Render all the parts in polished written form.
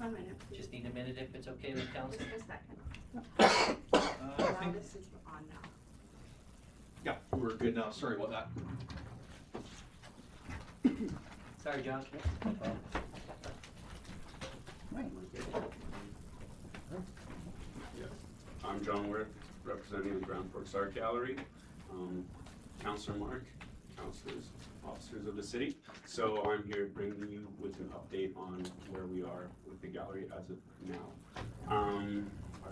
A minute, please. Just need a minute if it's okay with council. Just a second. I Now think, this is on now. yeah, we're good now. Sorry about that. Sorry, John. I'm John Worth, representing the Grand Forks Art Gallery. Councillor Mark, councillors, officers of the city. So I'm here bringing you with an update on where we are with the gallery as of now. Are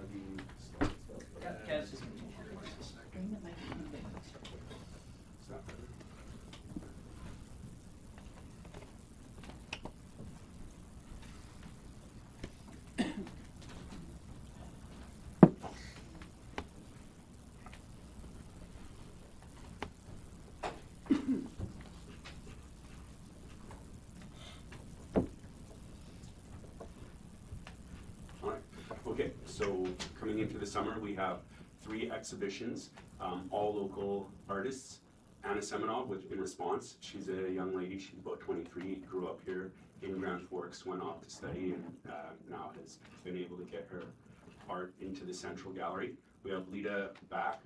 the slides up? Kaz, just Is that better? Okay, so coming into the summer, we have 3 exhibitions, all local artists. Anna Semenov with In Response. She's a young lady, she's about 23, grew up here in Grand Forks, went off to study, and now has been able to get her art into the Central Gallery. We have Lita Back,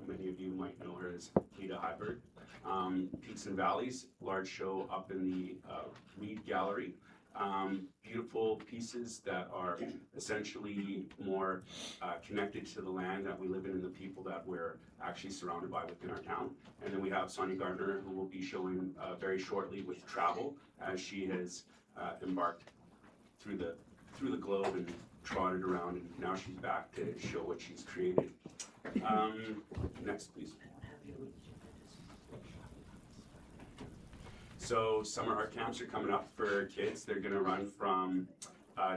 many of you might know her as Lita Hyberg. Peaks and Valleys, large show up in the Reed Gallery. Beautiful pieces that are essentially more connected to the land that we live in and the people that we're actually surrounded by within our town. And then we have Sonia Gardner, who will be showing very shortly with travel, as she has embarked through the globe and trotted around, and now she's back to show what she's created. Next, please. So summer art camps are coming up for kids. They're gonna run from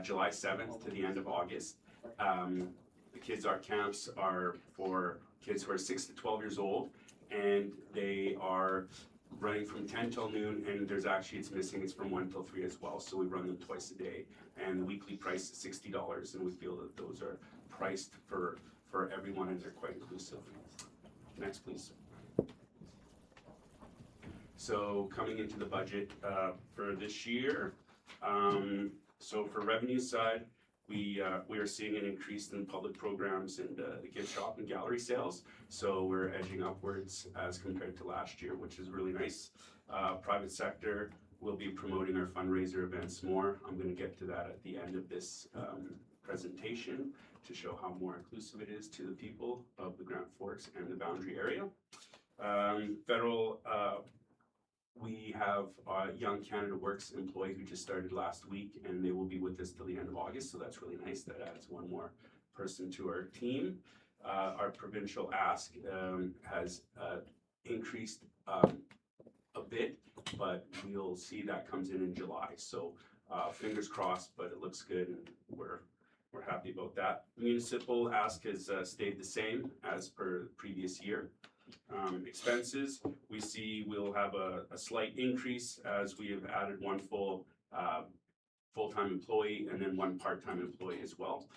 July 7th to the end of August. The kids art camps are for kids who are 6 to 12 years old, and they are running from 10 till noon, and there's actually, it's from 1 till 3 as well, so we run them twice a day. And the weekly price is $60, and we feel that those are priced for everyone, and they're quite inclusive. Next, please. So coming into the budget for this year, so for revenue side, we are seeing an increase in public programs and the gift shop and gallery sales. So we're edging upwards as compared to last year, which is really nice. Private sector will be promoting our fundraiser events more. I'm going to get to that at the end of this presentation to show how more inclusive it is to the people of the Grand Forks and the Boundary area. Federal, we have a Young Canada Works employee who just started last week, and they will be with us till the end of August, so that's really nice. That adds one more person to our team. Our provincial ask has increased a bit, but we'll see that comes in July. So fingers crossed, but it looks good, and we're happy about that. Municipal ask has stayed the same as per the previous year. Expenses, we see we'll have a slight increase as we have added one full-time employee and then one part-time employee as well.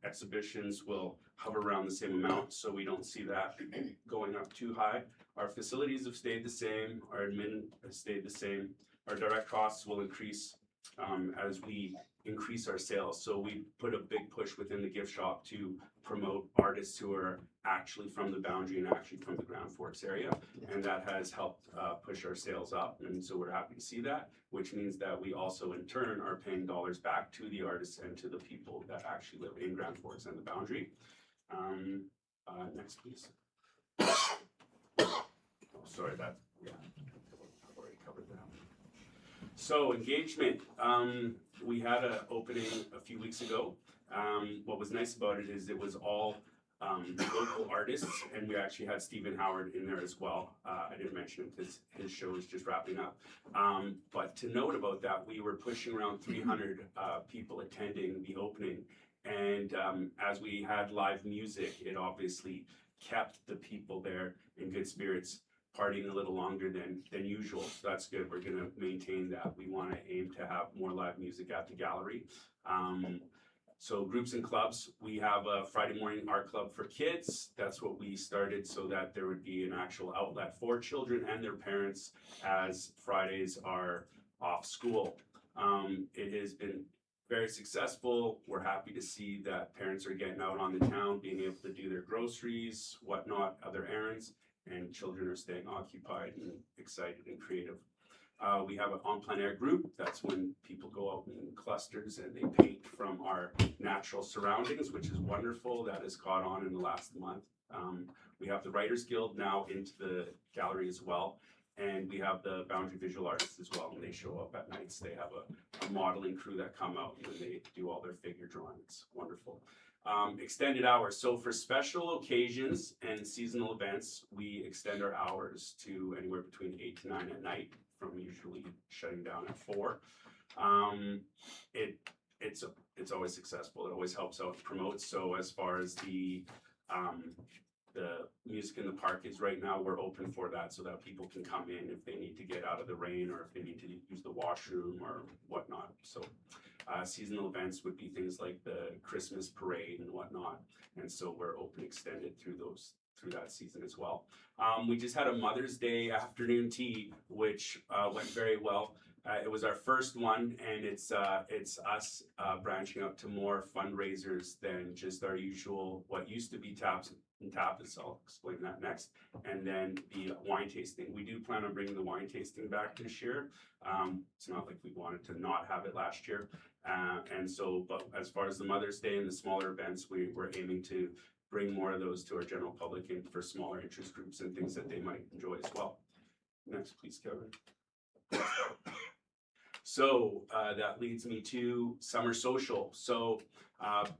Exhibitions will hover around the same amount, so we don't see that going up too high. Our facilities have stayed the same, our admin has stayed the same. Our direct costs will increase as we increase our sales. So we put a big push within the gift shop to promote artists who are actually from the Boundary and actually from the Grand Forks area, and that has helped push our sales up, and so we're happy to see that, which means that we also in turn are paying dollars back to the artists and to the people that actually live in Grand Forks and the Boundary. Next, please. Oh, sorry, that, yeah, I've already covered that. So engagement, we had an opening a few weeks ago. What was nice about it is it was all local artists, and we actually had Stephen Howard in there as well. I didn't mention it because his show is just wrapping up. But to note about that, we were pushing around 300 people attending the opening, and as we had live music, it obviously kept the people there in good spirits, partying a little longer than usual. So that's good. We're going to maintain that. We want to aim to have more live music at the gallery. So groups and clubs, we have a Friday morning art club for kids. That's what we started so that there would be an actual outlet for children and their parents as Fridays are off school. It has been very successful. We're happy to see that parents are getting out on the town, being able to do their groceries, whatnot, other errands, and children are staying occupied and excited and creative. We have an en plein air group. That's when people go out in clusters and they paint from our natural surroundings, which is wonderful. That has caught on in the last month. We have the Writers Guild now into the gallery as well. And we have the Boundary Visual Artists as well, and they show up at nights. They have a modeling crew that come out and they do all their figure drawing. It's wonderful. Extended hours. So for special occasions and seasonal events, we extend our hours to anywhere between 8 to 9 at night, from usually shutting down at 4. It's always successful. It always helps out, promotes. So as far as the music in the park is right now, we're open for that so that people can come in if they need to get out of the rain or if they need to use the washroom or whatnot. So seasonal events would be things like the Christmas parade and whatnot. And so we're open extended through that season as well. We just had a Mother's Day afternoon tea, which went very well. It was our first one, and it's us branching out to more fundraisers than just our usual, what used to be taps and tapas. I'll explain that next. And then the wine tasting. We do plan on bringing the wine tasting back this year. It's not like we wanted to not have it last year. And so, but as far as the Mother's Day and the smaller events, we're aiming to bring more of those to our general public and for smaller interest groups and things that they might enjoy as well. Next, please, Kevin. So that leads me to summer social. So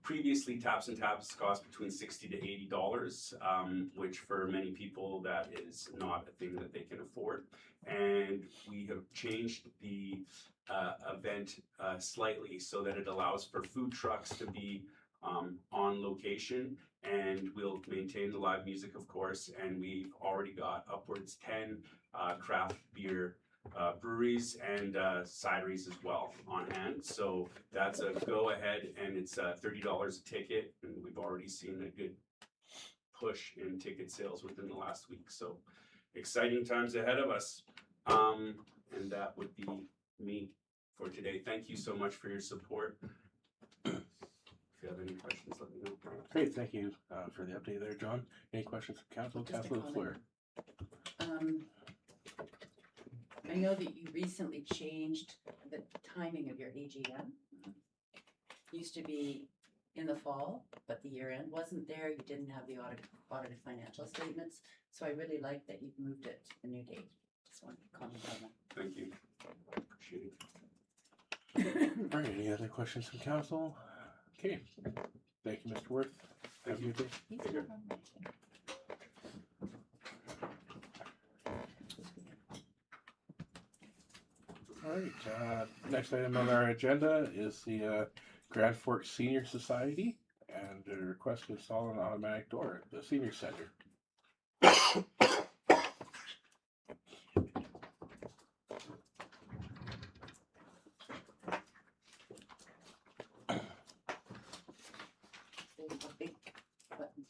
previously taps and taps cost between $60 to $80, which for many people that is not a thing that they can afford. And we have changed the event slightly so that it allows for food trucks to be on location, and we'll maintain the live music, of course. And we've already got upwards 10 craft beer breweries and cideries as well on hand. So that's a go ahead, and it's $30 a ticket, and we've already seen a good push in ticket sales within the last week. So exciting times ahead of us. And that would be me for today. Thank you so much for your support. If you have any questions, let me know. Great, thank you for the update there, John. Any questions from council? Just a Councilor Fleur. I know that you recently changed the timing of your AGM. Used to be in the fall, but the year end wasn't there. You didn't have the audited financial statements. So I really like that you've moved it to a new date. Just wanted to comment on that. Thank you. Appreciate it. All right, any other questions from council? Okay, thank you, Mr. Worth. Have a good day. He's Take not care. on my thing. All right, next item on our agenda is the Grand Forks Senior Society and the request to install an automatic door at the senior center. There's a big button.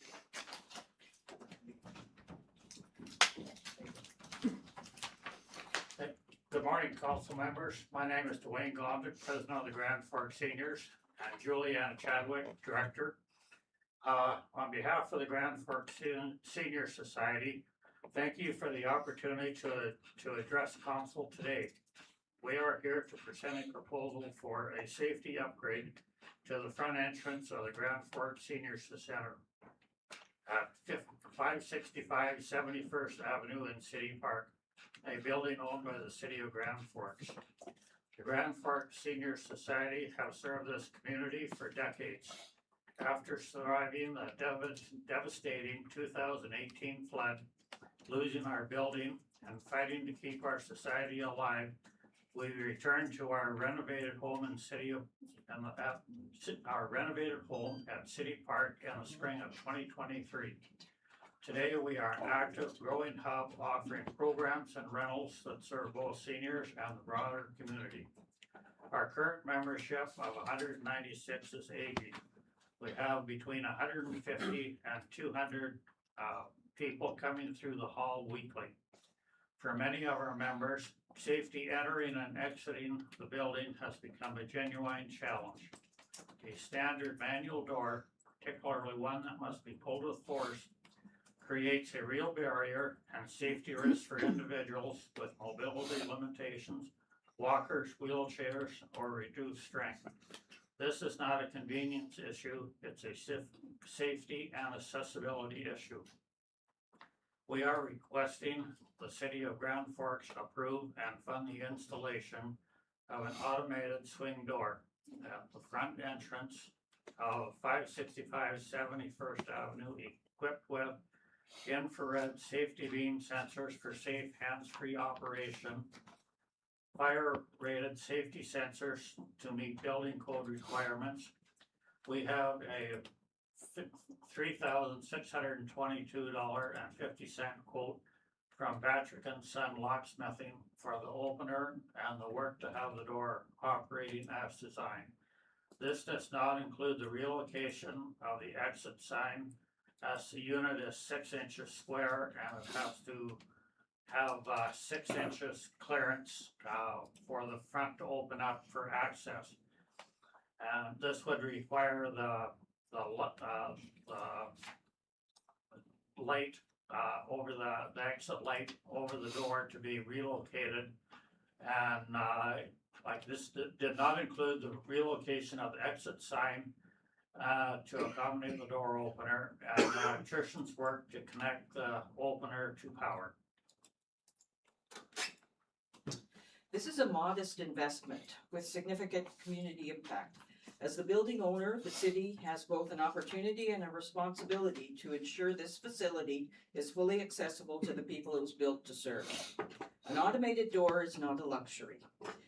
Good morning, council members. My name is Dwayne Gondik, president of the Grand Forks Seniors, and Juliana Chadwick, director. On behalf of the Grand Forks Senior Society, thank you for the opportunity to address council today. We are here to present a proposal for a safety upgrade to the front entrance of the Grand Forks Senior Center at 565 71st Avenue in City Park, a building owned by the city of Grand Forks. The Grand Forks Senior Society have served this community for decades. After surviving the devastating 2018 flood, losing our building, and fighting to keep our society alive, we returned to our renovated home in our renovated home at City Park in the spring of 2023. Today, we are an active, growing hub offering programs and rentals that serve both seniors and the broader community. Our current membership of 196 is aging. We have between 150 and 200 people coming through the hall weekly. For many of our members, safety entering and exiting the building has become a genuine challenge. A standard manual door, particularly one that must be pulled with force, creates a real barrier and safety risk for individuals with mobility limitations, walkers, wheelchairs, or reduced strength. This is not a convenience issue, it's a safety and accessibility issue. We are requesting the city of Grand Forks approve and fund the installation of an automated swing door at the front entrance of 565 71st Avenue, equipped with infrared safety beam sensors for safe hands-free operation, fire-rated safety sensors to meet building code requirements. We have a $3,622.50 quote from Patrick and Son Locksmithing for the opener and the work to have the door operating as designed. This does not include the relocation of the exit sign, as the unit is 6 inches square and it has to have 6 inches clearance for the front to open up for access. And this would require the light over the exit light over the door to be relocated. And like this did not include the relocation of the exit sign to accommodate the door opener and electrician's work to connect the opener to power. This is a modest investment with significant community impact. As the building owner, the city has both an opportunity and a responsibility to ensure this facility is fully accessible to the people it was built to serve. An automated door is not a luxury.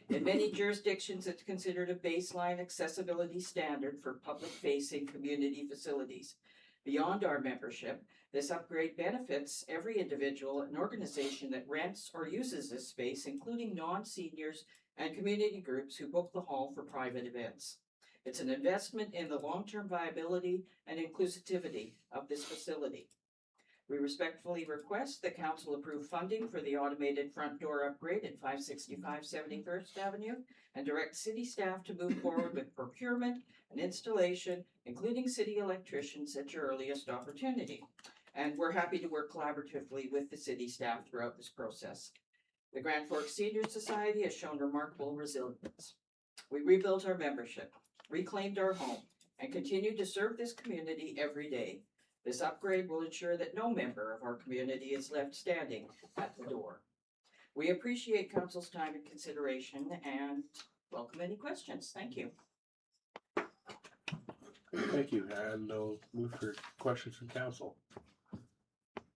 In many jurisdictions, it's considered a baseline accessibility standard for public-facing community facilities. Beyond our membership, this upgrade benefits every individual and organization that rents or uses this space, including non-seniors and community groups who book the hall for private events. It's an investment in the long-term viability and inclusivity of this facility. We respectfully request that council approve funding for the automated front door upgrade at 565 71st Avenue and direct city staff to move forward with procurement and installation, including city electricians at your earliest opportunity. And we're happy to work collaboratively with the city staff throughout this process. The Grand Forks Senior Society has shown remarkable resilience. We rebuilt our membership, reclaimed our home, and continue to serve this community every day. This upgrade will ensure that no member of our community is left standing at the door. We appreciate council's time and consideration and welcome any questions. Thank you. Thank you, and I'll move for questions from council.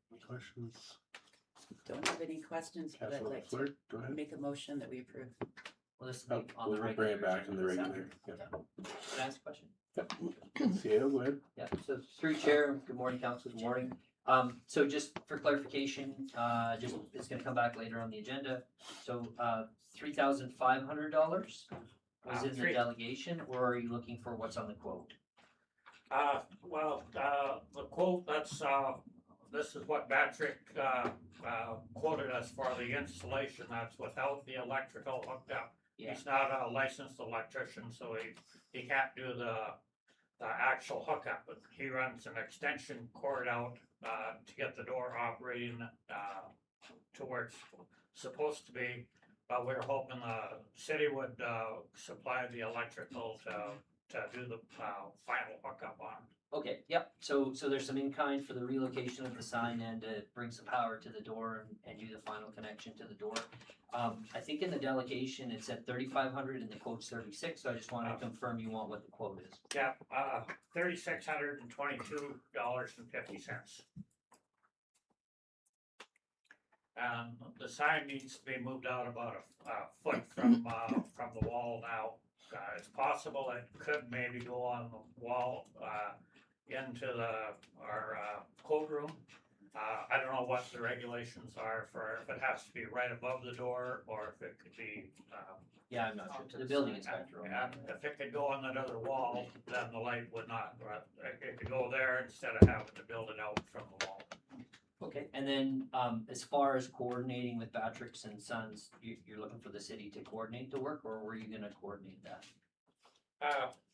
Any questions? Don't have any questions, but I'd Councilor like to Flirt, go ahead. make a motion that we approve. Well, this Oh, will be on the we'll regular. bring it back in the agenda regular. this Yeah. afternoon. Can I ask a question? CEO, go ahead. Yeah, so through chair, good morning, council, good morning. So just for clarification, just, it's gonna come back later on the agenda. So, $3,500 was in the Three. delegation, or are you looking for what's on the quote? The quote, this is what Patrick, quoted us for the installation, that's without the electrical hooked up. Yeah. He's not a licensed electrician, so he can't do the actual hookup, but he runs an extension cord out, to get the door operating, to where it's supposed to be. But we're hoping the city would, supply the electrical to do the, final hookup on. Okay, yep, so there's some in-kind for the relocation of the sign and to bring some power to the door and do the final connection to the door. I think in the delegation, it said 3,500 and the quote's 36, so I just wanted to confirm you want what the quote is. Yeah, $3,622.50. And the sign needs to be moved out about a foot from the wall now. It's possible it could maybe go on the wall, into our coat room. I don't know what the regulations are for if it has to be right above the door or if it could be, Yeah, I'm not sure, to the building inspector. and if it could go on that other wall, then the light would not, it could go there instead of having to build it out from the wall. Okay, And then, as far as coordinating with Patrick's and Sons, you're looking for the city to coordinate the work, or were you gonna coordinate that?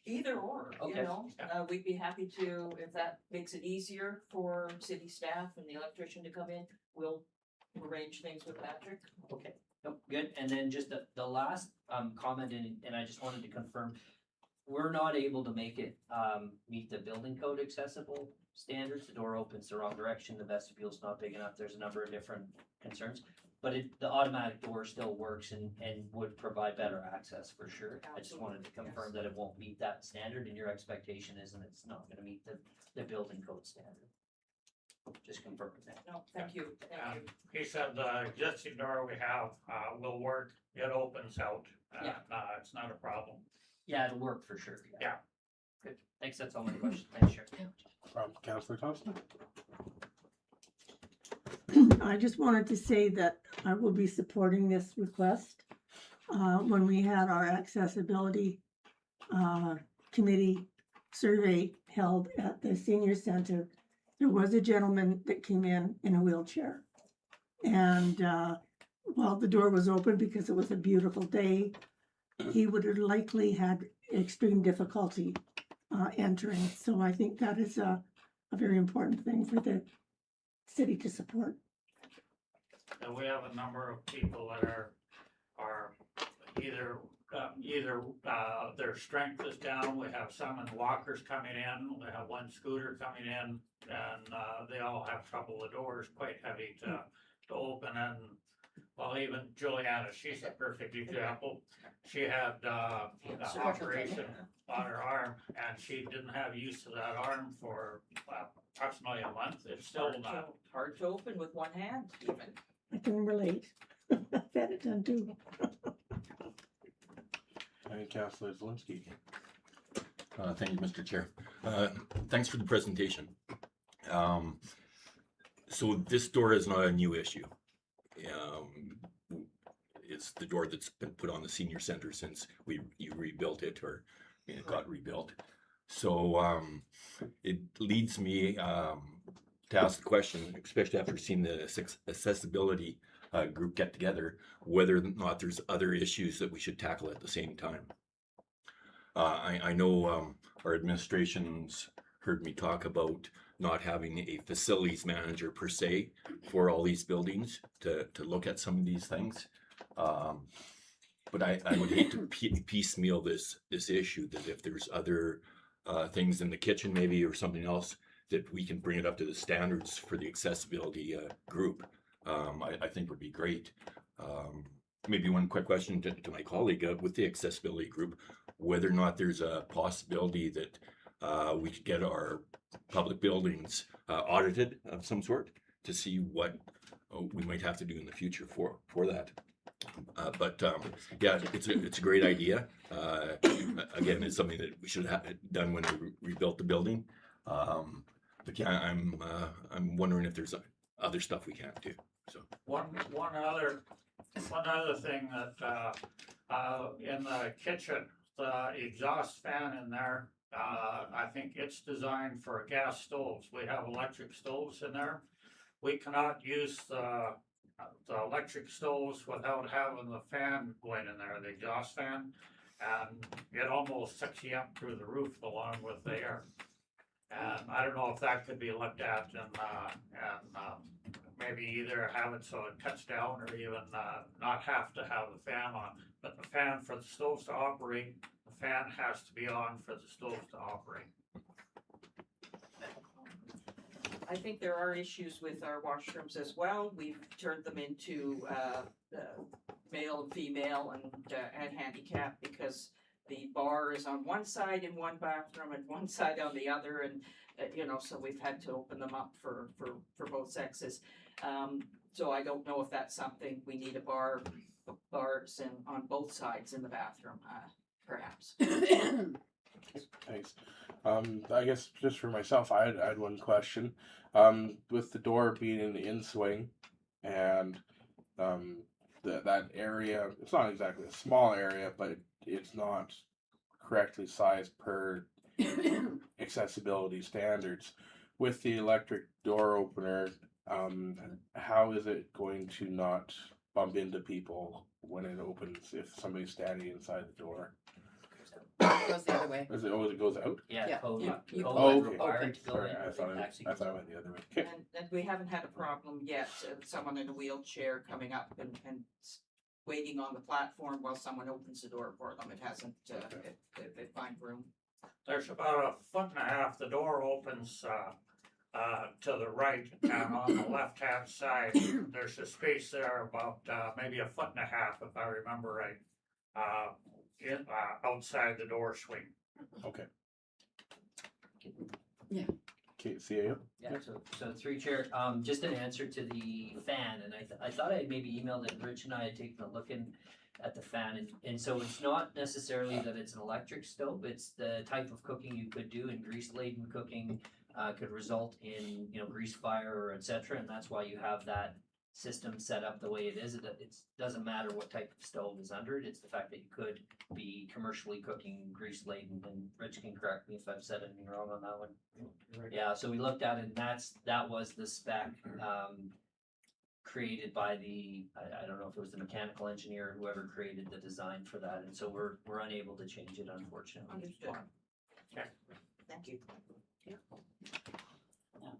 Either or, you Okay. know, we'd be happy to, if that makes it easier for city staff and the electrician to come in, we'll arrange things with Patrick. Okay, nope, good, and then just the last, comment, and I just wanted to confirm, we're not able to make it, meet the building code accessible standards, the door opens the wrong direction, the vestibule's not big enough, there's a number of different concerns. But the automatic door still works and would provide better access for sure. I just wanted to Absolutely, confirm yes. that it won't meet that standard, and your expectation is, and it's not gonna meet the building code standard. Just confirming that. No, thank you, thank you. He said the existing door we have, will work, it opens out, Yeah. it's not a problem. Yeah, it'll work for sure. Yeah. Good, thanks, that's all my questions, thanks, Sharon. Councillor Thompson? I just wanted to say that I will be supporting this request. When we had our accessibility committee survey held at the senior center, there was a gentleman that came in a wheelchair. And while the door was open because it was a beautiful day, he would have likely had extreme difficulty entering. So I think that is a very important thing for the city to support. And we have a number of people that are either their strength is down, we have some in walkers coming in, we have one scooter coming in, and, they all have trouble, the door is quite heavy to open, and, well, even Juliana, she's a perfect example. She had, an operation on her arm, and she didn't have use of that arm for approximately a month, it's still not. Hard to open with one hand even. I can relate. I've had it done too. And Councillor Zelinski? Thank you, Mr. Chair. Thanks for the presentation. So this door is not a new issue. It's the door that's been put on the senior center since you rebuilt it, or it got rebuilt. So it leads me to ask the question, especially after seeing the accessibility group get together, whether or not there's other issues that we should tackle at the same time. I know our administration's heard me talk about not having a facilities manager per se for all these buildings to look at some of these things. But I would hate to piecemeal this issue, that if there's other things in the kitchen maybe or something else, that we can bring it up to the standards for the accessibility group. I think would be great. Maybe one quick question to my colleague with the accessibility group, whether or not there's a possibility that we could get our public buildings audited of some sort to see what we might have to do in the future for that. But yeah, it's a great idea. Again, it's something that we should have done when we rebuilt the building. But yeah, I'm wondering if there's other stuff we can't do. So One other thing that, in the kitchen, the exhaust fan in there, I think it's designed for gas stoves. We have electric stoves in there. We cannot use the electric stoves without having the fan going in there, the exhaust fan. And it almost sucks you up through the roof along with the air. And I don't know if that could be looked at and maybe either have it so it cuts down, or even not have to have the fan on. But the fan for the stoves to operate, the fan has to be on for the stoves to operate. I think there are issues with our washrooms as well. We've turned them into male and female and handicap, because the bar is on one side in one bathroom and one side on the other, and so we've had to open them up for both sexes. So I don't know if that's something we need bars on both sides in the bathroom, perhaps. Thanks. I guess just for myself, I had one question. With the door being in the in-swing and that area, it's not exactly a small area, but it's not correctly sized per accessibility standards. With the electric door opener, how is it going to not bump into people when it opens if somebody's standing inside the door? It goes the other way. Is it, oh, it goes out? Yeah, Yeah, code, you code Oh, would okay. require it to go Sorry, in, I but thought it it, actually I goes thought it out. went the other way. Okay. And we haven't had a problem yet of someone in a wheelchair coming up and waiting on the platform while someone opens the door for them. It hasn't, if they find room. There's about a foot and a half, the door opens, to the right, and on the left-hand side, there's a space there about, maybe a foot and a half, if I remember right. Outside the door swing. Okay. Yeah. Okay, CAO? Yeah, so through chair, just an answer to the fan, and I thought I had maybe emailed it, Rich and I had taken a look at the fan, and so it's not necessarily that it's an electric stove, it's the type of cooking you could do, and grease-laden cooking could result in, grease fire or et cetera, and that's why you have that system set up the way it is. It doesn't matter what type of stove is under it, it's the fact that you could be commercially cooking grease-laden, and Rich can correct me if I've said anything wrong on that one. Yeah, so we looked at it, and that was the spec, created by I don't know if it was the mechanical engineer or whoever created the design for that, and so we're unable to change it, unfortunately. Understood. Okay. Thank you.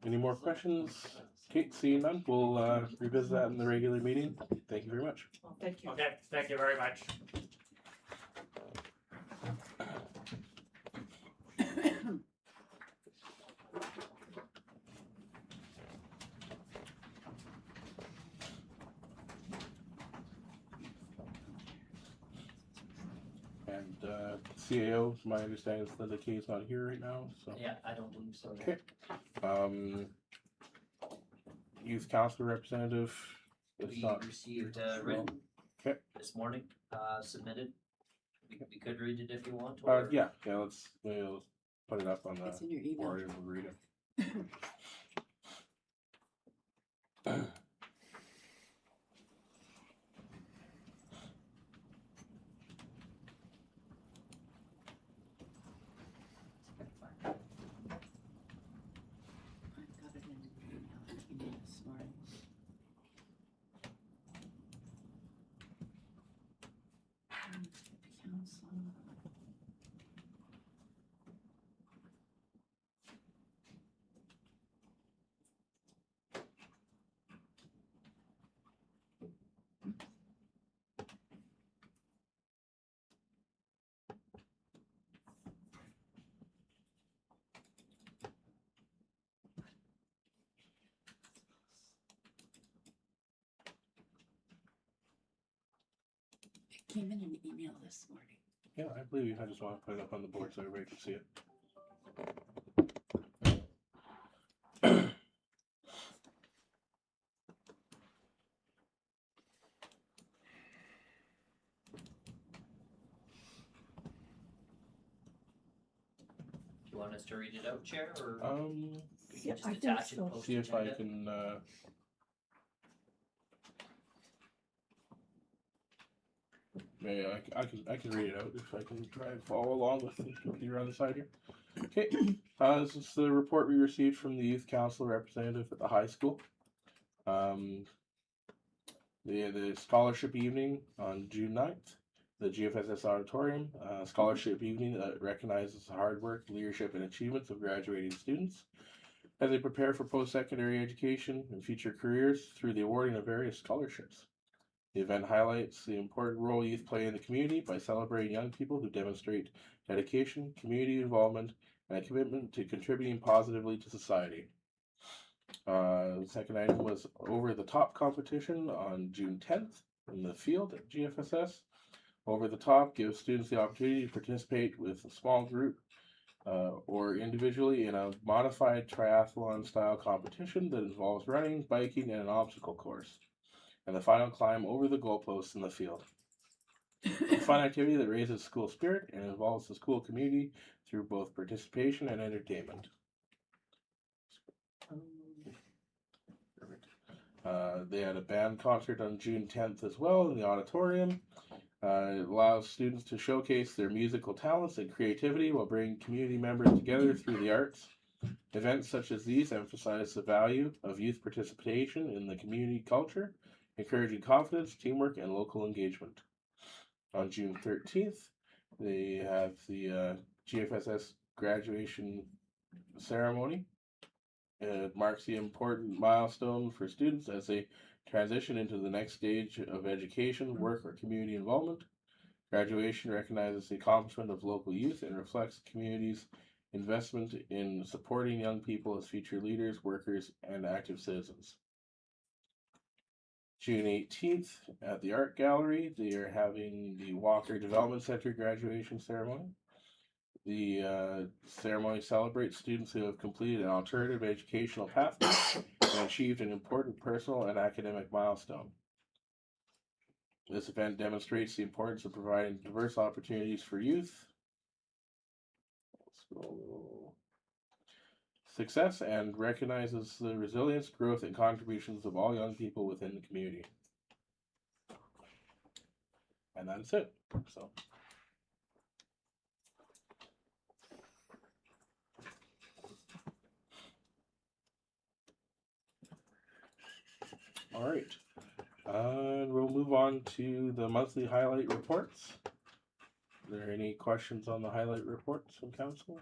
Any more questions? Okay, seeing none, we'll revisit that in the regular meeting. Thank you very much. Well, thank you. Okay, thank you very much. And CAO, my understanding is Linda Kay is not here right now, so. Yeah, I don't believe so. Okay. Youth council representative, it's We not. received written Okay. this morning, submitted. We could read it if you want, Yeah, we'll put it up on It's the in your email. board and we'll read it. I've got it in an email to you this morning. Council. It came in an email this morning. Yeah, I believe you. I just want to put it up on the board so everybody can see it. Do you want us to read it out, Chair, or we yeah, can just I think attach it so. post See if I agenda? can. Maybe I can read it out if I can try and follow along with you on the side here. Okay, this is the report we received from the youth council representative at the high school. The scholarship evening on June 9th, the GFSS auditorium, scholarship evening that recognizes the hard work, leadership, and achievements of graduating students as they prepare for post-secondary education and future careers through the awarding of various scholarships. The event highlights the important role youth play in the community by celebrating young people who demonstrate dedication, community involvement, and a commitment to contributing positively to society. The second item was Over the Top competition on June 10th in the field at GFSS. Over the Top gives students the opportunity to participate with a small group or individually in a modified triathlon style competition that involves running, biking, and an obstacle course, and the final climb over the goalposts in the field. A fun activity that raises school spirit and involves the school community through both participation and entertainment. They had a band concert on June 10th as well in the auditorium. It allows students to showcase their musical talents and creativity while bringing community members together through the arts. Events such as these emphasize the value of youth participation in the community culture, encouraging confidence, teamwork, and local engagement. On June 13th, they have the GFSS graduation ceremony. It marks the important milestone for students as they transition into the next stage of education, work, or community involvement. Graduation recognizes the accomplishment of local youth and reflects the community's investment in supporting young people as future leaders, workers, and active citizens. June 18th, at the Art Gallery, they are having the Walker Development Center graduation ceremony. The ceremony celebrates students who have completed an alternative educational pathway and achieved an important personal and academic milestone. This event demonstrates the importance of providing diverse opportunities for youth. Success and recognizes the resilience, growth, and contributions of all young people within the community. And that's it. So. All right. And we'll move on to the monthly highlight reports. Are there any questions on the highlight reports from council?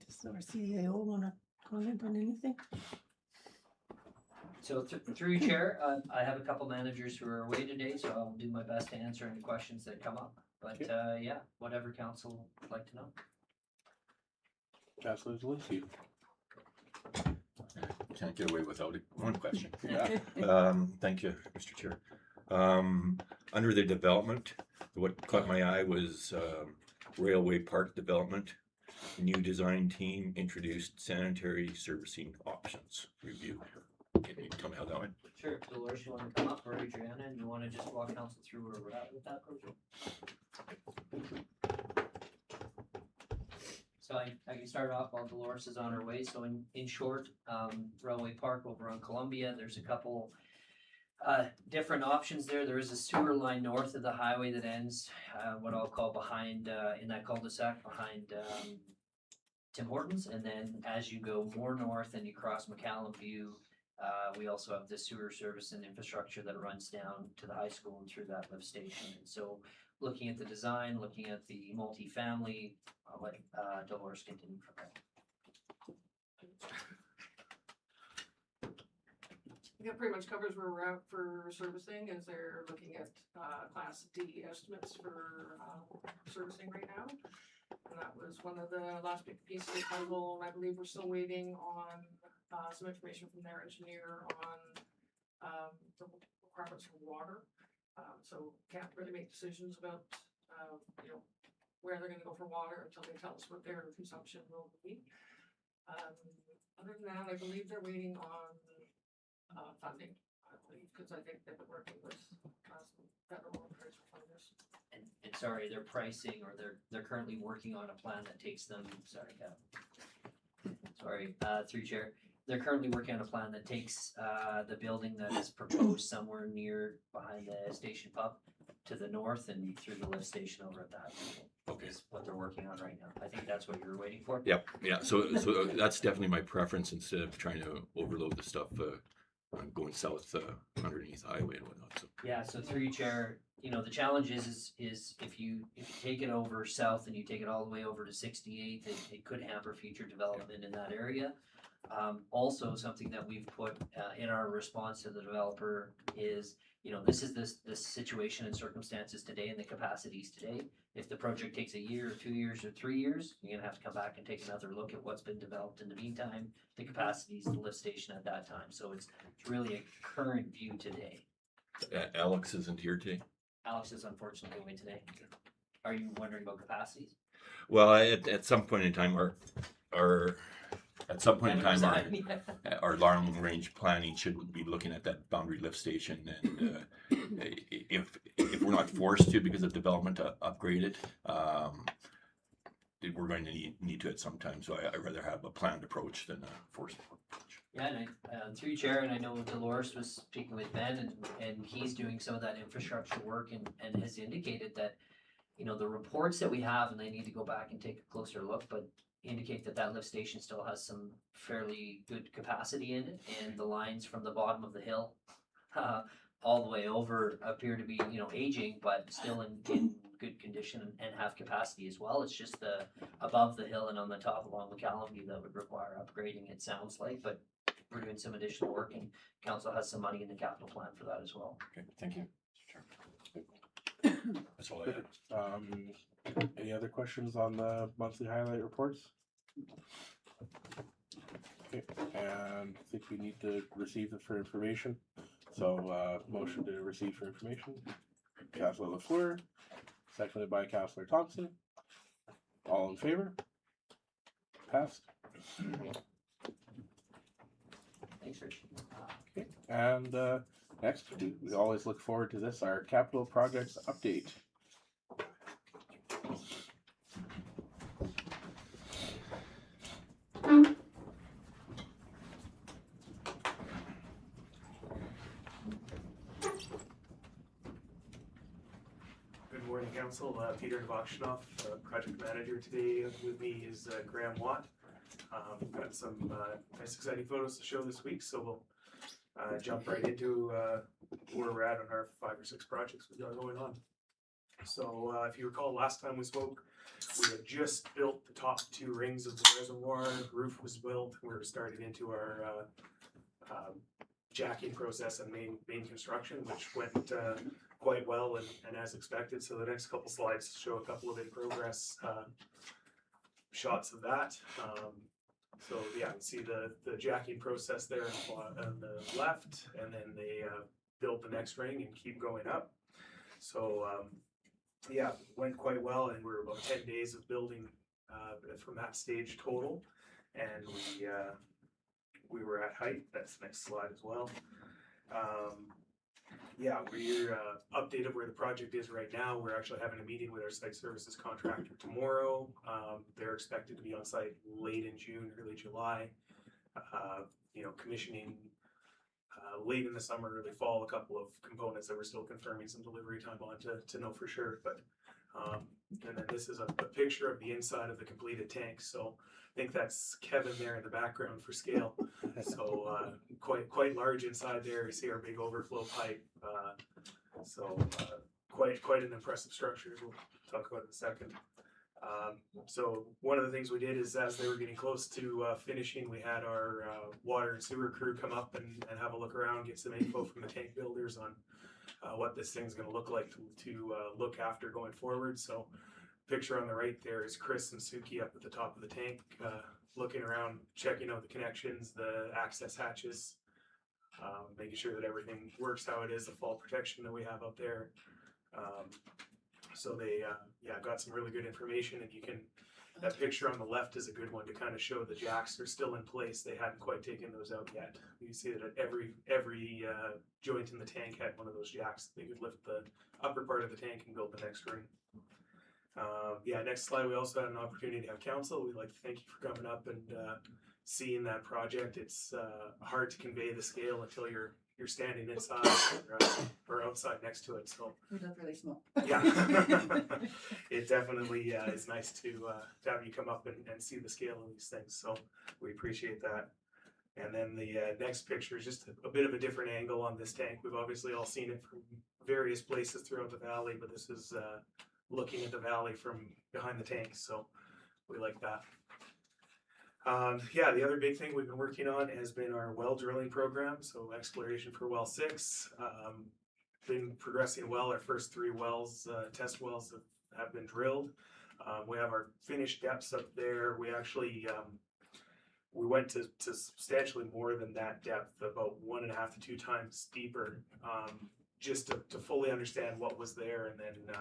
Does our CAO want to comment on anything? So through you, Chair, I have a couple managers who are away today, so I'll do my best to answer any questions that come up. But yeah, whatever council would like to know. Councilor Zelinski. Can't get away without it. One question. Yeah. Thank you, Mr. Chair. Under the development, what caught my eye was Railway Park Development. New design team introduced sanitary servicing options review. Can you tell me how that went? Sure, Dolores, you want to come up, or Adriana, and you want to just walk council through where we're at with that project? So I can start off while Dolores is on her way. So in short, Railway Park over on Columbia, there's a couple different options there. There is a sewer line north of the highway that ends what I'll call behind in that cul-de-sac behind Tim Hortons, and then as you go more north and you cross McCallum View, we also have the sewer service and infrastructure that runs down to the high school and through that lift station. And so looking at the design, looking at the multifamily, I'll let Dolores continue from there. I think it pretty much covers where we're at for servicing, as they're looking at Class D estimates for servicing right now. And that was one of the last big pieces of the puzzle, and I believe we're still waiting on some information from their engineer on the requirements for water. So can't really make decisions about where they're gonna go for water until they tell us what their consumption will be. Other than that, I believe they're waiting on funding, because I think they've been working with some federal and provincial funders. And sorry, they're pricing, or they're currently working on a plan that takes them, through Chair. They're currently working on a plan that takes the building that is proposed somewhere near behind the station pub to the north and through the lift station over at the high school. Okay. Is what they're working on right now. I think that's what you're waiting for. Yep. Yeah. So that's definitely my preference instead of trying to overload the stuff going south underneath the highway and whatnot. So. Yeah. So through you, Chair, the challenge is if you take it over south and you take it all the way over to 68th, it could hamper future development in that area. Also, something that we've put in our response to the developer is, this is this situation and circumstances today and the capacities today. If the project takes a year or 2 years or 3 years, you're gonna have to come back and take another look at what's been developed in the meantime, the capacities, the lift station at that time. So it's really a current view today. Alex isn't here today. Alex is unfortunately away today. Are you wondering about capacities? Well, at some point in time, our long range planning should be looking at that boundary lift station, and if we're not forced to because of development to upgrade it, we're going to need to at some time. So I'd rather have a planned approach than a forced approach. Yeah, and through Chair, and I know Dolores was speaking with Ben, and he's doing some of that infrastructure work, and has indicated that, the reports that we have, and they need to go back and take a closer look, but indicate that that lift station still has some fairly good capacity in it, and the lines from the bottom of the hill all the way over appear to be, you know, aging, but still in good condition and have capacity as well. It's just the above the hill and on the top along McCallum that would require upgrading, it sounds like, but we're doing some additional work, and council has some money in the capital plan for that as well. Okay, thank you. That's all I had. Any other questions on the monthly highlight reports? Okay, and I think we need to receive it for information. So, motion to receive for information. Councilor Lafleur, seconded by Councilor Thompson. All in favor? Passed. Thanks, Rich. Okay, and next, we always look forward to this, our capital projects update. Good morning, Council. Peter Novakshinoff, Project Manager. Today with me is Graham Watt. We've got some nice exciting photos to show this week, so we'll jump right into where we're at on our 5 or 6 projects we've got going on. So if you recall, last time we spoke, we had just built the top 2 rings of the reservoir. The roof was built. We were starting into our jacking process and main construction, which went quite well and as expected. So the next couple slides show a couple of in progress shots of that. So yeah, you can see the jacking process there on the left, and then they build the next ring and keep going up. So yeah, went quite well, and we're about 10 days of building from that stage total, and we were at height. That's the next slide as well. Yeah, we're updated where the project is right now. We're actually having a meeting with our site services contractor tomorrow. They're expected to be on site late in June, early July. You know, commissioning late in the summer, early fall, a couple of components that we're still confirming some delivery time on to know for sure. But and then this is a picture of the inside of the completed tank. So I think that's Kevin there in the background for scale. So quite large inside there. You see our big overflow pipe. So quite an impressive structure. We'll talk about it in a second. So one of the things we did is, as they were getting close to finishing, we had our water and sewer crew come up and have a look around, get some info from the tank builders on what this thing's going to look like to look after going forward. So picture on the right there is Chris and Suki up at the top of the tank, looking around, checking out the connections, the access hatches, making sure that everything works how it is, the fall protection that we have up there. So they got some really good information, and you can, that picture on the left is a good one to kind of show the jacks are still in place. They hadn't quite taken those out yet. You can see that every joint in the tank had one of those jacks. They could lift the upper part of the tank and build the next ring. Next slide, we also had an opportunity to have council. We'd like to thank you for coming up and seeing that project. It's hard to convey the scale until you're standing inside or outside next to it. So We look really small. yeah, it definitely is nice to have you come up and see the scale of these things. So we appreciate that. And then the next picture is just a bit of a different angle on this tank. We've obviously all seen it from various places throughout the valley, but this is looking at the valley from behind the tank. So we like that. The other big thing we've been working on has been our well drilling program. So exploration for well 6, been progressing well. Our first 3 wells, test wells have been drilled. We have our finished depths up there. We actually, we went to substantially more than that depth, about 1.5 to 2 times deeper, just to fully understand what was there, and then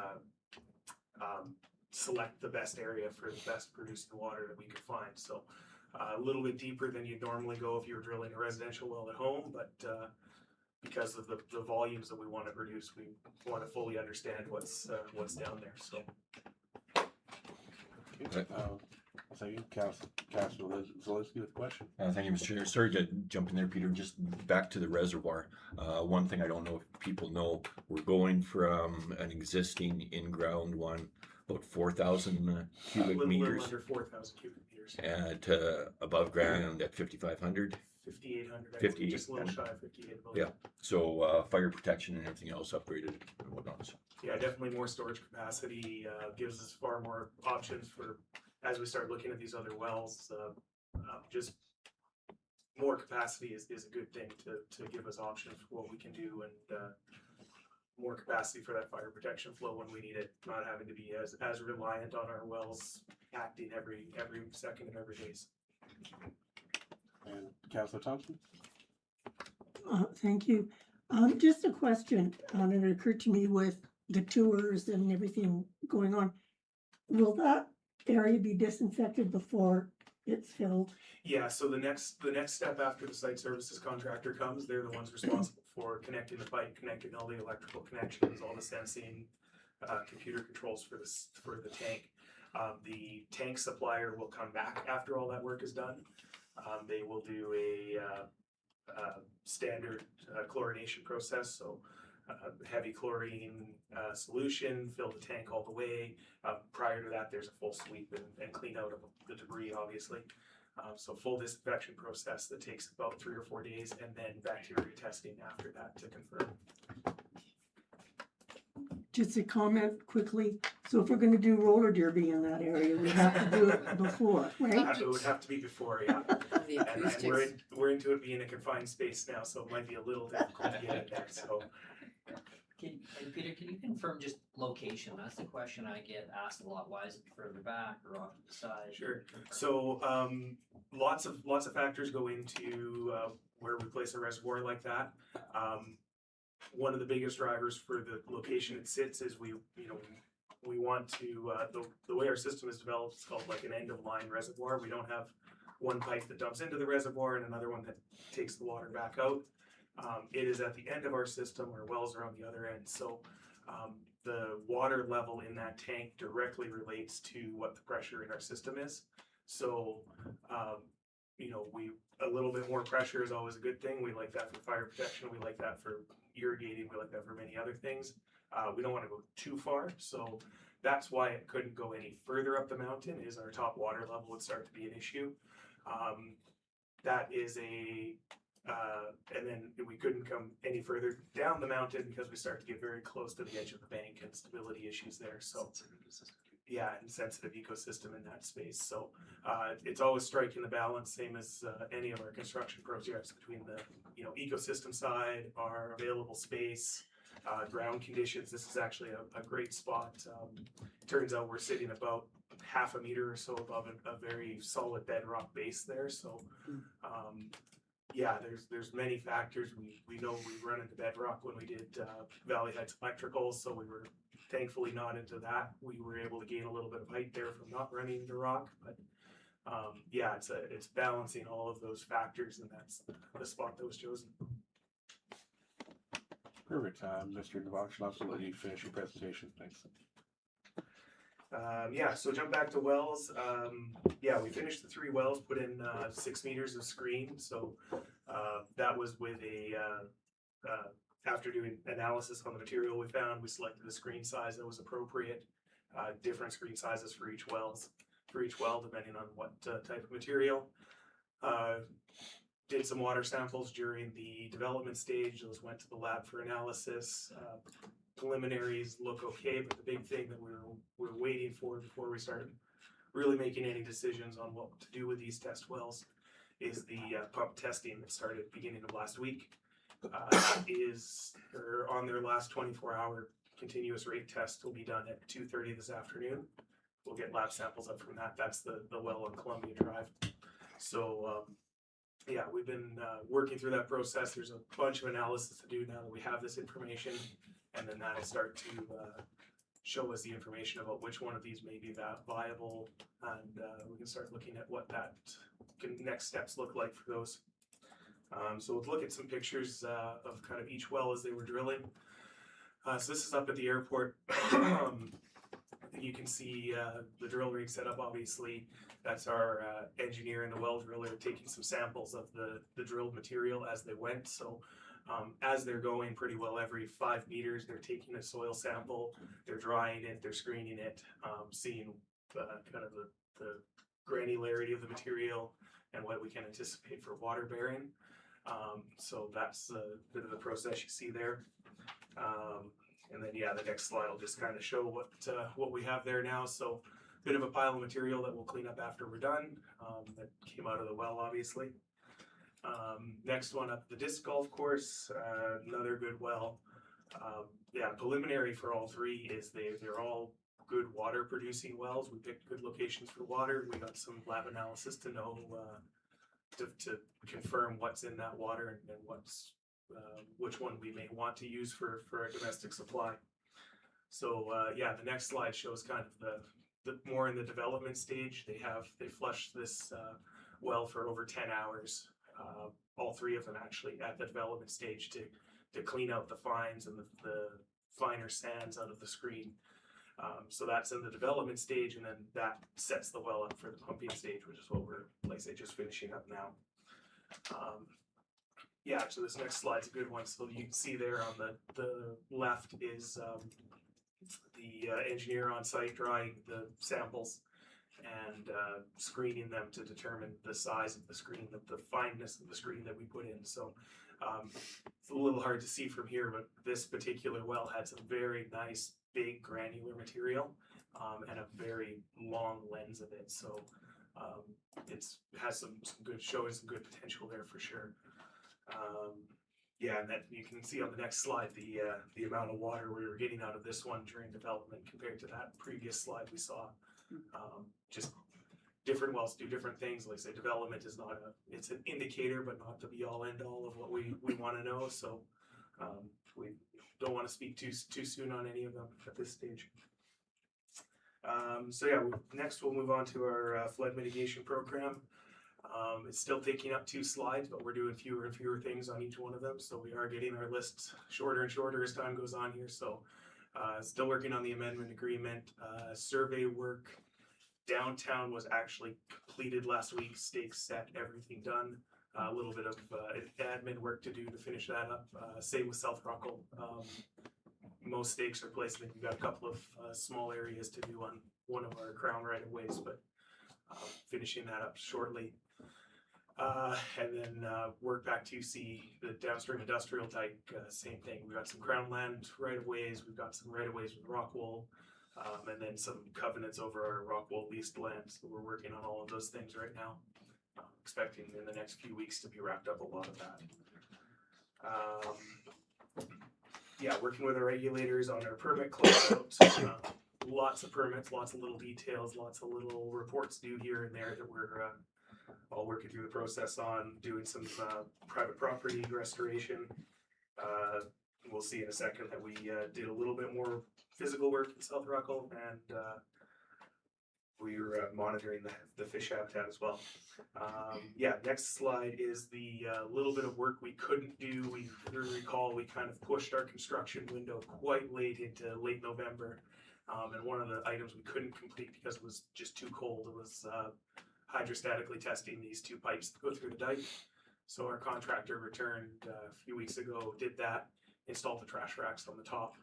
select the best area for the best producing water that we could find. So a little bit deeper than you'd normally go if you were drilling a residential well at home, but because of the volumes that we want to produce, we want to fully understand what's down there. So Second, Councilor Zaleski with a question. Thank you, Mr. Chair. Sorry to jump in there, Peter. Just back to the reservoir. One thing I don't know if people know, we're going from an existing in-ground one, about 4,000 cubic meters. little under 4,000 cubic meters. meters. At above ground at 5,500. 5,800, just a little shy of 58. I believe. Yeah. So fire protection and everything else upgraded and whatnot. Yeah, definitely more storage capacity, gives us far more options for, as we start looking at these other wells, just more capacity is a good thing to give us options for what we can do, and more capacity for that fire protection flow when we need it, not having to be as reliant on our wells acting every second of every days. And Councillor Thompson? Thank you. Just a question, and it occurred to me with the tours and everything going on. Will that area be disinfected before it's filled? Yeah, so the next step after the site services contractor comes, they're the ones responsible for connecting the pipe, connecting all the electrical connections, all the sensing, computer controls for the tank. The tank supplier will come back after all that work is done. They will do a standard chlorination process, so heavy chlorine solution, fill the tank all the way. Prior to that, there's a full sweep and clean out of the debris, obviously. So full disinfection process that takes about 3 or 4 days, and then bacteria testing after that to confirm. Just a comment quickly. So if we're gonna do roller derby in that area, we have to do it before, right? It would have to be before, yeah. The And acoustics. we're into it being a confined space now, so it might be a little difficult to get in there, so. And Peter, can you confirm just location? That's the question I get asked a lot. Why is it further back or off to the side? Sure. So lots of factors go into where we place a reservoir like that. One of the biggest drivers for the location it sits is we want to the way our system is developed, it's called like an end of line reservoir. We don't have one pipe that dumps into the reservoir and another one that takes the water back out. It is at the end of our system. Our wells are on the other end, so the water level in that tank directly relates to what the pressure in our system is. So a little bit more pressure is always a good thing. We like that for fire protection. We like that for irrigating. We like that for many other things. We don't want to go too far, so that's why it couldn't go any further up the mountain. Is our top water level would start to be an issue. That is and then we couldn't come any further down the mountain because we start to get very close to the edge of the bank and stability issues there. So yeah, and sensitive ecosystem in that space. So it's always striking the balance, same as any of our construction projects, between the ecosystem side, our available space, ground conditions. This is actually a great spot. Turns out we're sitting about half a meter or so above a very solid bedrock base there. So yeah, there's many factors. We know we run into bedrock when we did Valley Heights Electrical, so we were thankfully not into that. We were able to gain a little bit of height there from not running into rock, but yeah, it's balancing all of those factors, and that's the spot that was chosen. Perfect. Mr. Devonshire, I'll also let you finish your presentation. Thanks. Yeah, so jump back to wells. Yeah, we finished the 3 wells, put in 6 meters of screen. So that was with after doing analysis on the material we found, we selected a screen size that was appropriate. Different screen sizes for each well, depending on what type of material. Did some water samples during the development stage. Those went to the lab for analysis. Preliminaries look okay, but the big thing that we're waiting for before we start really making any decisions on what to do with these test wells is the pump testing that started beginning of last week. They're on their last 24-hour continuous rate test. Will be done at 2:30 this afternoon. We'll get lab samples up from that. That's the well on Columbia Drive. So yeah, we've been working through that process. There's a bunch of analysis to do now that we have this information, and then that'll start to show us the information about which one of these may be viable, and we can start looking at what that next steps look like for those. So we'll look at some pictures of kind of each well as they were drilling. So this is up at the airport. You can see the drill rig set up, obviously. That's our engineer and the well driller taking some samples of the drilled material as they went. So as they're going, pretty well every 5 meters, they're taking a soil sample, they're drying it, they're screening it, seeing kind of the granularity of the material and what we can anticipate for water bearing. So that's a bit of the process you see there. And then yeah, the next slide will just kind of show what we have there now. So bit of a pile of material that we'll clean up after we're done. That came out of the well, obviously. Next one up, the disc golf course, another good well. Yeah, preliminary for all three is they're all good water producing wells. We picked good locations for water. We got some lab analysis to know to confirm what's in that water and what's which one we may want to use for a domestic supply. So yeah, the next slide shows kind of the more in the development stage. They flushed this well for over 10 hours. All three of them actually at the development stage to clean out the fines and the finer sands out of the screen. So that's in the development stage, and then that sets the well up for the pumping stage, which is what we're, like I say, just finishing up now. Yeah, so this next slide's a good one. So you can see there on the left is the engineer on site drawing the samples and screening them to determine the size of the screen, the fineness of the screen that we put in. So it's a little hard to see from here, but this particular well had some very nice, big granular material and a very long lens of it. So it has some good, showing some good potential there for sure. Yeah, and that you can see on the next slide the amount of water we were getting out of this one during development compared to that previous slide we saw. Just different wells do different things. Like I say, development is not it's an indicator, but not the be all end all of what we want to know. So we don't want to speak too soon on any of them at this stage. So yeah, next we'll move on to our flood mitigation program. It's still taking up 2 slides, but we're doing fewer and fewer things on each one of them. So we are getting our list shorter and shorter as time goes on here. So still working on the amendment agreement. Survey work downtown was actually completed last week. Stakes set, everything done. A little bit of admin work to do to finish that up. Same with South Rockall. Most stakes are placed. We've got a couple of small areas to do on one of our crown right of ways, but finishing that up shortly. And then work back to see the downstream industrial type, same thing. We've got some crown land right of ways. We've got some right of ways with Rockwool, and then some covenants over our Rockwool leased land. So we're working on all of those things right now. Expecting in the next few weeks to be wrapped up a lot of that. Yeah, working with our regulators on our permit closeout. Lots of permits, lots of little details, lots of little reports due here and there that we're all working through the process on, doing some private property restoration. We'll see in a second that we did a little bit more physical work in South Rockall, and we were monitoring the fish habitat as well. Yeah, next slide is the little bit of work we couldn't do. We recall we kind of pushed our construction window quite late into late November. And one of the items we couldn't complete because it was just too cold, it was hydrostatically testing these 2 pipes that go through the dike. So our contractor returned a few weeks ago, did that, installed the trash racks on the top.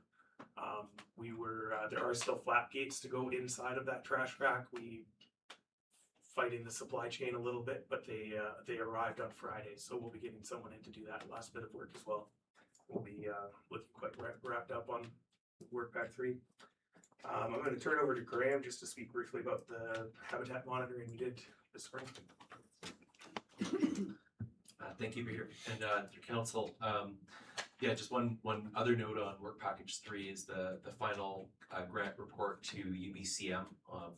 There are still flap gates to go inside of that trash rack. We fighting the supply chain a little bit, but they arrived on Friday, so we'll be getting someone in to do that last bit of work as well. We'll be looking quite wrapped up on work back 3. I'm going to turn over to Graham just to speak briefly about the habitat monitoring we did this spring. Thank you, Peter, and through council. Yeah, just one other note on work package 3 is the final grant report to UBCM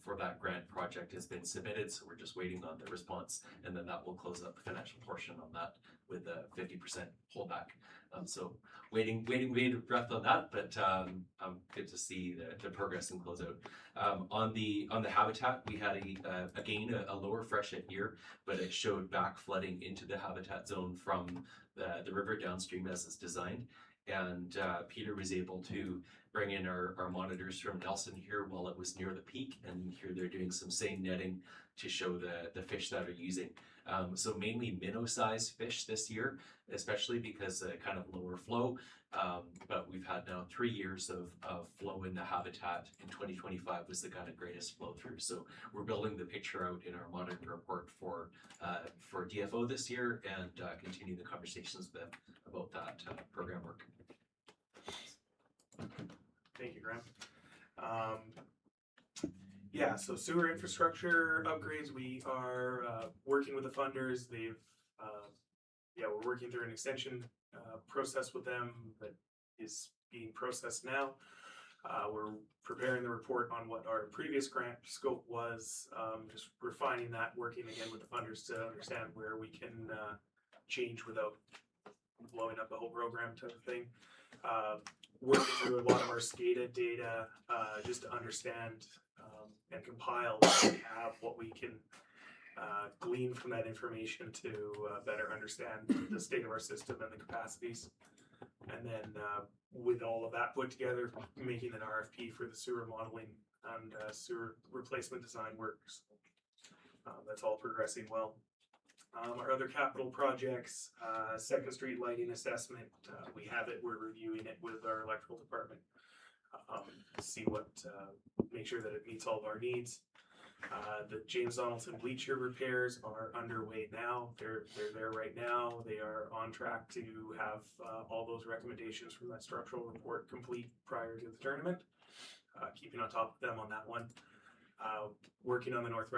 for that grant project has been submitted, so we're just waiting on the response, and then that will close up the financial portion on that with a 50% holdback. So waiting breath on that, but good to see the progress and closeout. On the habitat, we had again a lower freshet year, but it showed back flooding into the habitat zone from the river downstream as it's designed. And Peter was able to bring in our monitors from Nelson here while it was near the peak, and here they're doing some seine netting to show the fish that are using. So mainly minnow-sized fish this year, especially because kind of lower flow. But we've had now 3 years of flow in the habitat. In 2025 was the kind of greatest flow through. So we're building the picture out in our monitoring report for DFO this year and continue the conversations with them about that program work. Thank you, Graham. Yeah, so sewer infrastructure upgrades, we are working with the funders. They've, we're working through an extension process with them that is being processed now. We're preparing the report on what our previous grant scope was, just refining that, working again with the funders to understand where we can change without blowing up the whole program type of thing. Working through a lot of our SCADA data just to understand and compile and have what we can glean from that information to better understand the state of our system and the capacities. And then with all of that put together, making an RFP for the sewer modeling and sewer replacement design works. That's all progressing well. Our other capital projects, Second Street lighting assessment, we have it, we're reviewing it with our electrical department. See what, make sure that it meets all of our needs. The James Donaldson bleacher repairs are underway now. They're there right now. They are on track to have all those recommendations from that structural report complete prior to the tournament. Keeping on top of them on that one. Working on the North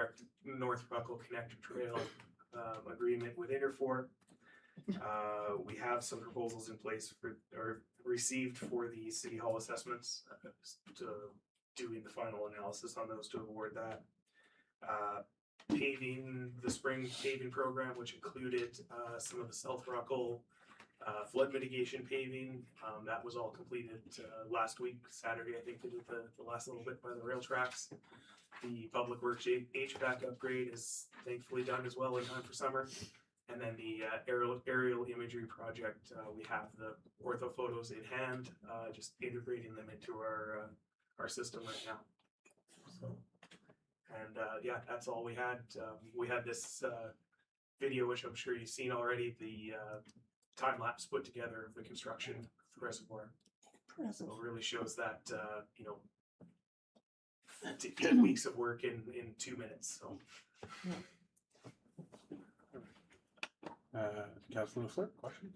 Ruckle Connector Trail agreement with Interfor. We have some proposals in place or received for the City Hall assessments, to doing the final analysis on those to award that. Paving, the spring paving program, which included some of the South Ruckle flood mitigation paving. That was all completed last week, Saturday. I think they did the last little bit by the rail tracks. The public works HVAC upgrade is thankfully done as well in time for summer. And then the aerial imagery project, we have the ortho photos in hand, just integrating them into our system right now. So, and that's all we had. We had this video, which I'm sure you've seen already, the time lapse put together of the construction of the reservoir. So it really shows that 8 weeks of work in 2 minutes. So. Councilor Fleur, question?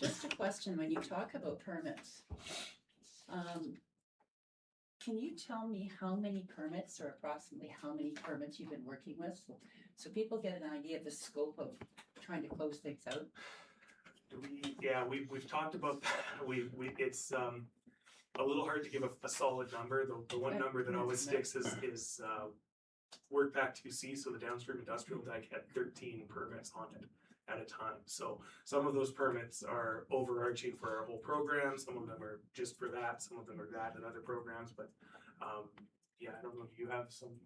Just a question, when you talk about permits, can you tell me how many permits or approximately how many permits you've been working with? So people get an idea of the scope of trying to close things out. We've talked about that. It's a little hard to give a solid number. The one number that always sticks is WorkPack 2C, so the downstream industrial dike had 13 permits on it at a time. So some of those permits are overarching for our whole program. Some of them are just for that. Some of them are that and other programs. But I don't know if you have some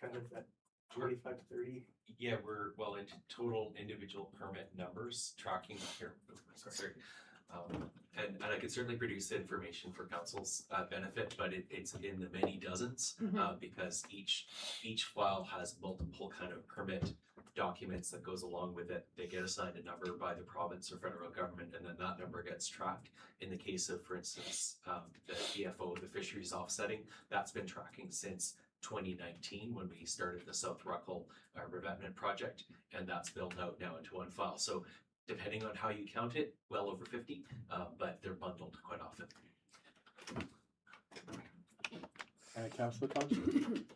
kind of that 25 to 30. Yeah, we're well into total individual permit numbers tracking here. Sorry. And I could certainly produce the information for council's benefit, but it's in the many dozens, because each file has multiple kind of permit documents that goes along with it. They get assigned a number by the province or federal government, and then that number gets tracked. In the case of, for instance, the DFO, the fisheries offsetting, that's been tracking since 2019 when we started the South Ruckle revetment project, and that's built out now into one file. So depending on how you count it, well over 50, but they're bundled quite often. Councilor Thompson?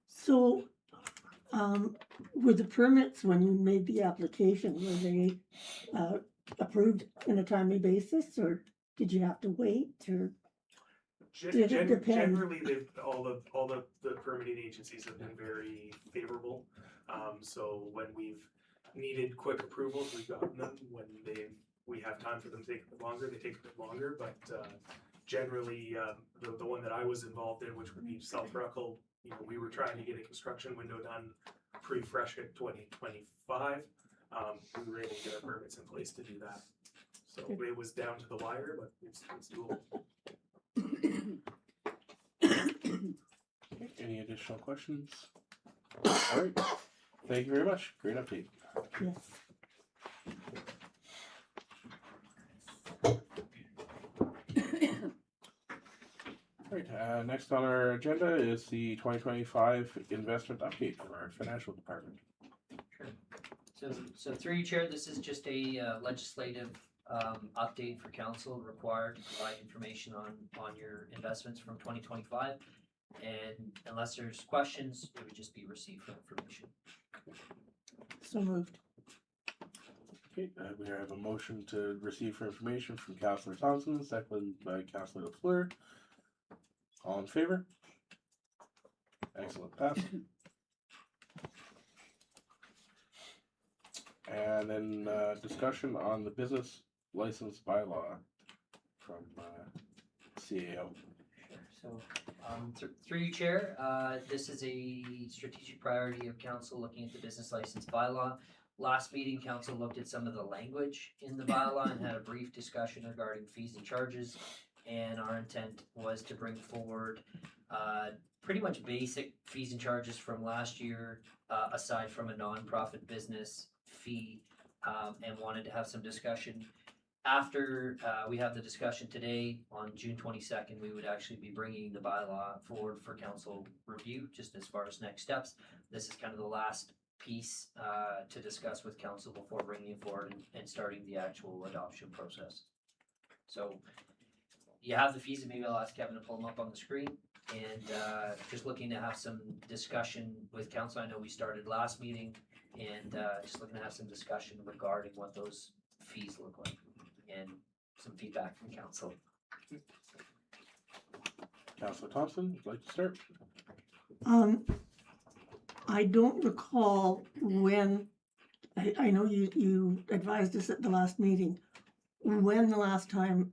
So, were the permits, when you made the application, were they approved on a timely basis, or did you have to wait, or? Did it depend? Generally, all the permitting agencies have been very favorable. So when we've needed quick approvals, we've gotten them. When we have time for them to take a bit longer, they take a bit longer. But generally, the one that I was involved in, which would be South Ruckle, we were trying to get a construction window done pre-fresh at 2025. We were able to get our permits in place to do that. So it was down to the wire, but it's doable. Any additional questions? All right. Thank you very much. Great update. Yes. All right. Next on our agenda is the 2025 investment update for our financial department. So through you, Chair, this is just a legislative update for council required to provide information on your investments from 2025. And unless there's questions, it would just be received for information. So moved. Okay, we have a motion to receive for information from Councillor Thompson, seconded by Councillor LaFleur. All in favor? Excellent, pass. And then discussion on the business license bylaw from CAO. So, through you, Chair, this is a strategic priority of council looking at the business license bylaw. Last meeting, council looked at some of the language in the bylaw and had a brief discussion regarding fees and charges. And our intent was to bring forward pretty much basic fees and charges from last year, aside from a nonprofit business fee, and wanted to have some discussion. After we have the discussion today, on June 22nd, we would actually be bringing the bylaw forward for council review, just as far as next steps. This is kind of the last piece to discuss with council before bringing it forward and starting the actual adoption process. So you have the fees, and maybe I'll ask Kevin to pull them up on the screen. And just looking to have some discussion with council. I know we started last meeting, and just looking to have some discussion regarding what those fees look like and some feedback from council. Councillor Thompson, would you like to start? I don't recall when, I know you advised us at the last meeting, when the last time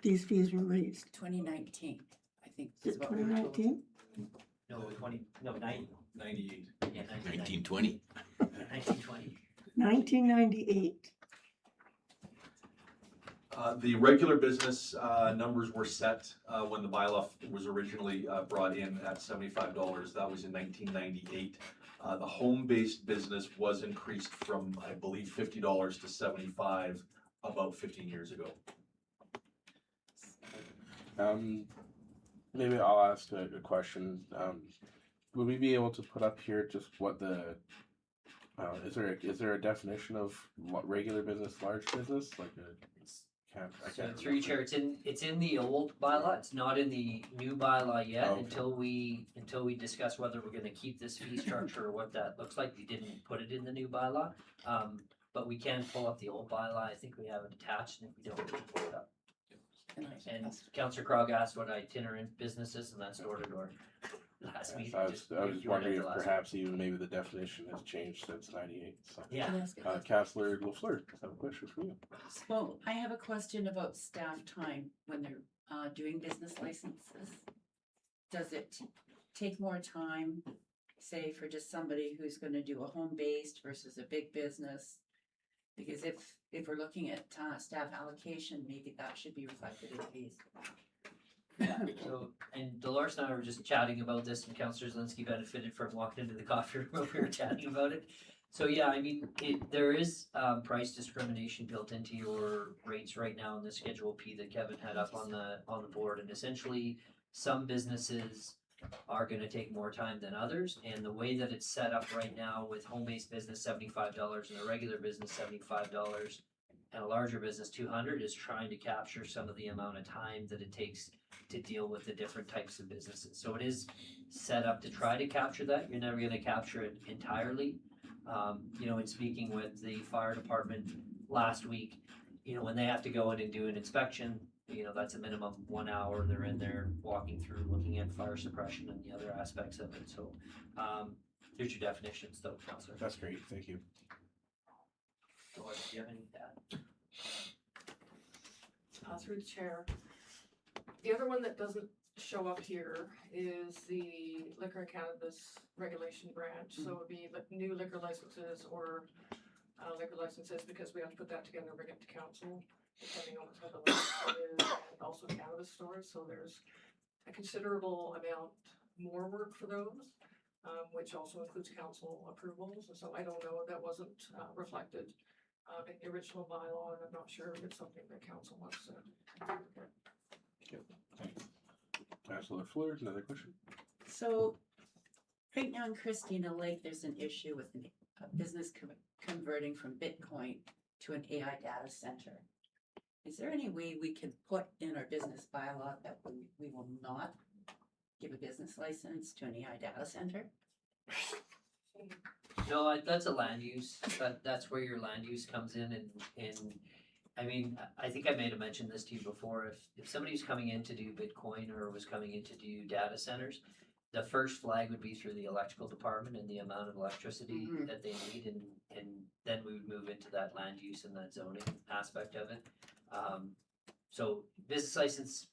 these fees were raised. 2019, I think. Is it 2019? No, 98. Yeah, 1920. 1920. 1998. The regular business numbers were set when the bylaw was originally brought in at $75. That was in 1998. The home-based business was increased from, I believe, $50 to $75 about 15 years ago. Maybe I'll ask a question. Would we be able to put up here just what the is there a definition of what regular business, large business, like I So can't through you, Chair, it's in the old bylaw. It's not in the new bylaw yet Okay. until we discuss whether we're going to keep this fee structure or what that looks like. We didn't put it in the new bylaw, but we can pull up the old bylaw. I think we have it attached, and if we don't, we can pull it up. And Councillor Krog asked what itinerant business is, and that's door to door. Last meeting, I was you were wondering at if the last perhaps even maybe the definition has changed since '98. So. Yeah. Councillor LaFleur, I have a question for you. So I have a question about staff time when they're doing business licenses. Does it take more time, say, for just somebody who's gonna do a home-based versus a big business? Because if we're looking at staff allocation, maybe that should be reflected in fees. Yeah, so, and Dolores and I were just chatting about this, and Councillor Zelinski benefited from walking into the coffee room when we were chatting about it. So yeah, I mean, there is price discrimination built into your rates right now in the Schedule P that Kevin had up on the board, and essentially some businesses are gonna take more time than others, and the way that it's set up right now with home-based business $75 and a regular business $75 and a larger business $200 is trying to capture some of the amount of time that it takes to deal with the different types of businesses. So it is set up to try to capture that. You're never gonna capture it entirely. In speaking with the fire department last week, when they have to go in and do an inspection, that's a minimum 1 hour. They're in there walking through, looking at fire suppression and the other aspects of it. So, here's your definitions though, Councillor. That's great, thank you. Dolores, do you have any to add? Through the chair. The other one that doesn't show up here is the liquor and cannabis regulation branch. So it would be new liquor licenses or liquor licenses, because we have to put that together and bring it to council, depending on what type of license it is, and also cannabis stores. So there's a considerable amount more work for those, which also includes council approvals. And so I don't know, that wasn't reflected in the original bylaw, and I'm not sure if it's something that council wants to. Thanks. Councilor Fleur, another question? So, right now in Christina Lake, there's an issue with a business converting from Bitcoin to an AI data center. Is there any way we can put in our business bylaw that we will not give a business license to an AI data center? No, that's a land use, that's where your land use comes in and, I mean, I think I may have mentioned this to you before, if somebody's coming in to do Bitcoin or was coming in to do data centers, the first flag would be through the electrical department and the amount of electricity Mhm. that they need, and then we would move into that land use and that zoning aspect of it. So business license,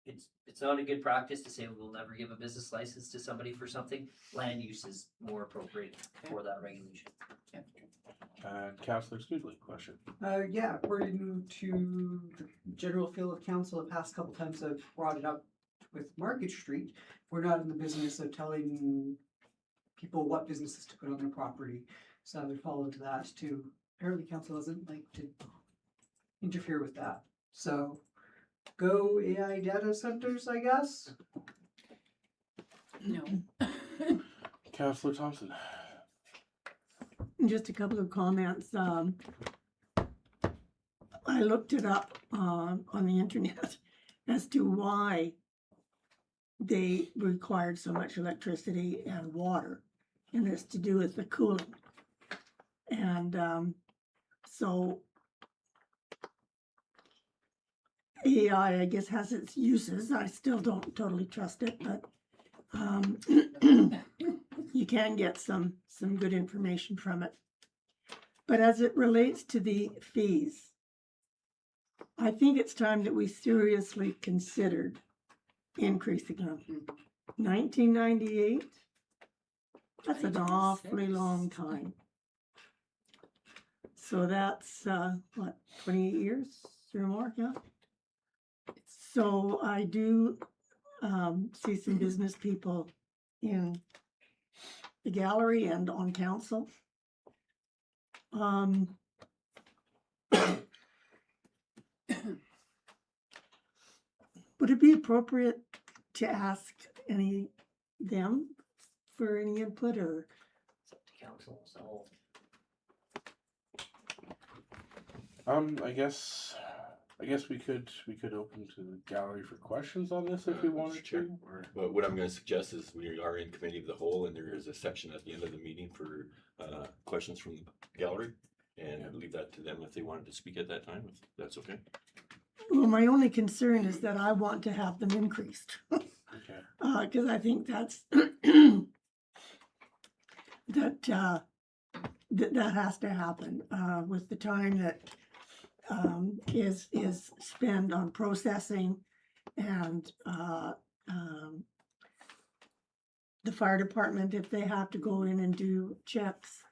it's not a good practice to say we'll never give a business license to somebody for something. Land use is more appropriate for that regulation. And Councilor Studley, question? Yeah, according to the general feel of council, the past couple times I've brought it up with Market Street, we're not in the business of telling people what businesses to put on their property. So I would follow to that too. Apparently council doesn't like to interfere with that. So go AI data centers, I guess. No. Councilor Thompson? Just a couple of comments. I looked it up on the internet as to why they required so much electricity and water, and it's to do with the cooling. And so AI, I guess, has its uses. I still don't totally trust it, but you can get some good information from it. But as it relates to the fees, I think it's time that we seriously considered increasing them. 1998, that's an awfully long time. So that's, what, 28 years or more, yeah? So I do see some business people in the gallery and on council. Would it be appropriate to ask them for any input, or? It's up to council, so. I guess we could open to the gallery for questions on this if we wanted Sure. to, or? But what I'm gonna suggest is we are in committee of the whole, and there is a section at the end of the meeting for questions from the gallery. And I leave that to them if they wanted to speak at that time, if that's okay. Well, my only concern is that I want to have them increased. Okay. Because I think that's that has to happen with the time that is spent on processing, and the fire department, if they have to go in and do checks,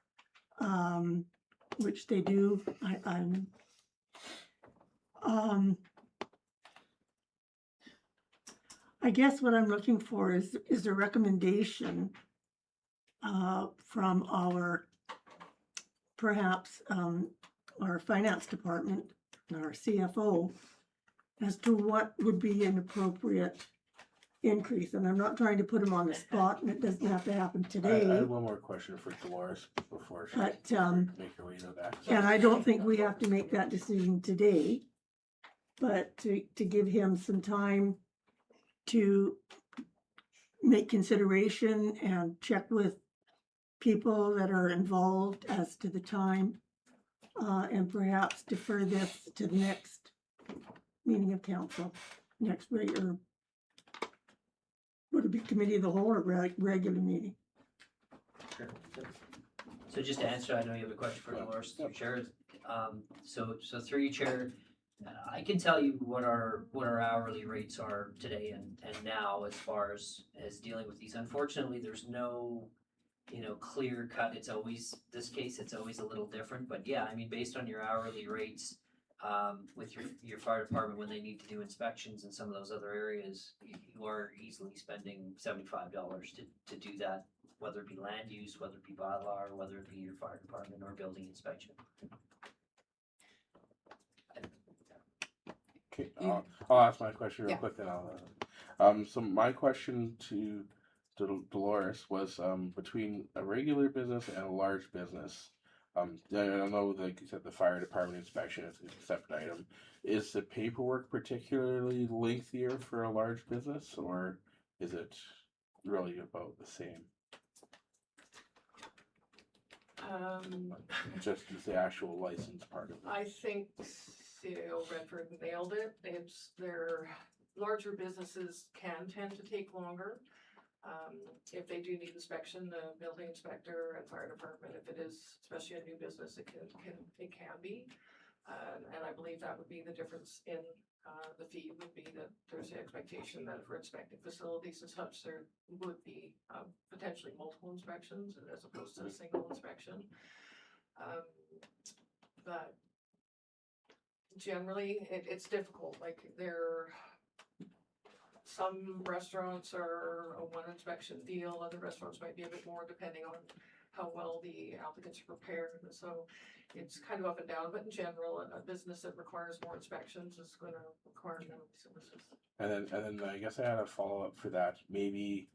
which they do. I guess what I'm looking for is a recommendation from perhaps our finance department, our CFO, as to what would be an appropriate increase. And I'm not trying to put him on the spot, and it doesn't have to happen I today. have one more question for Dolores before she But, make her way to that. And I don't think we have to make that decision today, but to give him some time to make consideration and check with people that are involved as to the time, and perhaps defer this to the next meeting of council, next regular, would it be committee of the whole or regular meeting? Sure. So just to answer, I know you have a question for Dolores, through Chair. So through you, Chair, I can tell you what our hourly rates are today and now as far as dealing with these. Unfortunately, there's no, clear cut. It's always, this case, it's always a little different, but yeah, I mean, based on your hourly rates, with your fire department, when they need to do inspections in some of those other areas, you are easily spending $75 to do that, whether it be land use, whether it be bylaw, or whether it be your fire department or building inspection. Okay, You- I'll ask my question real Yeah. quick then so my question to Dolores was, between a regular business and a large business. I know, like you said, the fire department inspection is a separate item. Is the paperwork particularly lengthier for a large business, or is it really about the same? Just as the actual license part of it. I think CAO Redford nailed it. It's their larger businesses can tend to take longer. If they do need inspection, the building inspector and fire department, if it is, especially a new business, it can be. And I believe that would be the difference in the fee would be that there's the expectation that for inspecting facilities and such, there would be potentially multiple inspections as opposed to a single inspection. But generally, it's difficult. Like some restaurants are a one inspection deal, other restaurants might be a bit more depending on how well the applicants are prepared. And so it's kind of up and down, but in general, a business that requires more inspections is going to require more services. And then I guess I had a follow-up for that. Maybe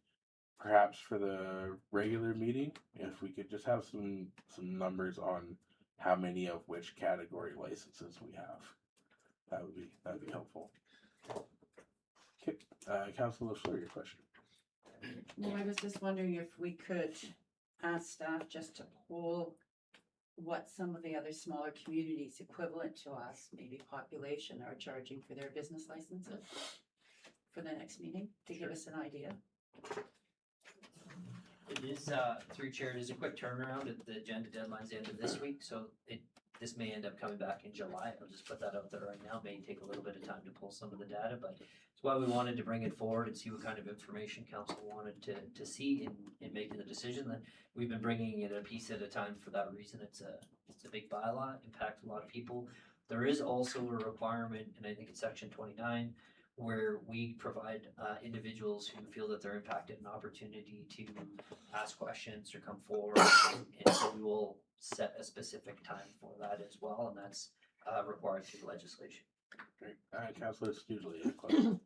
perhaps for the regular meeting, if we could just have some numbers on how many of which category licenses we have. That'd be helpful. Okay, Councilor Fleur, your question. Well, I was just wondering if we could ask staff just to poll what some of the other smaller communities equivalent to us, maybe population, are charging for their business licenses for the next meeting, to give us an idea. It is, through chair, it is a quick turnaround. The agenda deadline's the end of this week, so this may end up coming back in July. I'll just put that out there right now. May take a little bit of time to pull some of the data, but it's why we wanted to bring it forward and see what kind of information council wanted to see in making the decision. That we've been bringing it a piece at a time for that reason. It's a big bylaw, impacts a lot of people. There is also a requirement, and I think it's section 29, where we provide individuals who feel that they're impacted an opportunity to ask questions or come forward. And so we will set a specific time for that as well, and that's required through legislation. Great. Councilor usually a question.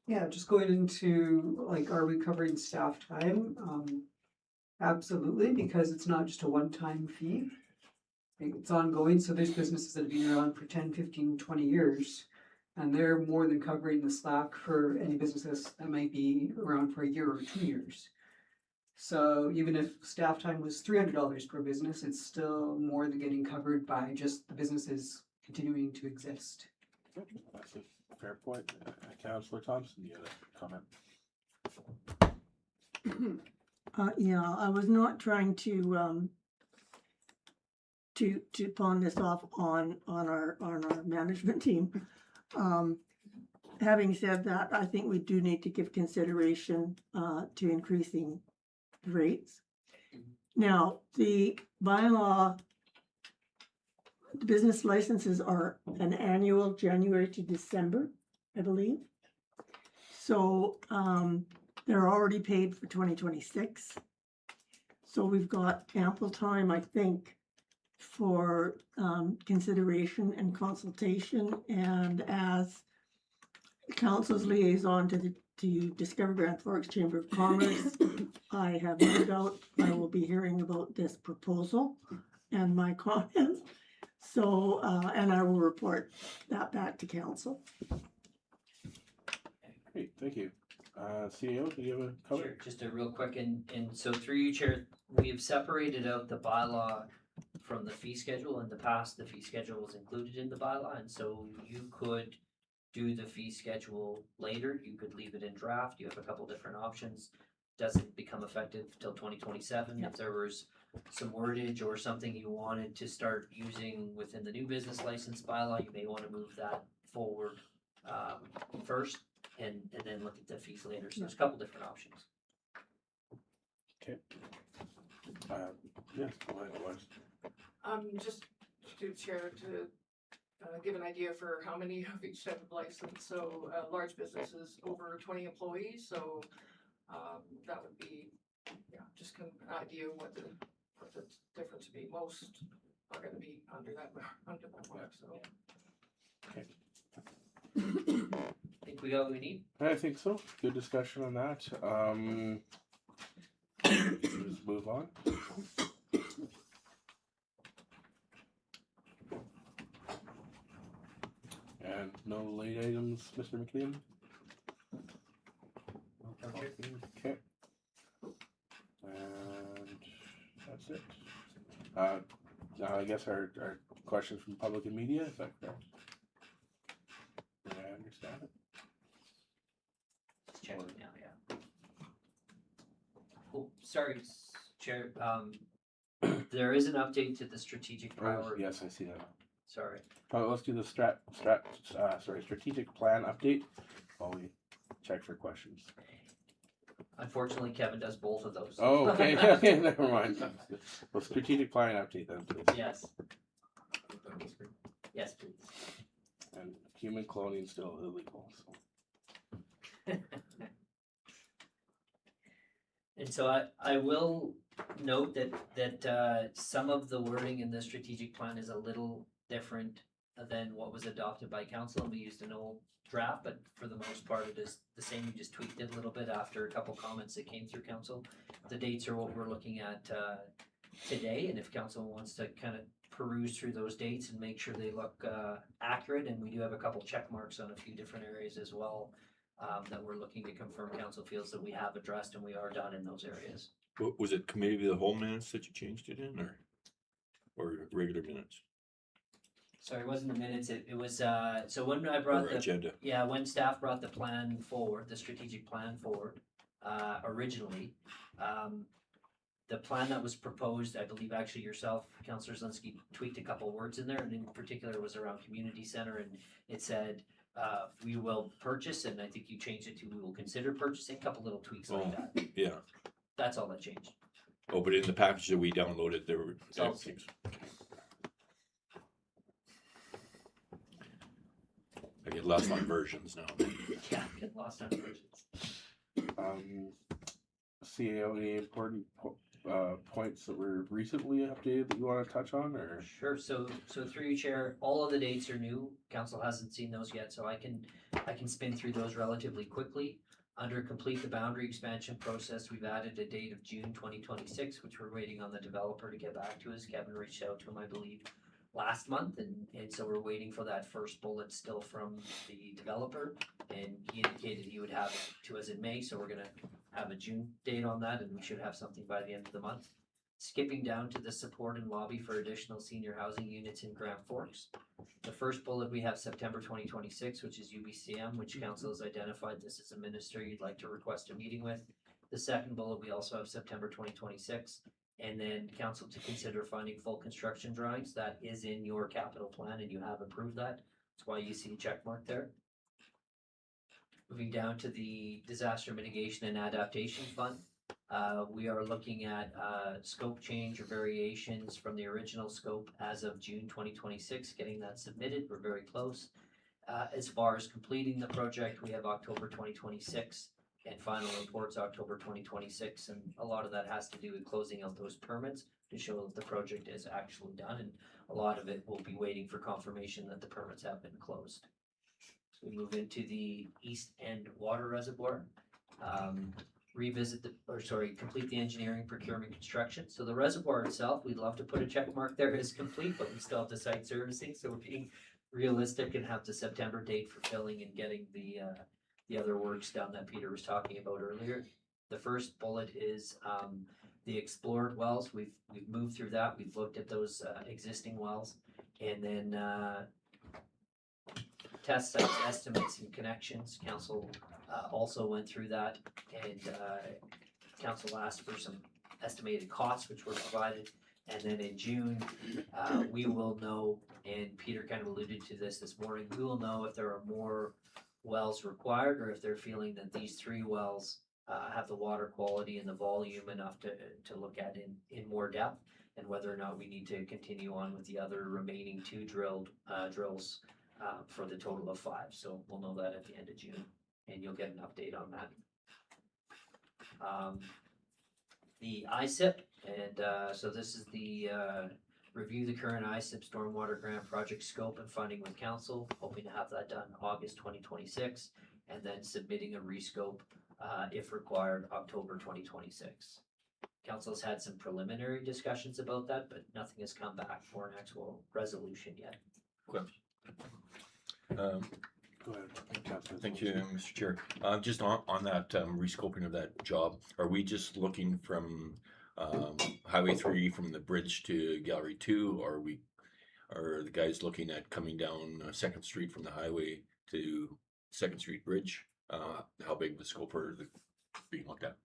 Yeah, just going into, like, are we covering staff time? Absolutely, because it's not just a one-time fee. It's ongoing, so there's businesses that have been around for 10, 15, 20 years, and they're more than covering the slack for any businesses that might be around for a year or 2 years. So even if staff time was $300 per business, it's still more than getting covered by just the businesses continuing to exist. That's a fair point. Councilor Thompson, you had a comment? Yeah, I was not trying to pawn this off on our management team. Having said that, I think we do need to give consideration to increasing rates. Now, the bylaw, the business licenses are an annual January to December, I believe. So they're already paid for 2026. So we've got ample time, I think, for consideration and consultation. And as council's liaison to Discover Grand Forks Chamber of Commerce, I have no doubt I will be hearing about this proposal and my comments. So, and I will report that back to council. Great, thank you. CEO, do you have a comment? Sure, just a real quick, and so through you, Chair, we have separated out the bylaw from the fee schedule. In the past, the fee schedule was included in the bylaw, and so you could do the fee schedule later. You could leave it in draft. You have a couple different options. Doesn't become effective till 2027. Yep. If there was some wordage or something you wanted to start using within the new business license bylaw, you may want to move that forward first and then look at the fees later. So there's a couple different options. Okay. Yes, go ahead, Lois. Just to chair to give an idea for how many of each type of license. So large businesses over 20 employees. So that would be, yeah, just kind of an idea of what the difference would be. Most are going to be under that mark. So I think we got what we need. I think so. Good discussion on that. Let's move on. And no late items, Mr. McLean? Okay. And that's it. I guess our questions from public and media, is that correct? I understand it. Just checking now, yeah. Oh, sorry, Chair, there is an update to the strategic Oh, priority. yes, I see that. Sorry. Let's do the strategic plan update while we check for questions. Unfortunately, Kevin does both of those. Oh, okay, okay, never mind. Well, strategic plan update then, please. Yes. Yes, please. And human cloning still illegal, so. And so I will note that some of the wording in the strategic plan is a little different than what was adopted by council, and we used an old draft, but for the most part it is the same. We just tweaked it a little bit after a couple comments that came through council. The dates are what we're looking at today, and if council wants to kind of peruse through those dates and make sure they look accurate, and we do have a couple check marks on a few different areas as well that we're looking to confirm council feels that we have addressed and we are done in those areas. Was it committee of the whole minutes that you changed it in, or regular minutes? Sorry, it wasn't the minutes, it was, so when I brought Or the, agenda? yeah, when staff brought the plan forward, the strategic plan forward, originally, the plan that was proposed, I believe actually yourself, Councillor Zelinsky, tweaked a couple words in there, and in particular was around community center, and it said, we will purchase, and I think you changed it to we will consider purchasing, a couple little tweaks like that. Yeah. That's all that changed. Oh, but in the package that we downloaded, there were It's all the same. things. I get lost on versions now. Yeah, get lost on versions. CAO, any important points that were recently updated that you want to touch on, or? Sure, so through you, Chair, all of the dates are new, council hasn't seen those yet, so I can spin through those relatively quickly. Under complete the boundary expansion process, we've added a date of June 2026, which we're waiting on the developer to get back to us. Kevin reached out to him, I believe, last month, and so we're waiting for that first bullet still from the developer, and he indicated he would have it to us in May, so we're gonna have a June date on that, and we should have something by the end of the month. Skipping down to the support and lobby for additional senior housing units in Grand Forks. The first bullet, we have September 2026, which is UBCM, which council has identified this as a minister you'd like to request a meeting with. The second bullet, we also have September 2026, and then council to consider finding full construction drawings. That is in your capital plan and you have approved that. That's why you see a check mark there. Moving down to the disaster mitigation and adaptation fund. We are looking at scope change or variations from the original scope as of June 2026, getting that submitted. We're very close. As far as completing the project, we have October 2026 and final reports October 2026, and a lot of that has to do with closing out those permits to show that the project is actually done, and a lot of it will be waiting for confirmation that the permits have been closed. So we move into the East End Water Reservoir. Complete the engineering, procurement, construction. So the reservoir itself, we'd love to put a check mark there as complete, but we still have the site servicing, so we're being realistic and have the September date for filling and getting the other works done that Peter was talking about earlier. The first bullet is the explored wells. We've moved through that. We've looked at those existing wells, and then test sites, estimates, and connections. Council also went through that, and council asked for some estimated costs, which were provided. And then in June, we will know, and Peter kind of alluded to this morning, we will know if there are more wells required, or if they're feeling that these 3 wells have the water quality and the volume enough to look at in more depth. and whether or not we need to continue on with the other remaining two drills for the total of 5. So we'll know that at the end of June, and you'll get an update on that. The ISIP, and so this is the review the current ISIP stormwater grant project scope and funding with council, hoping to have that done August 2026, and then submitting a rescope if required October 2026. Council's had some preliminary discussions about that, but nothing has come back for an actual resolution yet. Go ahead, Councilor. Thank you, Mr. Chair. Just on that rescoping of that job, are we just looking from Highway 3 from the bridge to Gallery 2, or are the guys looking at coming down 2nd Street from the highway to 2nd Street Bridge? How big of a scope are they being looked at?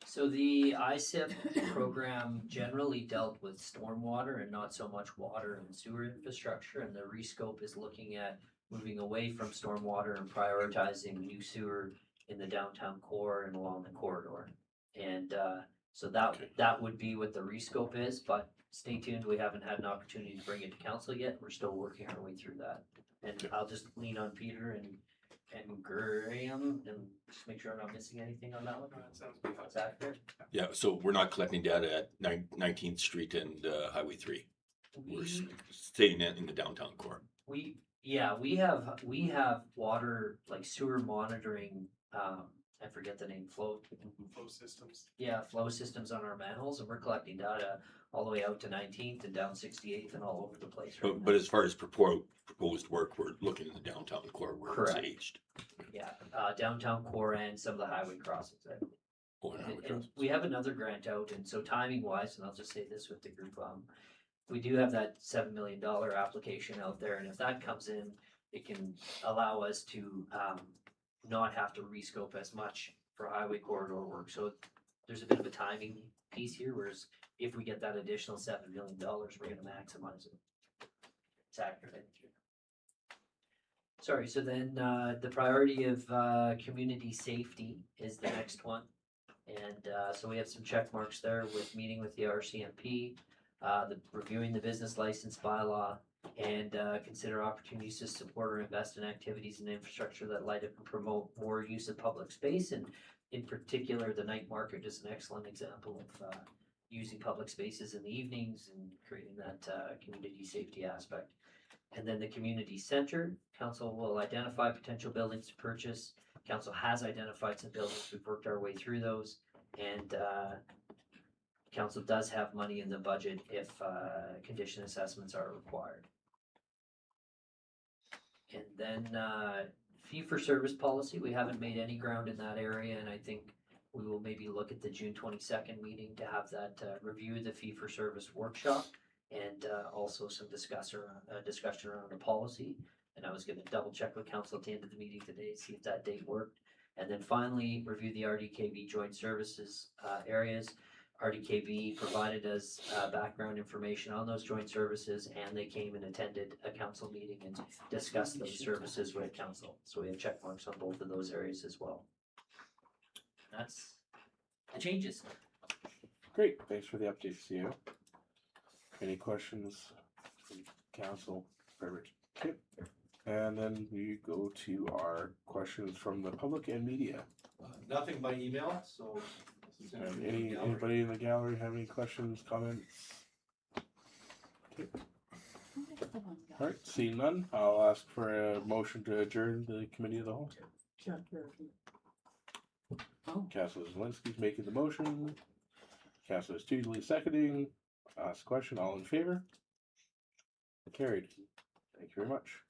So the ISIP program generally dealt with stormwater and not so much water and sewer infrastructure, and the rescope is looking at moving away from stormwater and prioritizing new sewer in the downtown core and along the corridor. And so that would be what the rescope is, but stay tuned, we haven't had an opportunity to bring it to council yet, we're still working our way through that. And I'll just lean on Peter and Graham and just make sure I'm not missing anything on that one. That sounds good. What's accurate? Yeah, so we're not collecting data at 19th Street and Highway 3. We're staying in the downtown core. We have water, like sewer monitoring, I forget the name, flow systems. Yeah, flow systems on our manholes, and we're collecting data all the way out to 19th and down 68th and all over the place right But as far as proposed work, we're looking in the downtown core where Correct. it's aged. Yeah, downtown core and some of the highway crossings. Oh, and highway And crossings. we have another grant out, and so timing wise, and I'll just say this with the group, we do have that $7 million application out there, and if that comes in, it can allow us to not have to rescope as much for highway corridor work. So there's a bit of a timing piece here, whereas if we get that additional $7 million, we're gonna maximize it. It's accurate. Sorry, so then the priority of community safety is the next one. And so we have some check marks there with meeting with the RCMP, reviewing the business license bylaw, and consider opportunities to support or invest in activities and infrastructure that light up and promote more use of public space. And in particular, the night market is an excellent example of using public spaces in the evenings and creating that community safety aspect. And then the community center, council will identify potential buildings to purchase. Council has identified some buildings, we've worked our way through those, and council does have money in the budget if condition assessments are required. And then fee for service policy, we haven't made any ground in that area, and I think we will maybe look at the June 22nd meeting to have that review the fee for service workshop, and also some discussion around the policy. And I was gonna double check with council at the end of the meeting today, see if that date worked. And then finally, review the RDKB joint services areas. RDKB provided us background information on those joint services, and they came and attended a council meeting and discussed those services with council. So we have check marks on both of those areas as well. That's the changes. Great, thanks for the update, CEO. Any questions from council? Perfect. Okay. And then we go to our questions from the public and media. Nothing by email, so. And anybody in the gallery have any questions, comments? Okay. All right, seeing none, I'll ask for a motion to adjourn the committee of the whole. Councilor Zelinski's making the motion. Councilor Studley seconding. Ask a question, all in favor? Carried. Thank you very much.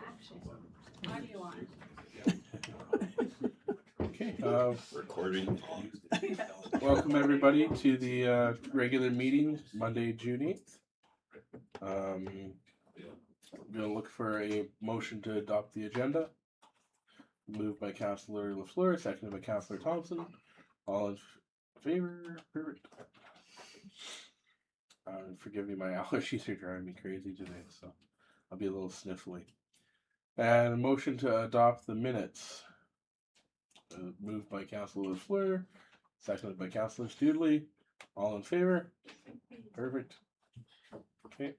Action. Audio on. Okay, Recording. welcome everybody to the regular meeting, Monday, June 8th. I'm gonna look for a motion to adopt the agenda. Moved by Councillor LaFleur, seconded by Councillor Thompson. All in favor? Perfect. Forgive me, my allergies are driving me crazy today, so I'll be a little sniffly. And a motion to adopt the minutes. Moved by Councillor LaFleur, seconded by Councillor Studley. All in favor? Perfect. Okay.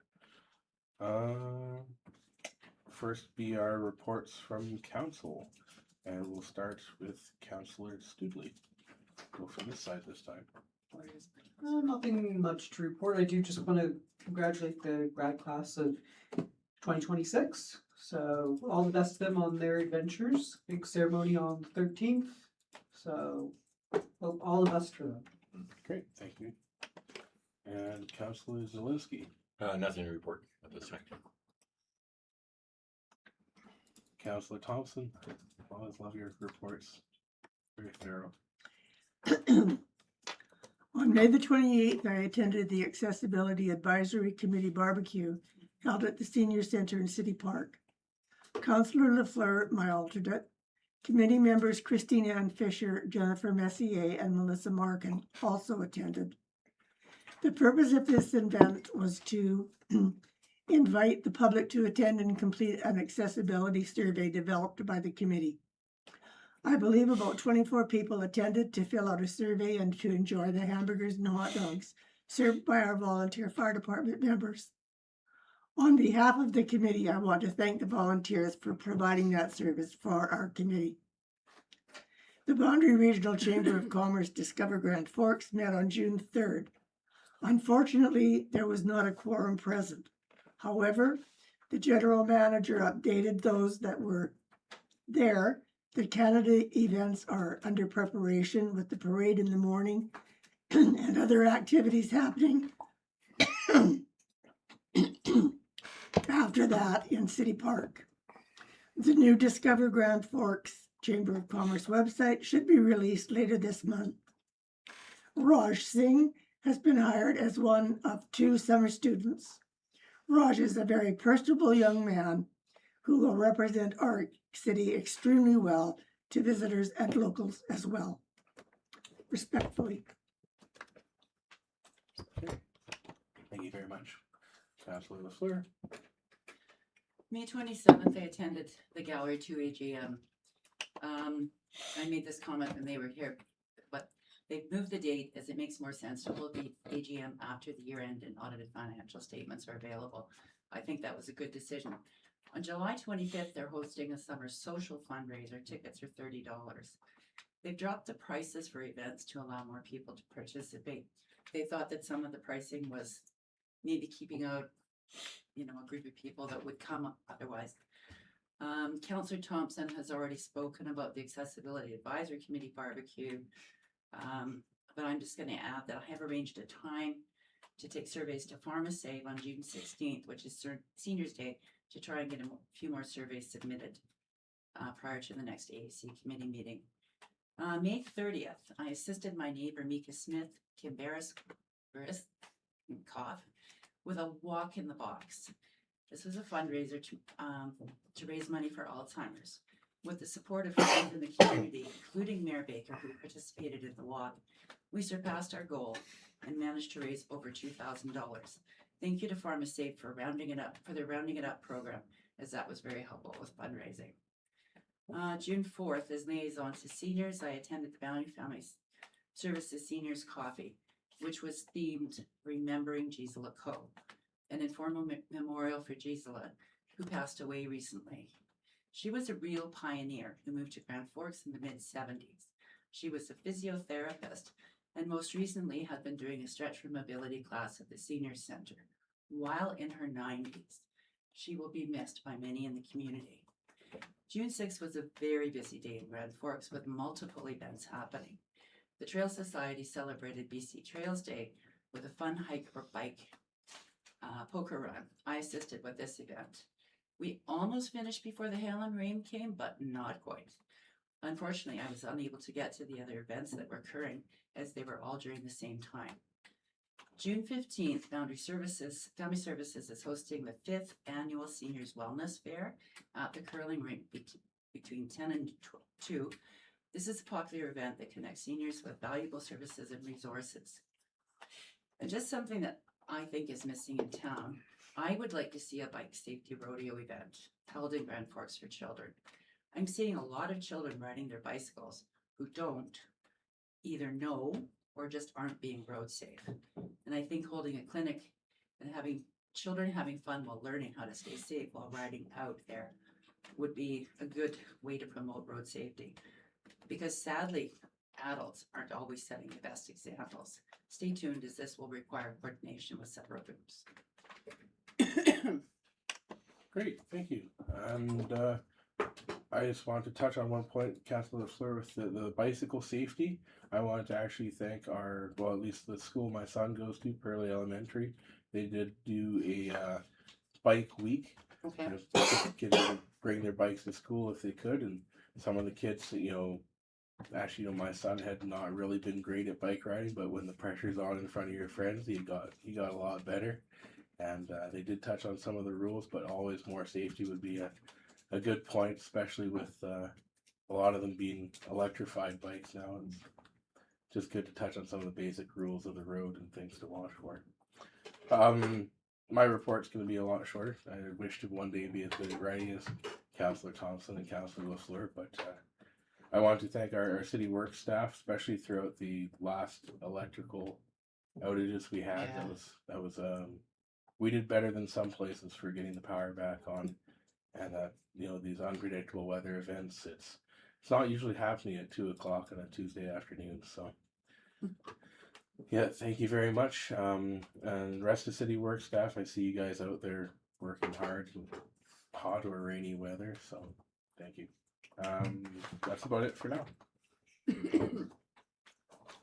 First be our reports from council, and we'll start with Councillor Studley. Go from this side this time. Nothing much to report. I do just want to congratulate the grad class of 2026. So all the best to them on their adventures. Big ceremony on the 13th. So hope all the best for them. Great, thank you. And Councillor Zelinski. Nothing to report at this time. Councillor Thompson. Always love your reports. Very thorough. On May the 28th, I attended the Accessibility Advisory Committee barbecue held at the Senior Center in City Park. Councillor LaFleur, my alternate, committee members Christine Ann Fisher, Jennifer Messier, and Melissa Markin also attended. The purpose of this event was to invite the public to attend and complete an accessibility survey developed by the committee. I believe about 24 people attended to fill out a survey and to enjoy the hamburgers and hot dogs served by our volunteer fire department members. On behalf of the committee, I want to thank the volunteers for providing that service for our committee. The Boundary Regional Chamber of Commerce Discover Grand Forks met on June 3rd. Unfortunately, there was not a quorum present. However, the general manager updated those that were there. The Canada events are under preparation with the parade in the morning and other activities happening after that in City Park. The new Discover Grand Forks Chamber of Commerce website should be released later this month. Raj Singh has been hired as one of 2 summer students. Raj is a very personable young man who will represent our city extremely well to visitors and locals as well. Respectfully. Okay. Thank you very much. Councillor LaFleur. May 27th, I attended the Gallery 2 AGM. I made this comment when they were here, but they've moved the date as it makes more sense to hold the AGM after the year end and audited financial statements are available. I think that was a good decision. On July 25th, they're hosting a summer social fundraiser. Tickets are $30. They've dropped the prices for events to allow more people to participate. They thought that some of the pricing was maybe keeping out, a group of people that would come otherwise. Councillor Thompson has already spoken about the Accessibility Advisory Committee barbecue, but I'm just going to add that I have arranged a time to take surveys to PharmaSave on June 16th, which is Seniors Day, to try and get a few more surveys submitted prior to the next AAC committee meeting. May 30th, I assisted my neighbor Mika Smith, Kim Barris, cough, with a walk in the box. This was a fundraiser to raise money for Alzheimer's. With the support of friends in the community, including Mayor Baker, who participated in the walk, we surpassed our goal and managed to raise over $2,000. Thank you to PharmaSave for their Rounding It Up program, as that was very helpful with fundraising. June 4th, as liaison to seniors, I attended the Boundary Family Services Seniors Coffee, which was themed Remembering Gisela Coe, an informal memorial for Gisela, who passed away recently. She was a real pioneer who moved to Grand Forks in the mid-70s. She was a physiotherapist and most recently had been doing a Stretch for Mobility class at the Senior Center. While in her 90s, she will be missed by many in the community. June 6th was a very busy day in Grand Forks with multiple events happening. The Trail Society celebrated BC Trails Day with a fun hike or bike poker run. I assisted with this event. We almost finished before the hail and rain came, but not quite. Unfortunately, I was unable to get to the other events that were occurring as they were all during the same time. June 15th, Family Services is hosting the 5th Annual Seniors Wellness Fair at the curling rink between 10 and 2. This is a popular event that connects seniors with valuable services and resources. And just something that I think is missing in town, I would like to see a bike safety rodeo event held in Grand Forks for children. I'm seeing a lot of children riding their bicycles who don't either know or just aren't being road safe. And I think holding a clinic and having children having fun while learning how to stay safe while riding out there would be a good way to promote road safety. Because sadly, adults aren't always setting the best examples. Stay tuned, as this will require coordination with several groups. Great, thank you. And I just wanted to touch on one point, Councilor Fleur, with the bicycle safety. I wanted to actually thank well, at least the school my son goes to, Pearly Elementary. They did do a bike week. Okay. Kids would bring their bikes to school if they could, and some of the kids, actually, my son had not really been great at bike riding, but when the pressure's on in front of your friends, he got a lot better. And they did touch on some of the rules, but always more safety would be a good point, especially with a lot of them being electrified bikes now. It's just good to touch on some of the basic rules of the road and things to watch for. My report's going to be a lot shorter. I wish to one day be as good at writing as Councillor Thompson and Councillor LaFleur, but I want to thank our city work staff, especially throughout the last electrical outages we had. Yeah. That was we did better than some places for getting the power back on, and these unpredictable weather events, it's not usually happening at 2 o'clock on a Tuesday afternoon. So yeah, thank you very much. And the rest of city work staff, I see you guys out there working hard in hot or rainy weather, so thank you. That's about it for now.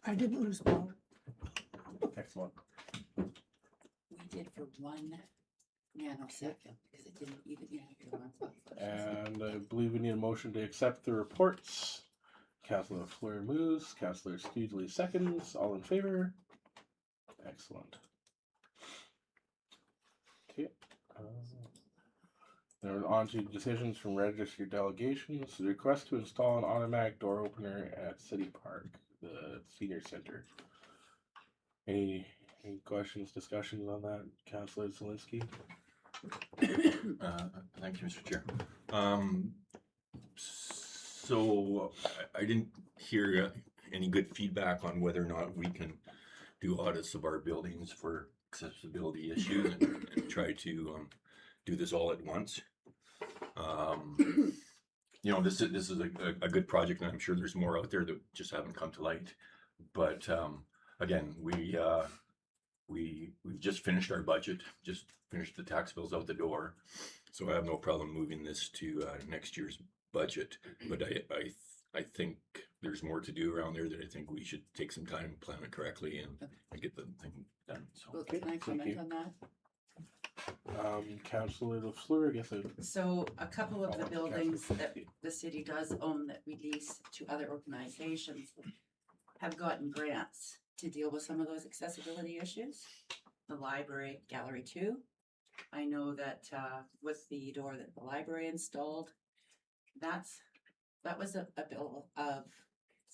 I didn't lose power. Excellent. We did for 1 nanosecond because it didn't even your one. And I believe we need a motion to accept the reports. Councillor Fleur moves, Councillor Studley seconds. All in favor? Excellent. Okay. Now on to decisions from registered delegations. The request to install an automatic door opener at City Park, the senior center. Any questions, discussions on that, Councillor Zelinski? Thank you, Mr. Chair. So I didn't hear any good feedback on whether or not we can do audits of our buildings for accessibility issues and try to do this all at once. This is a good project, and I'm sure there's more out there that just haven't come to light. But again, we've just finished our budget, just finished the tax bills out the door, so I have no problem moving this to next year's budget. But I think there's more to do around there that I think we should take some time and plan it correctly and get the thing done. So Well, can I comment on that? Councillor LaFleur, I guess. So a couple of the buildings that the city does own that we lease to other organizations have gotten grants to deal with some of those accessibility issues. The library, Gallery 2. I know that with the door that the library installed, that was a bill of,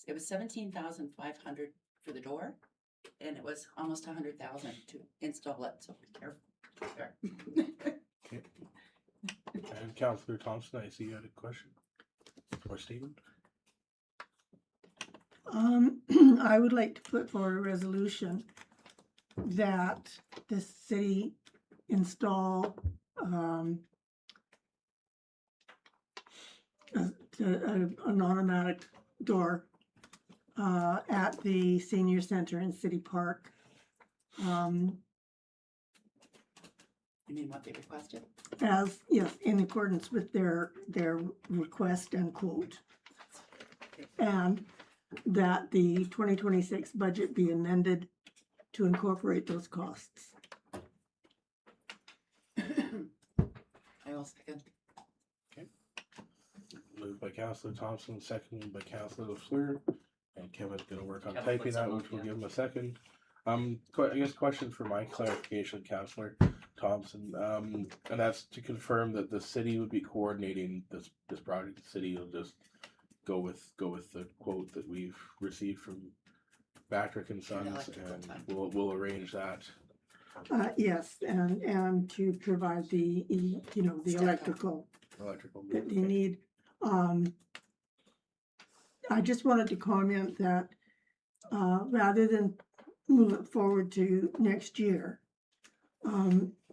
it was $17,500 for the door, and it was almost $100,000 to install it. So be careful. Okay. And Councillor Thompson, I see you had a question or statement. I would like to put forward a resolution that the city install an automatic door at the senior center in City Park. You mean what they requested? Yes, in accordance with their request and quote. And that the 2026 budget be amended to incorporate those costs. I I'll second. Moved by Councillor Thompson, seconded by Councillor LaFleur. And Kevin's gonna work on Kevin typing puts that, them up, which will yeah. give him a second. I guess question for my clarification, Councillor Thompson, and that's to confirm that the city would be coordinating this project. The city will just go with the quote that we've received from Patrick and Sons, electrical and time. we'll arrange that. Yes, and to provide the Step up. electrical Electrical. that they need. I just wanted to comment that, rather than move it forward to next year,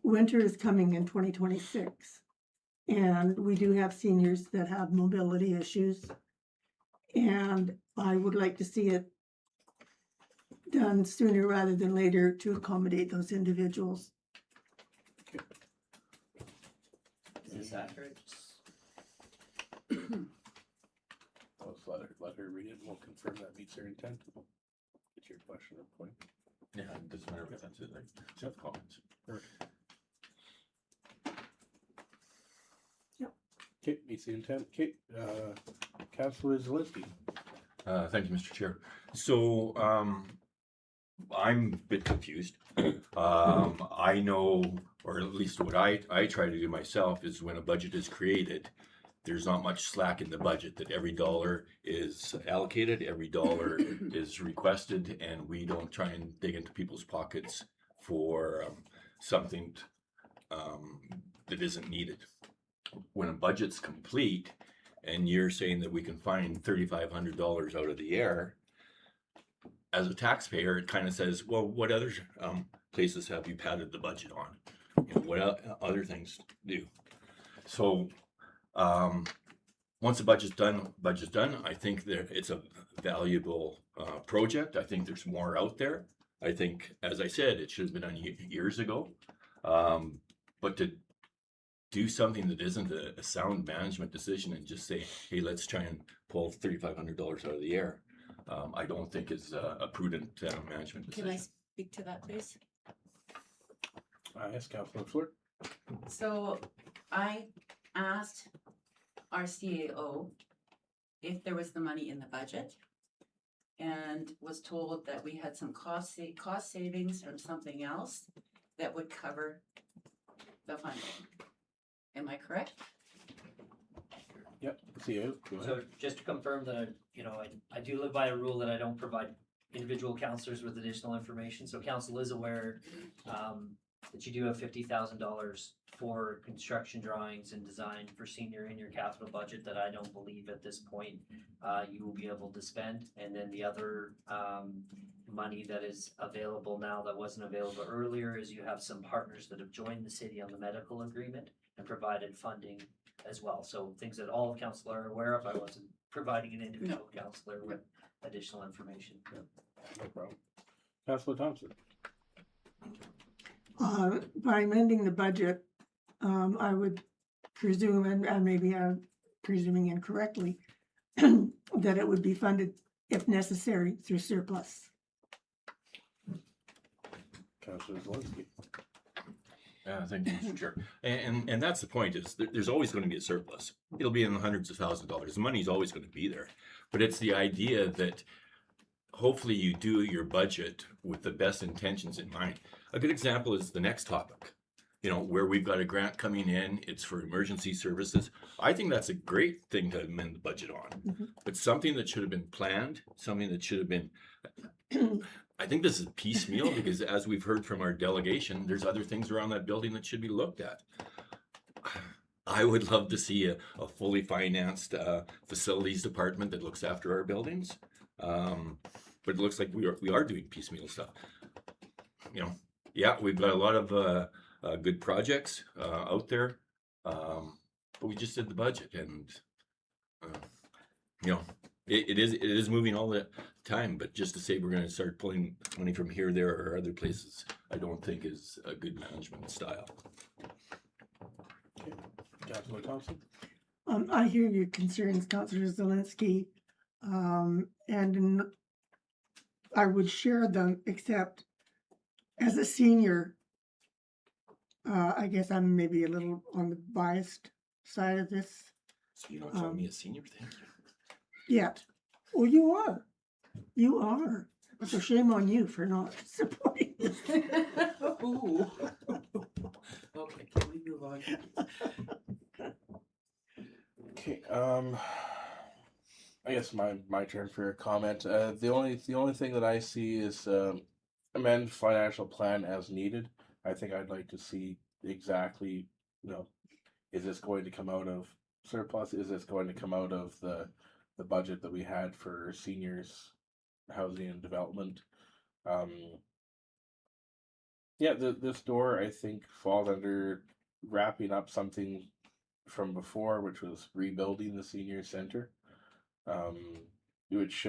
winter is coming in 2026. And we do have seniors that have mobility issues. And I would like to see it done sooner rather than later to accommodate those individuals. Is this accurate? Let's let her read it, and we'll confirm that meets her intent. Get your question at point. Yeah, it doesn't matter if that's it, like, just comments. Okay, meets the intent. Okay, Councillor Zelinski. Thank you, Mr. Chair. So, I'm a bit confused. I know, or at least what I try to do myself is when a budget is created, there's not much slack in the budget, that every dollar is allocated, every dollar is requested, and we don't try and dig into people's pockets for something that isn't needed. When a budget's complete and you're saying that we can find $3,500 out of the air, as a taxpayer, it kind of says, well, what other places have you padded the budget on? You know, what other things do? So once the budget's done, I think that it's a valuable project. I think there's more out there. I think, as I said, it should have been done years ago. But to do something that isn't a sound management decision and just say, hey, let's try and pull $3,500 out of the air, I don't think is a prudent management decision. Can I speak to that, please? Yes, Councillor LaFleur. So I asked our CAO if there was the money in the budget and was told that we had some cost savings from something else that would cover the funding. Am I correct? Yep, CEO, go ahead. So just to confirm that, I do live by a rule that I don't provide individual counselors with additional information. So council is aware that you do have $50,000 for construction drawings and design for senior in your capital budget that I don't believe at this point you will be able to spend. And then the other money that is available now that wasn't available earlier is you have some partners that have joined the city on the medical agreement and provided funding as well. So things that all of council are aware of. I wasn't providing an individual counselor with additional information. No problem. Councillor Thompson. By amending the budget, I would presume, and maybe I'm presuming incorrectly, that it would be funded, if necessary, through surplus. Councillor Zelinski. Thank you, Mr. Chair. And that's the point, is there's always going to be a surplus. It'll be in the hundreds of thousands of dollars. The money's always going to be there. But it's the idea that hopefully you do your budget with the best intentions in mind. A good example is the next topic, where we've got a grant coming in, it's for emergency services. I think that's a great thing to amend the budget on, but something that should have been planned, something that should have been, I think this is piecemeal, because as we've heard from our delegation, there's other things around that building that should be looked at. I would love to see a fully financed facilities department that looks after our buildings. But it looks like we are doing piecemeal stuff. Yeah, we've got a lot of good projects out there, but we just did the budget, and it is moving all the time. But just to say we're going to start pulling money from here, there, or other places, I don't think is a good management style. Okay. Councillor Thompson. I hear your concerns, Councillor Zelinski, and I would share them, except as a senior, I guess I'm maybe a little on the biased side of this So you're not calling me a senior thing? yet. Oh, you are. You are. So shame on you for not supporting this. Ooh. Okay, can we move on? Okay, I guess my turn for a comment. The only thing that I see is amend financial plan as needed. I think I'd like to see exactly, is this going to come out of surplus? Is this going to come out of the budget that we had for seniors housing and development? Yeah, this door I think falls under wrapping up something from before, which was rebuilding the senior center. Which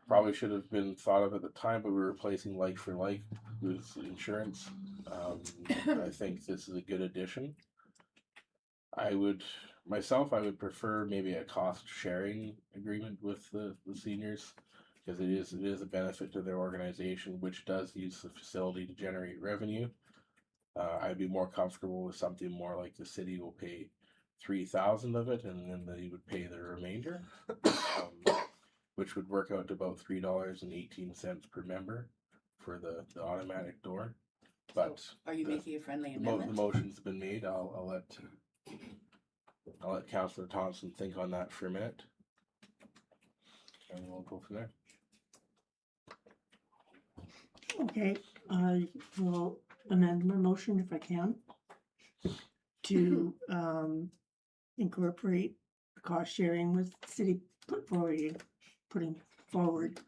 probably should have been thought of at the time, but we're replacing like for like with insurance. I think this is a good addition. I would prefer maybe a cost sharing agreement with the seniors, because it is a benefit to their organization, which does use the facility to generate revenue. I'd be more comfortable with something more like the city will pay 3,000 of it, and then they would pay the remainder, which would work out to about $3.18 per member for the automatic door. But Are you making a friendly the amendment? motion's been made. I'll let Councillor Thompson think on that for a minute, and we'll go from there. Okay, I will amend my motion if I can to incorporate the cost sharing with the city putting forward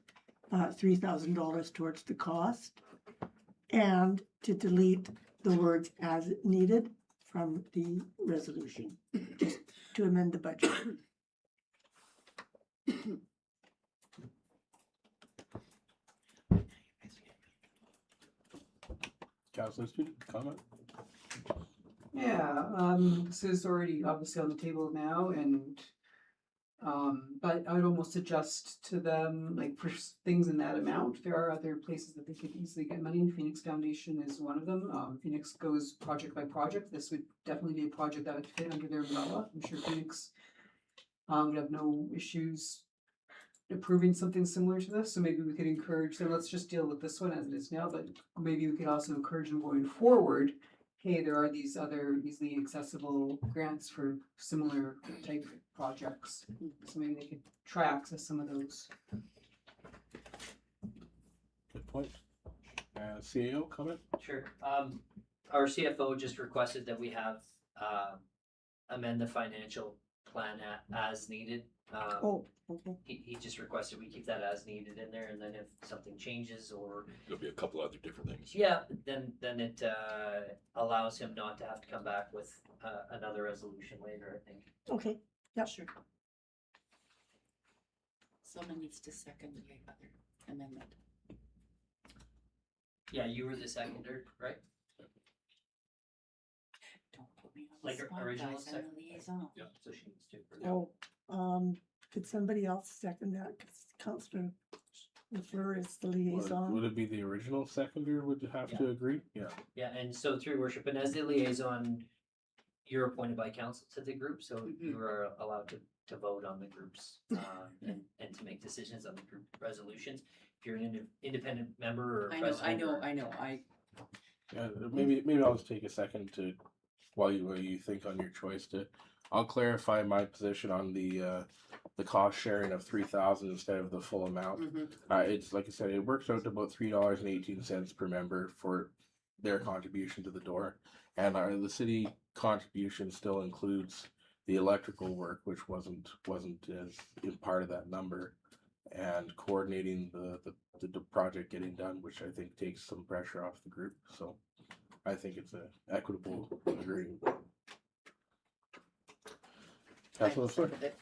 $3,000 towards the cost, and to delete the words as needed from the resolution, just to amend the budget. Councillor Student, comment? Yeah, this is already obviously on the table now, and but I would almost suggest to them, like for things in that amount, there are other places that they could easily get money. Phoenix Foundation is one of them. Phoenix goes project by project. This would definitely be a project that would fit under their umbrella. I'm sure Phoenix would have no issues approving something similar to this. So maybe we could encourage them, let's just deal with this one as it is now, but maybe we could also encourage them going forward. Hey, there are these other easily accessible grants for similar type projects. So maybe they could try access some of those. Good point. CAO, comment? Sure. Our CFO just requested that we have, amend the financial plan as needed. Oh, okay. He just requested we keep that as needed in there, and then if something changes or, There'll be a couple other different things. yeah, then it, allows him not to have to come back with, another resolution later, I think. Okay, yep. Sure. Someone needs to second the other amendment. Yeah, you were the seconder, right? Don't put me on the Like spot, original guys, I'm second. the liaison. Yeah, so she needs to. Oh, could somebody else second that? Because Councillor LaFleur is the liaison. Would it be the original seconder would have to agree? Yeah. Yeah, and so through worship, and as the liaison, you're appointed by council to the group, so you are allowed to vote on the groups, and to make decisions on the group resolutions. If you're an independent member or president. I know, Yeah, maybe I'll just take a second to, while you think on your choice, I'll clarify my position on the cost sharing of 3,000 instead of the full amount. It's like I said, it works out to about $3.18 per member for their contribution to the door, and the city contribution still includes the electrical work, which wasn't as in part of that number, and coordinating the project getting done, which I think takes some pressure off the group. So I think it's an equitable agreement. Councilor LaFleur,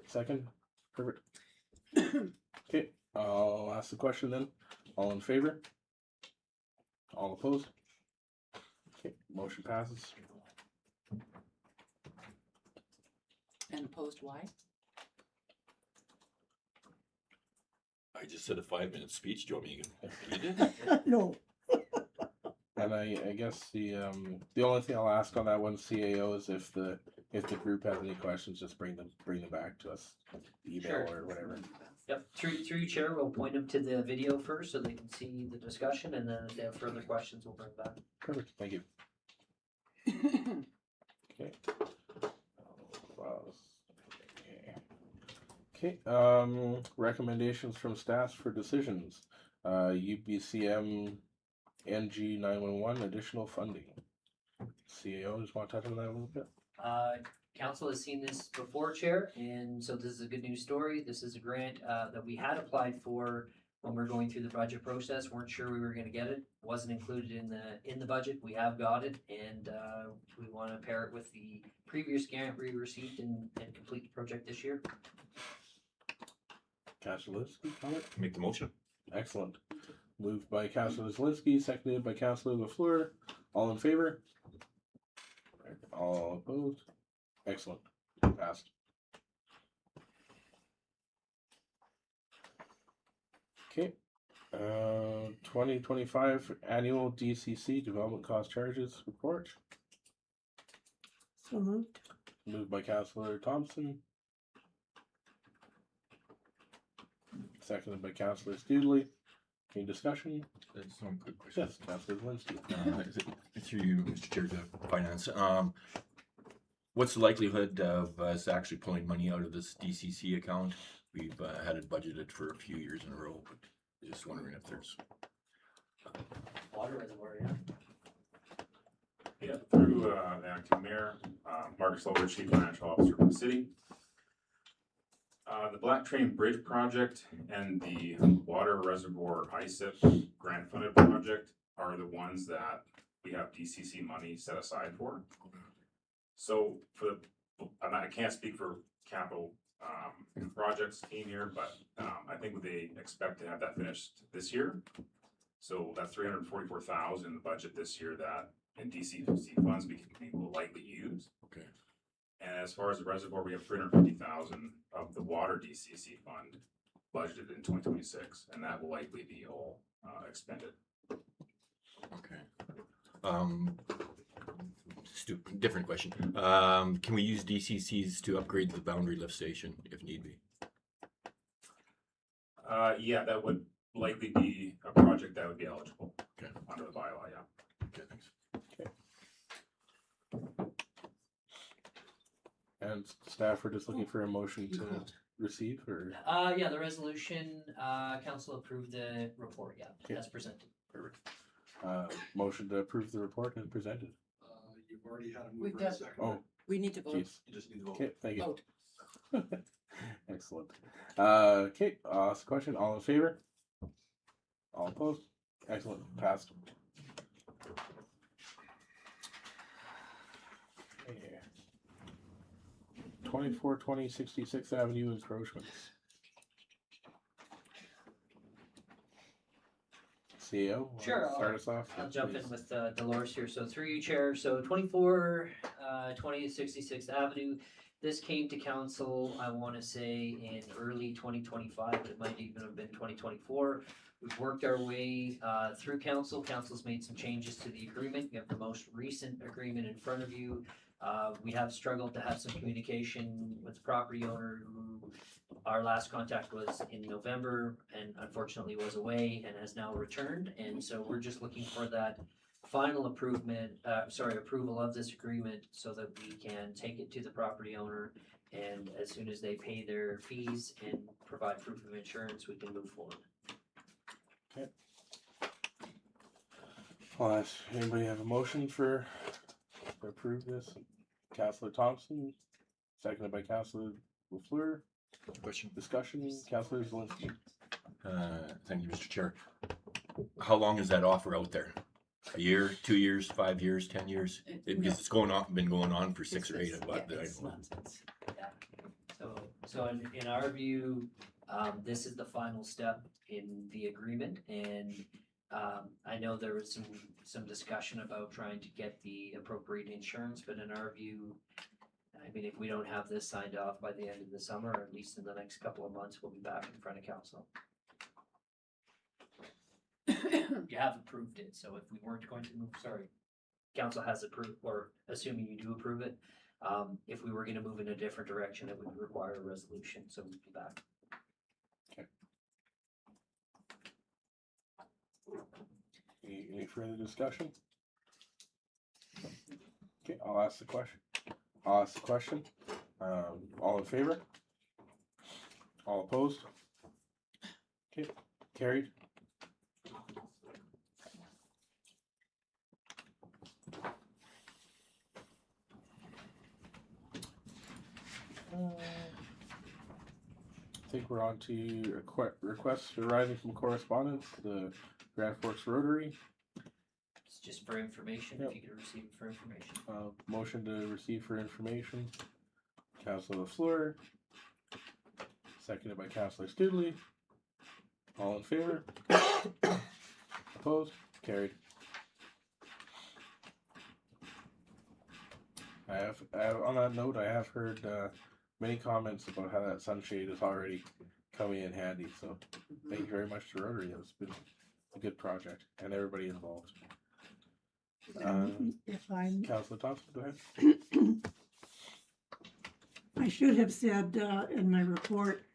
second, perfect. Okay, I'll ask the question then. All in favor? All opposed? Okay, motion passes. and opposed, why? I just said a 5-minute speech. Do you want me to? No. And I guess the only thing I'll ask on that one CAO is if the group has any questions, just bring them back to us, email Sure. or whatever. Yep, through you, Chair, we'll point them to the video first so they can see the discussion, and then if they have further questions, we'll bring back. Perfect, thank you. Okay. Okay, recommendations from staff for decisions. UBCM NG 911 additional funding. CAO, just want to touch on that a little bit? Council has seen this before, Chair, and so this is a good news story. This is a grant that we had applied for when we were going through the budget process. Weren't sure we were gonna get it. Wasn't included in the budget. We have got it, and we want to pair it with the previous grant we received and complete the project this year. Councilor Linsky, comment? Make the motion. Excellent. Moved by Councilor Zelinski, seconded by Councilor LaFleur. All in favor? All opposed? Excellent. Passed. Okay. 2025 annual DCC development cost charges report. So moved. Moved by Councilor Thompson. Seconded by Councilor Studley. Any discussion? That's one quick question. Yes, Councilor Zelinski. Through you, Mr. Chair, to Finance. What's the likelihood of us actually pulling money out of this DCC account? We've had it budgeted for a few years in a row, but just wondering if there's. Water reservoir, yeah. Yeah, through the acting mayor, Marcus Lover, Chief Financial Officer for the city. The Black Train Bridge project and the water reservoir ISIP grant funded project are the ones that we have DCC money set aside for. So I can't speak for capital projects team here, but I think they expect to have that finished this year. So that's 344,000 in the budget this year that in DCC funds we will likely use. Okay. And as far as the reservoir, we have 350,000 of the water DCC fund budgeted in 2026, and that will likely be all expended. Okay. Different question. Can we use DCCs to upgrade the boundary lift station if need be? Yeah, that would likely be a project that would be eligible. Okay. Under the bylaw, yeah. Okay, thanks. And staff are just looking for a motion to receive or? Yeah, the resolution, council approved the report, yeah, Okay. as presented. Perfect. Motion to approve the report as presented. You've already had a We've mover and a got- second. Oh, We need to vote. geez. You just need to vote. Okay, thank you. Vote. Excellent. Okay, I'll ask a question. All in favor? All opposed? Excellent. Passed. Okay. 2420 66th Avenue encroachments. CEO, wanna Sure, start us off? I'll Yes, jump please. in with Dolores here. So through you, Chair. So 2420 66th Avenue. This came to council, I want to say, in early 2025, but it might even have been 2024. We've worked our way through council. Council's made some changes to the agreement. You have the most recent agreement in front of you. We have struggled to have some communication with the property owner who our last contact was in November and unfortunately was away and has now returned. And so we're just looking for that final approval of this agreement so that we can take it to the property owner. And as soon as they pay their fees and provide proof of insurance, we can move forward. Well, anybody have a motion to approve this? Councilor Thompson, seconded by Councilor LaFleur. Question. Discussion, Councilor Zelinski. Thank you, Mr. Chair. How long is that offer out there? A year, 2 years, 5 years, 10 years? Because it's been going on for 6 or 8. So in our view, this is the final step in the agreement, and I know there was some discussion about trying to get the appropriate insurance, but in our view, I mean, if we don't have this signed off by the end of the summer, or at least in the next couple of months, we'll be back in front of council. you have approved it, so if we weren't going to move, council has approved, or assuming you do approve it, if we were gonna move in a different direction, it would require a resolution, so we'd be back. Any further discussion? Okay, I'll ask the question. All in favor? All opposed? Okay, carried. I think we're on to requests arising from correspondence, the Grand Forks Rotary. It's just for information, Yep. if you could receive it for information. Motion to receive for information. Councilor LaFleur. Seconded by Councilor Studley. All in favor? Opposed? Carried. I have, on that note, I have heard many comments about how that sunshade is already coming in handy. So thank you very much to Rotary. It's been a good project and everybody involved. If I'm, Councilor Thompson, go ahead. I should have said in my report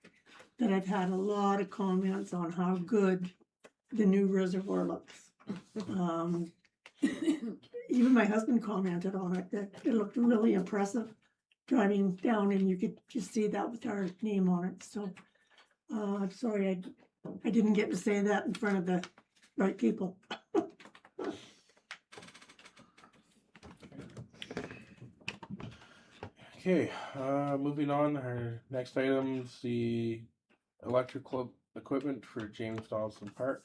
that I've had a lot of comments on how good the new reservoir looks. Even my husband commented on it, that it looked really impressive driving down, and you could just see that with our name on it. So I'm sorry I didn't get to say that in front of the right people. Okay, moving on, our next item is the electrical equipment for James Donaldson Park.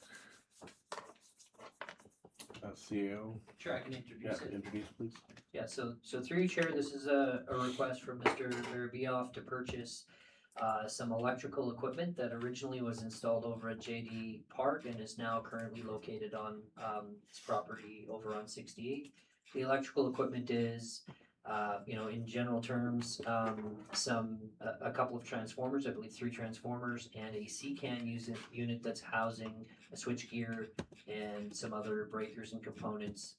CEO. Sure, I can Yeah, introduce it. introduce please. Yeah, so through you, Chair, this is a request from Mr. Verabioff to purchase some electrical equipment that originally was installed over at JD Park and is now currently located on his property over on 68. The electrical equipment is, in general terms, a couple of transformers, I believe 3 transformers, and a CCAN unit that's housing a switchgear and some other breakers and components,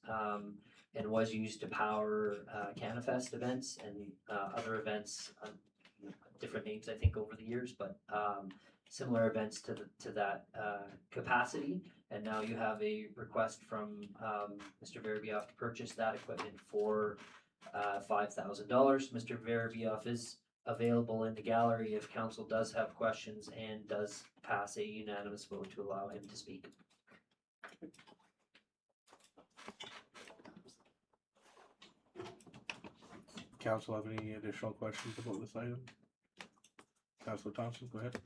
and was used to power Canifest events and other events, different names I think over the years, but similar events to that capacity. And now you have a request from Mr. Verabioff to purchase that equipment for $5,000. Mr. Verabioff is available in the gallery if council does have questions and does pass a unanimous vote to allow him to speak. Council have any additional questions about this item? Councilor Thompson, go ahead.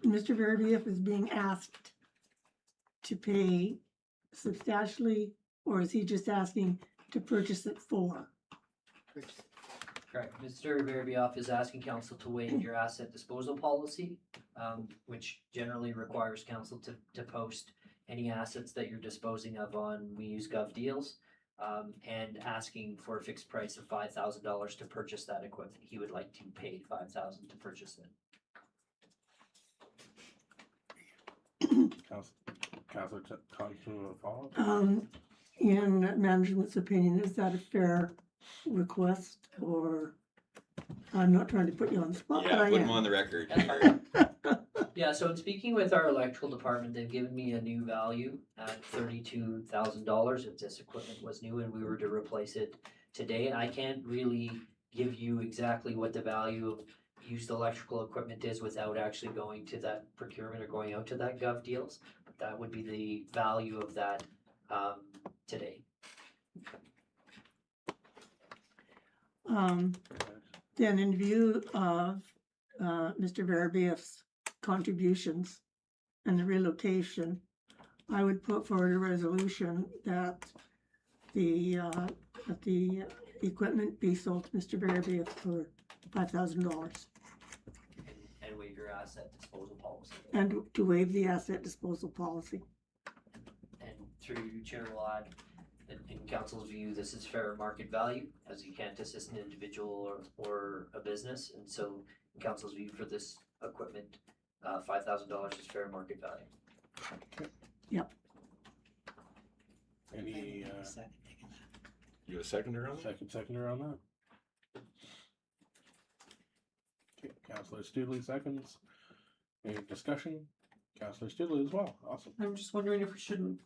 Mr. Verabioff is being asked to pay substantially, or is he just asking to purchase it for? Correct. Mr. Verabioff is asking council to waive your asset disposal policy, which generally requires council to post any assets that you're disposing of on We Use Gov Deals, and asking for a fixed price of $5,000 to purchase that equipment. He would like to pay $5,000 to purchase it. Councilor Thompson, will follow. In management's opinion, is that a fair request, or I'm not trying to put you on the spot, but Yeah, I put them am. on the record. Yeah, so in speaking with our electrical department, they've given me a new value at $32,000 if this equipment was new and we were to replace it today. I can't really give you exactly what the value of used electrical equipment is without actually going to that procurement or going out to that Gov Deals. But that would be the value of that today. Then in view of Mr. Verabioff's contributions and the relocation, I would put forward a resolution that the equipment be sold to Mr. Verabioff for $5,000, And waive your asset disposal policy. and to waive the asset disposal policy. And through you, Chair, will add, in council's view, this is fair market value, as you can't assist an individual or a business, and so in council's view for this equipment, $5,000 is fair market value. Any, You a seconder on that? seconder on that? Okay, Councillor Studley seconds. Any discussion? Councillor Studley as well, awesome. I'm just wondering if we shouldn't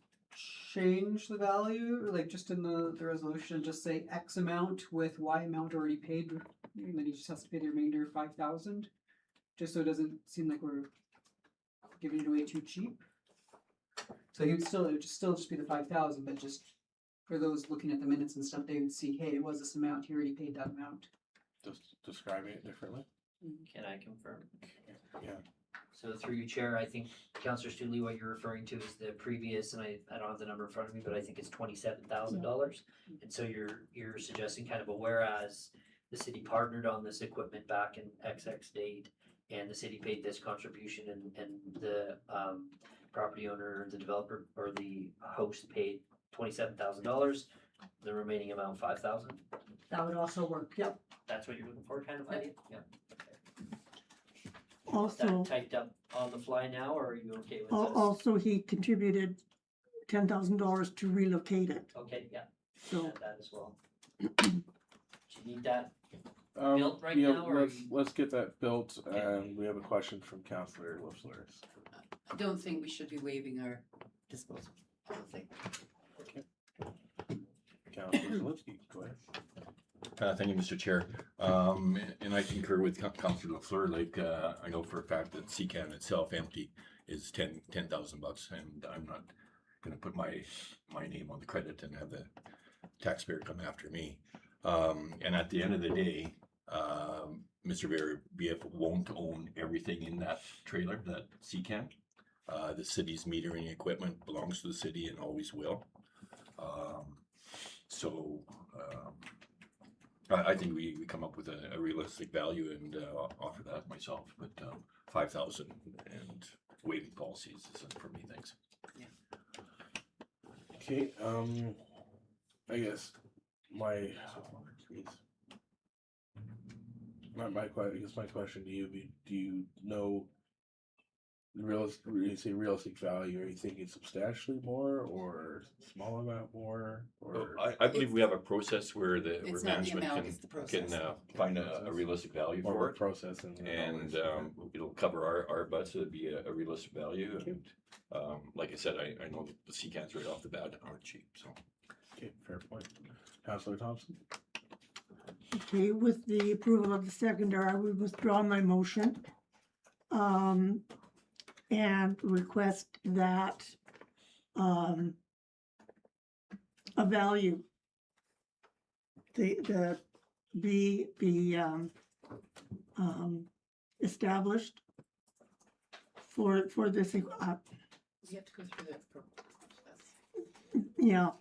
change the value, like just in the resolution, just say X amount with Y amount already paid, and then he just has to pay the remainder 5,000, just so it doesn't seem like we're giving it away too cheap. So it would just be the 5,000, but just for those looking at the minutes and stuff, they would see, hey, it was this amount, he already paid that amount. Just describing it differently. Can I confirm? Yeah. So through you, Chair, I think Councillor Studley, what you're referring to is the previous, and I don't have the number in front of me, but I think it's $27,000. And so you're suggesting kind of a whereas the city partnered on this equipment back in XX date, and the city paid this contribution, and the property owner, the developer, or the host paid $27,000. The remaining amount $5,000. That would also work, yep. That's what you're looking for, kind of idea. Yeah. Is Also, that typed up on the fly now, or are you okay with this? also he contributed $10,000 to relocate it, Okay, yeah, so. add that as well. Do you need that? Built right yeah, now, or let's get that built, Okay. and we have a question from Councillor Liflers. I don't think we should be waiving our disposal. I don't think. Councillor Zelinski, go ahead. Thank you, Mr. Chair. And I concur with Councillor LaFleur. Like, I know for a fact that CCAN itself empty is $10,000, and I'm not gonna put my name on the credit and have the taxpayer come after me. And at the end of the day, Mr. BF won't own everything in that trailer, that CCAN. The city's metering equipment belongs to the city and always will. I think we come up with a realistic value and offer that myself, but 5,000 and waiving policies isn't for me, thanks. Okay, I guess my question to you be, do you know when you say realistic value, are you thinking substantially more or small amount more, or? I believe we have a process where where It's not the management amount, it's the can process. find a realistic value More for of a it. process and It'll cover our butts, it'd be a realistic value, and, like I said, I know that the CCANs right off the bat aren't cheap, so. Okay, fair point. Councillor Thompson? Okay, with the approval of the seconder, I would withdraw my motion. And request that, a value the be established for this, We have to go through the process. yeah,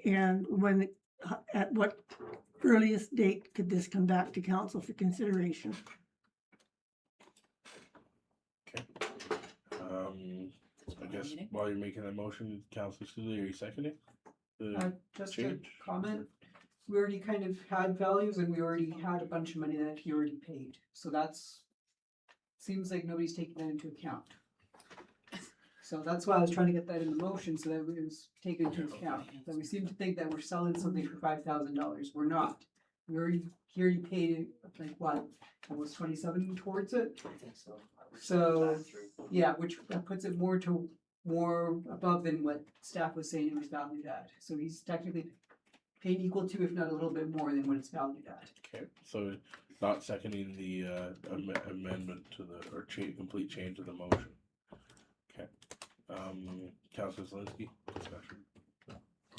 and when, at what earliest date could this come back to council for consideration? I guess while you're making that motion, Councillor Studley, are you seconding? Just Change? a comment, we already kind of had values and we already had a bunch of money that he already paid, so seems like nobody's taking that into account. So that's why I was trying to get that in the motion, so that it was taken into account, that we seem to think that we're selling something for $5,000, we're not. He already paid, like what, almost 27 towards it? I think so. So, yeah, which puts it more above than what staff was saying it was valued at. So he's technically paid equal to, if not a little bit more than what it's valued at. Okay, so not seconding the amendment to complete change of the motion. Okay. Councillor Zelinski, discussion.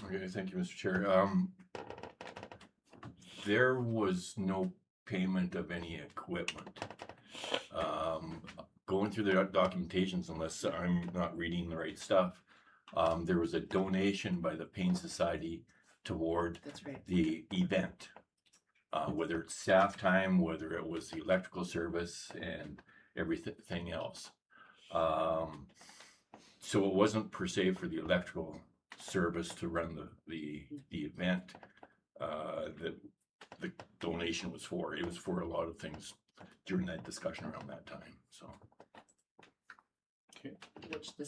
Okay, thank you, Mr. Chair. There was no payment of any equipment. Going through the documentations, unless I'm not reading the right stuff, there was a donation by the Pain Society toward That's right. the event. Whether it's staff time, whether it was the electrical service and everything else. So it wasn't per se for the electrical service to run the event, the donation was for. It was for a lot of things during that discussion around that time, so. Which the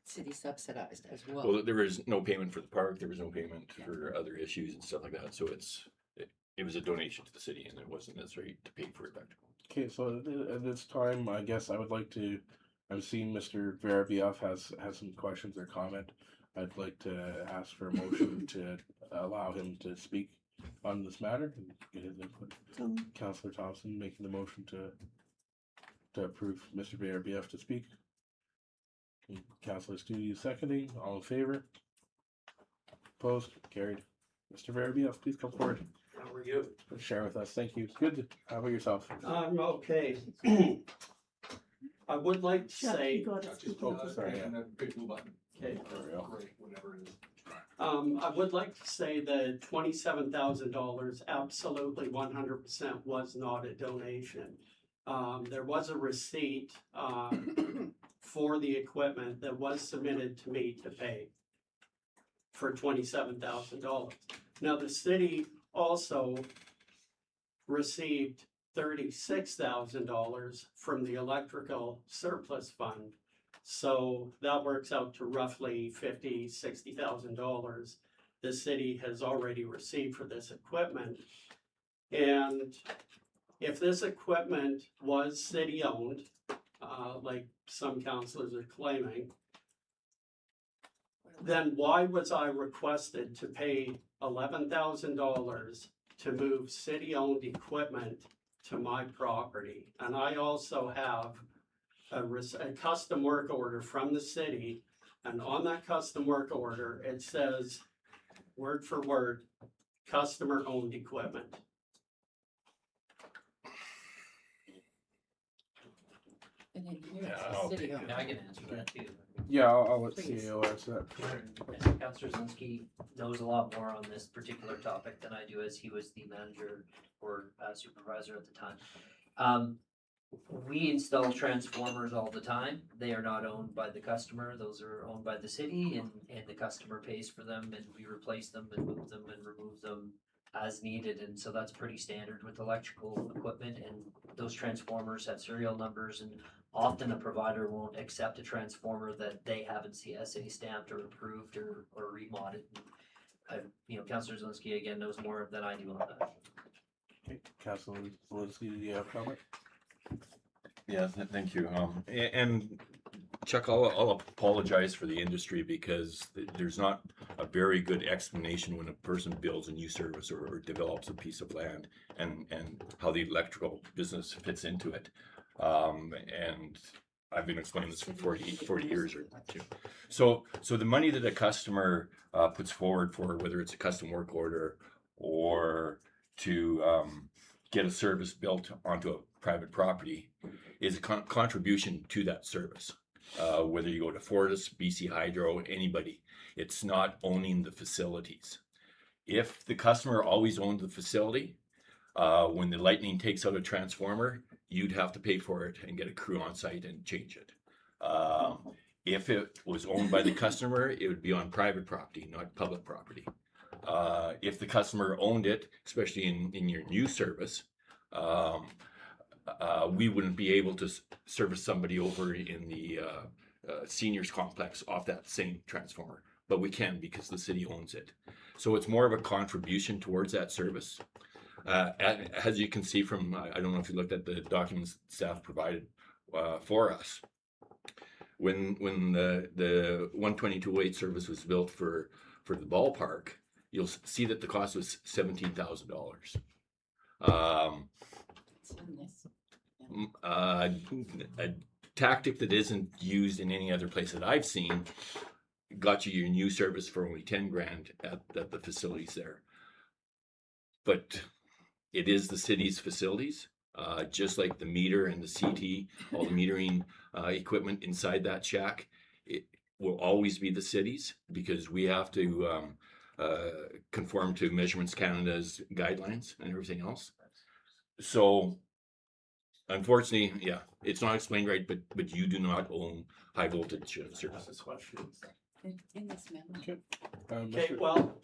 city subsidized as well. Well, there was no payment for the park, there was no payment for other issues and stuff like that, so it was a donation to the city and it wasn't necessary to pay for it back. Okay, so at this time, I guess I would like to, I've seen Mr. Verabieff has some questions or comment. I'd like to ask for a motion to allow him to speak on this matter and get his input. Councillor Thompson making the motion to approve Mr. Verabieff to speak. Councillor Studi seconding, all in favor? Opposed, carried. Mr. Verabieff, please come forward. How are you? Share with us, thank you. Good, how about yourself? I'm okay. I would like to Chuck, say, you gotta speak Oh, up. sorry, yeah. Big blue button. okay, There we go. Whenever it is. I would like to say that $27,000 absolutely 100% was not a donation. There was a receipt, for the equipment that was submitted to me to pay for $27,000. Now, the city also received $36,000 from the electrical surplus fund. So that works out to roughly $50,000-$60,000 the city has already received for this equipment. And if this equipment was city-owned, like some councilors are claiming, then why was I requested to pay $11,000 to move city-owned equipment to my property? And I also have a custom work order from the city, and on that custom work order, it says, word for word, customer-owned equipment. And in here, Yeah, it's I'll the city take owned. Yeah, I can answer that too. Yeah, I'll let Please. CEO answer that. And Councillor Zelinski knows a lot more on this particular topic than I do, as he was the manager or supervisor at the time. We install transformers all the time. They are not owned by the customer. Those are owned by the city, and the customer pays for them, and we replace them and move them and remove them as needed. And so that's pretty standard with electrical equipment, and those transformers have serial numbers, and often a provider won't accept a transformer that they haven't CSA stamped or approved or remodded. Councillor Zelinski again knows more than I do on that. Okay, Councillor Zelinski, do you have a comment? Yeah, thank you. And Chuck, I'll apologize for the industry because there's not a very good explanation when a person builds a new service or develops a piece of land and how the electrical business fits into it. And I've been explaining this for 40 years or two. So the money that a customer puts forward for, whether it's a custom work order or to get a service built onto a private property, is a contribution to that service. Whether you go to Fortis, BC Hydro, anybody, it's not owning the facilities. If the customer always owned the facility, when the lightning takes out a transformer, you'd have to pay for it and get a crew on site and change it. If it was owned by the customer, it would be on private property, not public property. If the customer owned it, especially in your new service, we wouldn't be able to service somebody over in the seniors complex off that same transformer, but we can because the city owns it. So it's more of a contribution towards that service. As you can see from, I don't know if you looked at the documents staff provided for us. When the 122.8 service was built for the ballpark, you'll see that the cost was $17,000. It's in this. A tactic that isn't used in any other place that I've seen got you your new service for only 10 grand at the facilities there. But it is the city's facilities, just like the meter and the CT, all the metering equipment inside that shack. It will always be the city's because we have to conform to Measurements Canada's guidelines and everything else. So unfortunately, yeah, it's not explained right, but you do not own high voltage services. In this memo. Okay. Okay, Mr. well,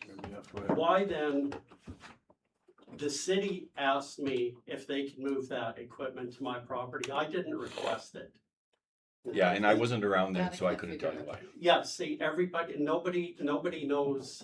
Yeah, go ahead. why then, the city asked me if they could move that equipment to my property. I didn't request it. Yeah, and I wasn't around then, That I so I can't couldn't figure tell you out. why. Yeah, see, everybody, nobody knows,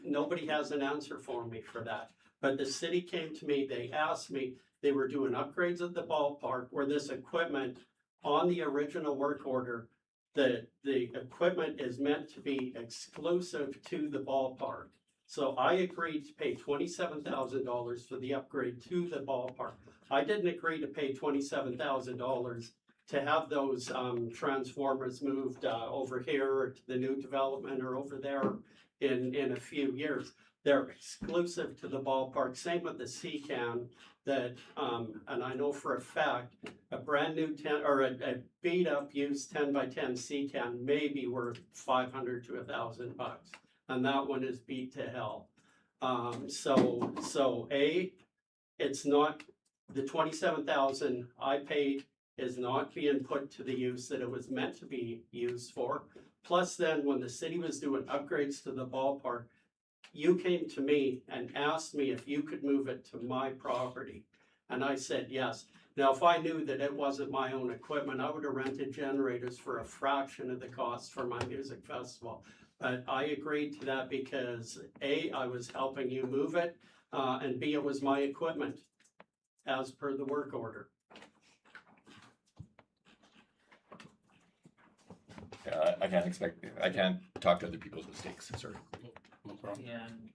nobody has an answer for me for that. But the city came to me, they asked me, they were doing upgrades at the ballpark where this equipment on the original work order, the equipment is meant to be exclusive to the ballpark. So I agreed to pay $27,000 for the upgrade to the ballpark. I didn't agree to pay $27,000 to have those transformers moved over here or to the new development or over there in a few years. They're exclusive to the ballpark. Same with the CCAN that, and I know for a fact, a brand new 10 or a beat up used 10 by 10 CCAN may be worth $500 to $1,000, and that one is beat to hell. So it's not the 27,000 I paid is not being put to the use that it was meant to be used for. Plus then when the city was doing upgrades to the ballpark, you came to me and asked me if you could move it to my property. And I said, yes. Now, if I knew that it wasn't my own equipment, I would have rented generators for a fraction of the cost for my music festival. But I agreed to that because A, I was helping you move it, and B, it was my equipment as per the work order. Yeah, I can't talk to other people's mistakes, sorry. No problem. And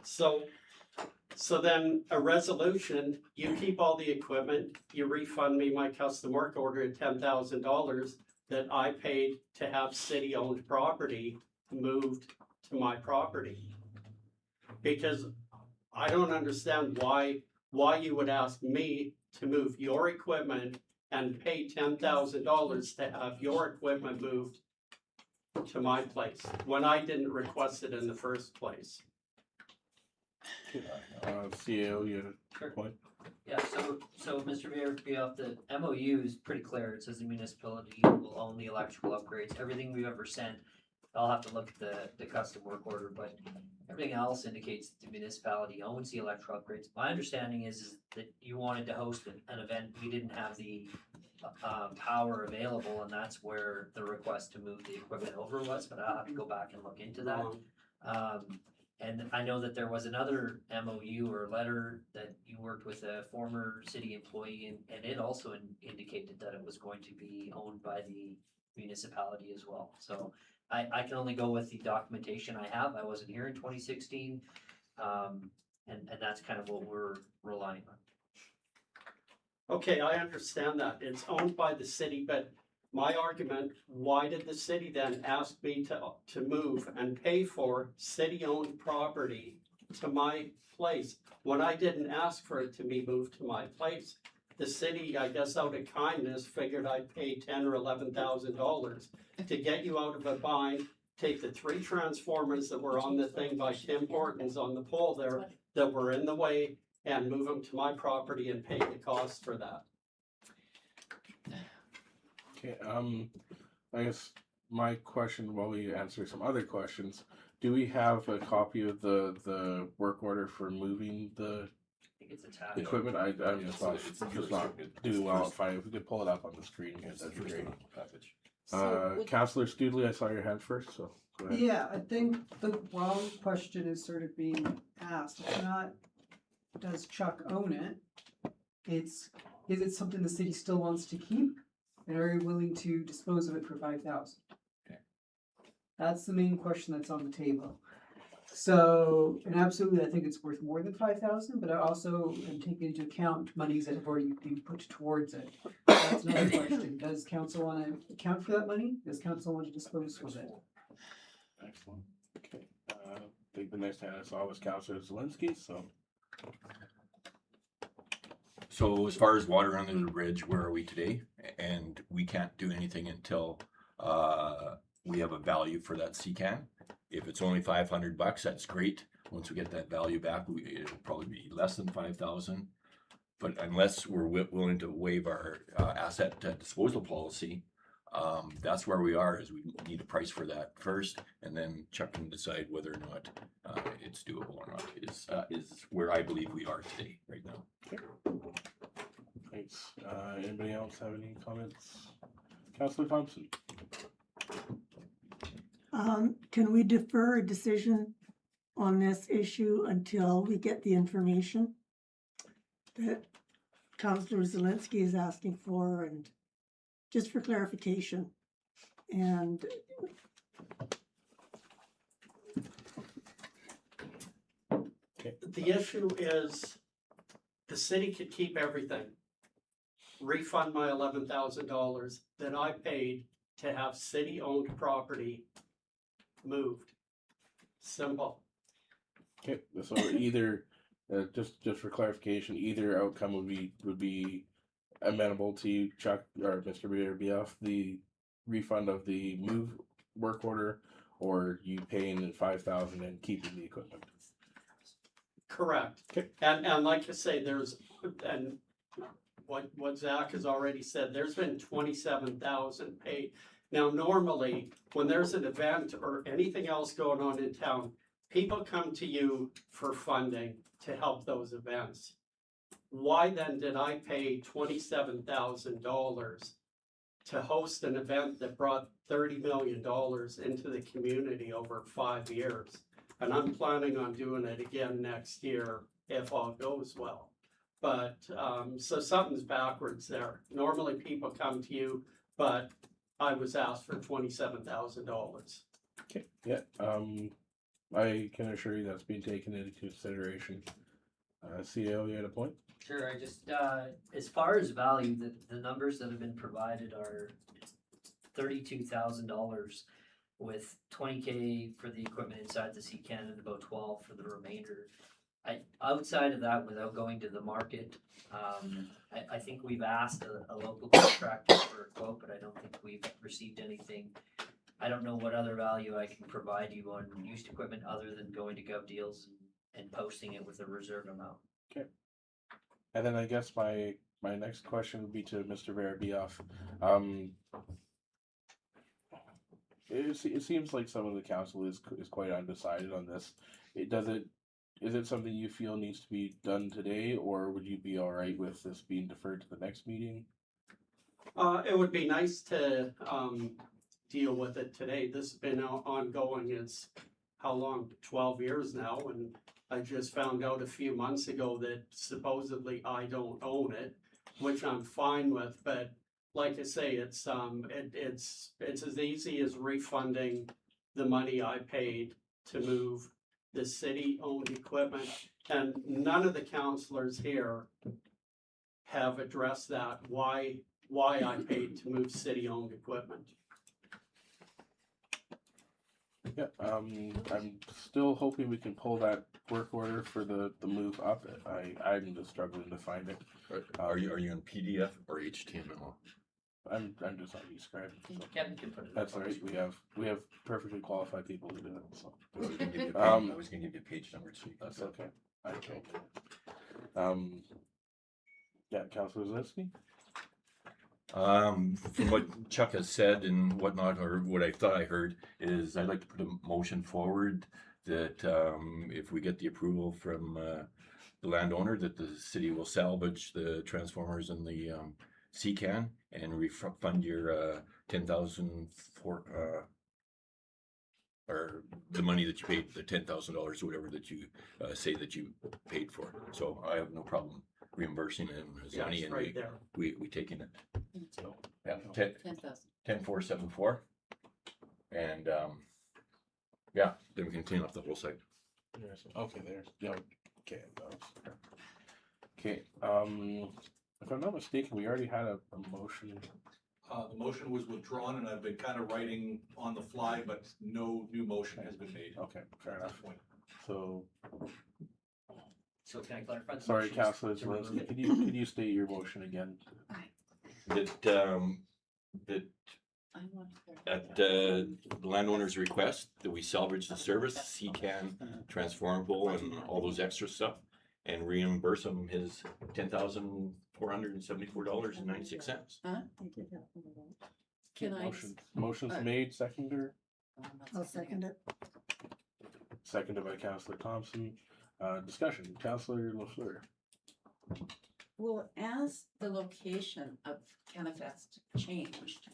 So then a resolution, you keep all the equipment, you refund me my custom work order at $10,000 that I paid to have city-owned property moved to my property. Because I don't understand why you would ask me to move your equipment and pay $10,000 to have your equipment moved to my place when I didn't request it in the first place. CAO, you had a Sure. point? Yeah, so Mr. Mayor, the MOU is pretty clear. It says the municipality will own the electrical upgrades. Everything we've ever sent, I'll have to look at the custom work order, but everything else indicates that the municipality owns the electrical upgrades. My understanding is that you wanted to host an event, we didn't have the power available, and that's where the request to move the equipment over was, but I'll have to go back and look into that. And I know that there was another MOU or letter that you worked with a former city employee, and it also indicated that it was going to be owned by the municipality as well. So I can only go with the documentation I have. I wasn't here in 2016, and that's kind of what we're relying on. Okay, I understand that. It's owned by the city, but my argument, why did the city then ask me to move and pay for city-owned property to my place when I didn't ask for it to be moved to my place? The city, I guess out of kindness, figured I'd pay $10,000 or $11,000 to get you out of a bind, take the 3 transformers that were on the thing by Tim Hortons on the pole there that were in the way and move them to my property and pay the cost for that. Okay, I guess my question, while we answer some other questions, do we have a copy of the work order for moving the I think it's attached. equipment? I'm just not, It's the just first not one. It's doing the well. first- If we could pull it up on the screen here, It's the that'd be first great. one on the package. Councillor Studley, I saw your hand first, so go ahead. Yeah, I think the wrong question is sort of being asked. It's not, does Chuck own it? It's, is it something the city still wants to keep? And are you willing to dispose of it for $5,000? Okay. That's the main question that's on the table. So, and absolutely, I think it's worth more than 5,000, but I also am taking into account monies that have already been put towards it. That's another question. Does council want to account for that money? Does council want to dispose of it? Excellent. Okay. I think the next hand I saw was Councillor Zelinski, so. So as far as water under the bridge, where are we today? And we can't do anything until we have a value for that CCAN. If it's only $500, that's great. Once we get that value back, it'll probably be less than 5,000. But unless we're willing to waive our asset disposal policy, That's where we are, is we need a price for that first, and then Chuck can decide whether or not, it's doable or not, is where I believe we are today, right now. Thanks. Anybody else have any comments? Councillor Thompson? Can we defer a decision on this issue until we get the information that Councillor Zelinski is asking for, and just for clarification? And The issue is the city could keep everything. Refund my $11,000 that I paid to have city-owned property moved. Simple. Okay, so either, just for clarification, either outcome would be amenable to Chuck or Mr. Beerbeoff, the refund of the move work order, or you paying $5,000 and keeping the equipment. Correct. Okay. And like I say, and what Zach has already said, there's been 27,000 paid. Now, normally, when there's an event or anything else going on in town, people come to you for funding to help those events. Why then did I pay $27,000 to host an event that brought $30 million into the community over 5 years? And I'm planning on doing it again next year if all goes well. But, so something's backwards there. Normally people come to you, but I was asked for $27,000. Okay, yeah, I can assure you that's being taken into consideration. CEO, you had a point? Sure, I just, as far as value, the numbers that have been provided are $32,000 with $20K for the equipment inside the C-can and about 12 for the remainder. Outside of that, without going to the market, I think we've asked a local contractor for a quote, but I don't think we've received anything. I don't know what other value I can provide you on used equipment other than going to Gov Deals and posting it with a reserve amount. Okay. And then I guess my next question would be to Mr. Beerbeoff. It seems like some of the council is quite undecided on this. Is it something you feel needs to be done today, or would you be all right with this being deferred to the next meeting? It would be nice to deal with it today. This has been ongoing. It's how long? 12 years now, and I just found out a few months ago that supposedly I don't own it, which I'm fine with. But like I say, it's as easy as refunding the money I paid to move the city-owned equipment, and none of the councilors here have addressed that, why I paid to move city-owned equipment. Yeah, I'm still hoping we can pull that work order for the move up. I'm just struggling to find it. Are you on PDF or HTML? I'm just on eScribe. So. Kevin can put it. That's all right. We have perfectly qualified people to do it. So I was gonna give you a page number so you can. that's okay. Okay. Yeah, Councilor Zelinski? From what Chuck has said and whatnot, or what I thought I heard, is I'd like to put a motion forward that if we get the approval from the landowner, that the city will salvage the transformers and the C-can and refund your 10,000 for or the money that you paid, the $10,000 or whatever that you say that you paid for. So I have no problem reimbursing him his Yeah, money, it's and right there. we taking it. So yeah, 10,000. 10,474, and yeah, then we can clean up the whole site. Okay, there's yeah. Okay, okay. If I'm not mistaken, we already had a motion. The motion was withdrawn, and I've been kind of writing on the fly, but no new motion has been made. Okay, fair enough. So, So can I clarify? The sorry, motion is Councilor to remove Zelinski, it? could you state your motion again? That I want to at the landowner's request that we salvage the service, C-can, transformable, and all those extra stuff, and reimburse him his $10,474.96. Huh? Can I? Motion's uh, made, seconder, I'll second it. seconded by Councillor Thompson. Discussion, Councillor LaFleur. Well, as the location of Canifest changed,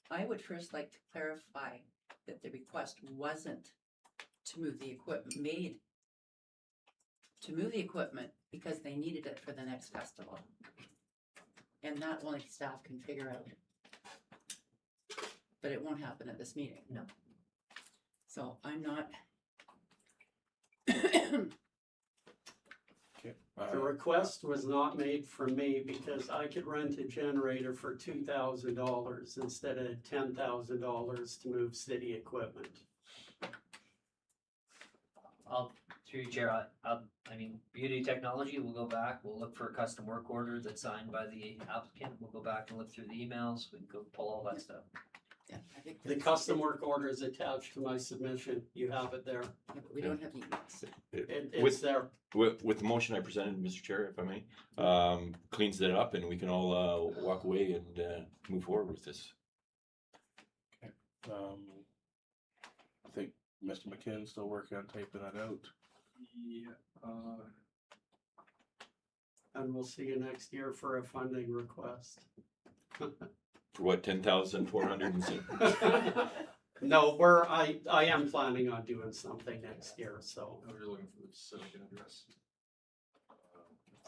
I would first like to clarify that the request wasn't to move the equipment, because they needed it for the next festival. And that only staff can figure out. But it won't happen at this meeting. No. So I'm not. Okay. The request was not made for me because I could rent a generator for $2,000 instead of $10,000 to move city equipment. Through you, Chair, I mean, Beauty Technology, we'll go back, we'll look for a custom work order that's signed by the applicant, we'll go back and look through the emails, we can go pull all that stuff. Yeah, I think The that's- custom work order is attached to my submission. You have it there. Yeah, but we don't have the emails. It's With, there. with the motion I presented, Mr. Chair, if I may, cleans that up and we can all, walk away and, move forward with this. I think Mr. McKinnon's still working on typing that out. And we'll see you next year for a funding request. For what, 10,400 and some? No, I am planning on doing something next year, so. We're looking for the civic address.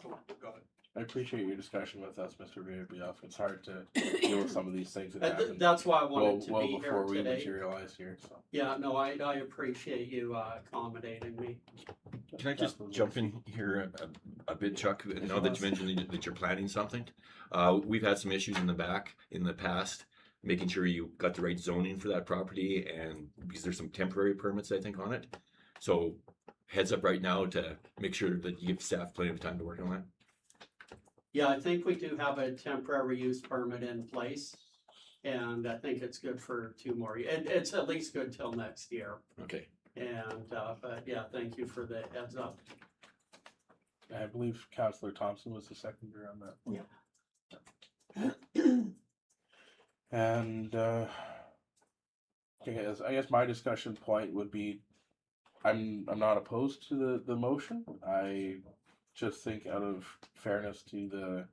Got it. I appreciate your discussion with us, Mr. Rabioff. It's hard to deal with some of these things that happen That's why I wanted to well be here before we today. materialize here, so. Yeah, no, I appreciate you accommodating me. Can I just jump in here a bit, Chuck? Now that you mentioned that you're planning something, we've had some issues in the past, making sure you got the right zoning for that property, and because there's some temporary permits, I think, on it. So heads up right now to make sure that you give staff plenty of time to work on that. Yeah, I think we do have a temporary use permit in place. And I think it's good for 2 more. It's at least good till next year. Okay. And, but yeah, thank you for the heads up. I believe Councillor Thompson was the seconder on that. Yeah. And I guess my discussion point would be, I'm not opposed to the motion. I just think out of fairness to the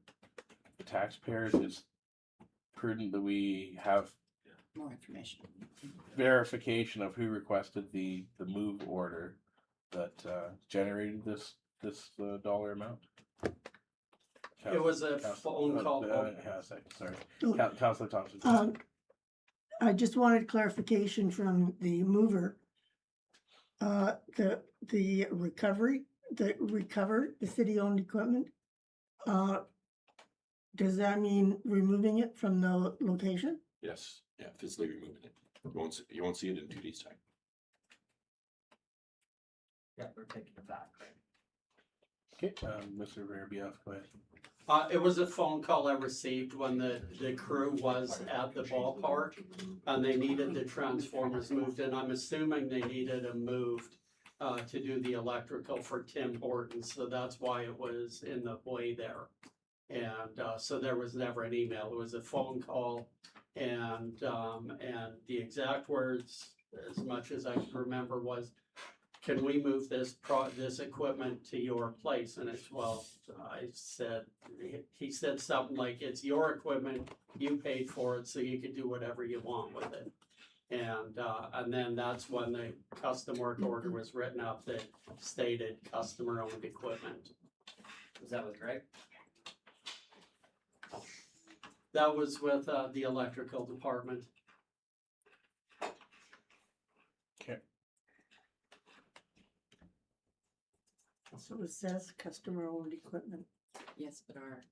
taxpayers, it's prudent that we have More information. verification of who requested the move order that generated this dollar amount. It was a phone call. Sorry, Oh. Councillor Thompson. I just wanted clarification from the mover. The recovery, the city-owned equipment, does that mean removing it from the location? Yes, yeah, physically removing it. You won't see it in 2 days' time. Yeah, we're taking it back, right? Okay, Mr. Rabioff, go ahead. It was a phone call I received when the crew was at the ballpark and they needed the transformers moved, and I'm assuming they needed them moved to do the electrical for Tim Hortons, so that's why it was in the way there. And so there was never an email, it was a phone call, and the exact words, as much as I can remember, was, can we move this equipment to your place? And it's, well, he said something like, it's your equipment, you paid for it, so you can do whatever you want with it. And then that's when the custom work order was written up that stated customer-owned equipment. Was that with Greg? That was with the electrical department. Okay. So it says customer-owned equipment. Yes, but our.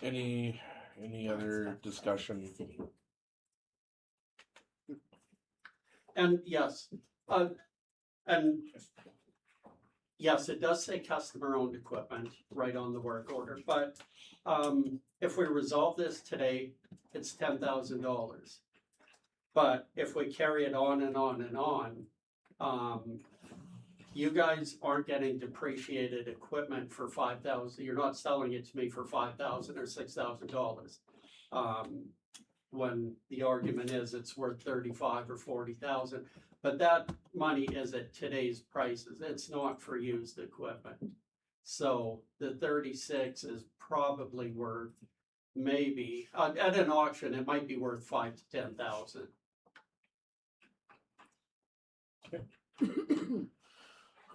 Any other discussion? City. And yes, it does say customer-owned equipment right on the work order, but if we resolve this today, it's $10,000. But if we carry it on and on and on, you guys aren't getting depreciated equipment for $5,000. You're not selling it to me for $5,000 or $6,000. when the argument is it's worth 35 or 40,000. But that money is at today's prices. It's not for used equipment. So the 36 is probably worth maybe, at an auction, it might be worth 5 to 10,000.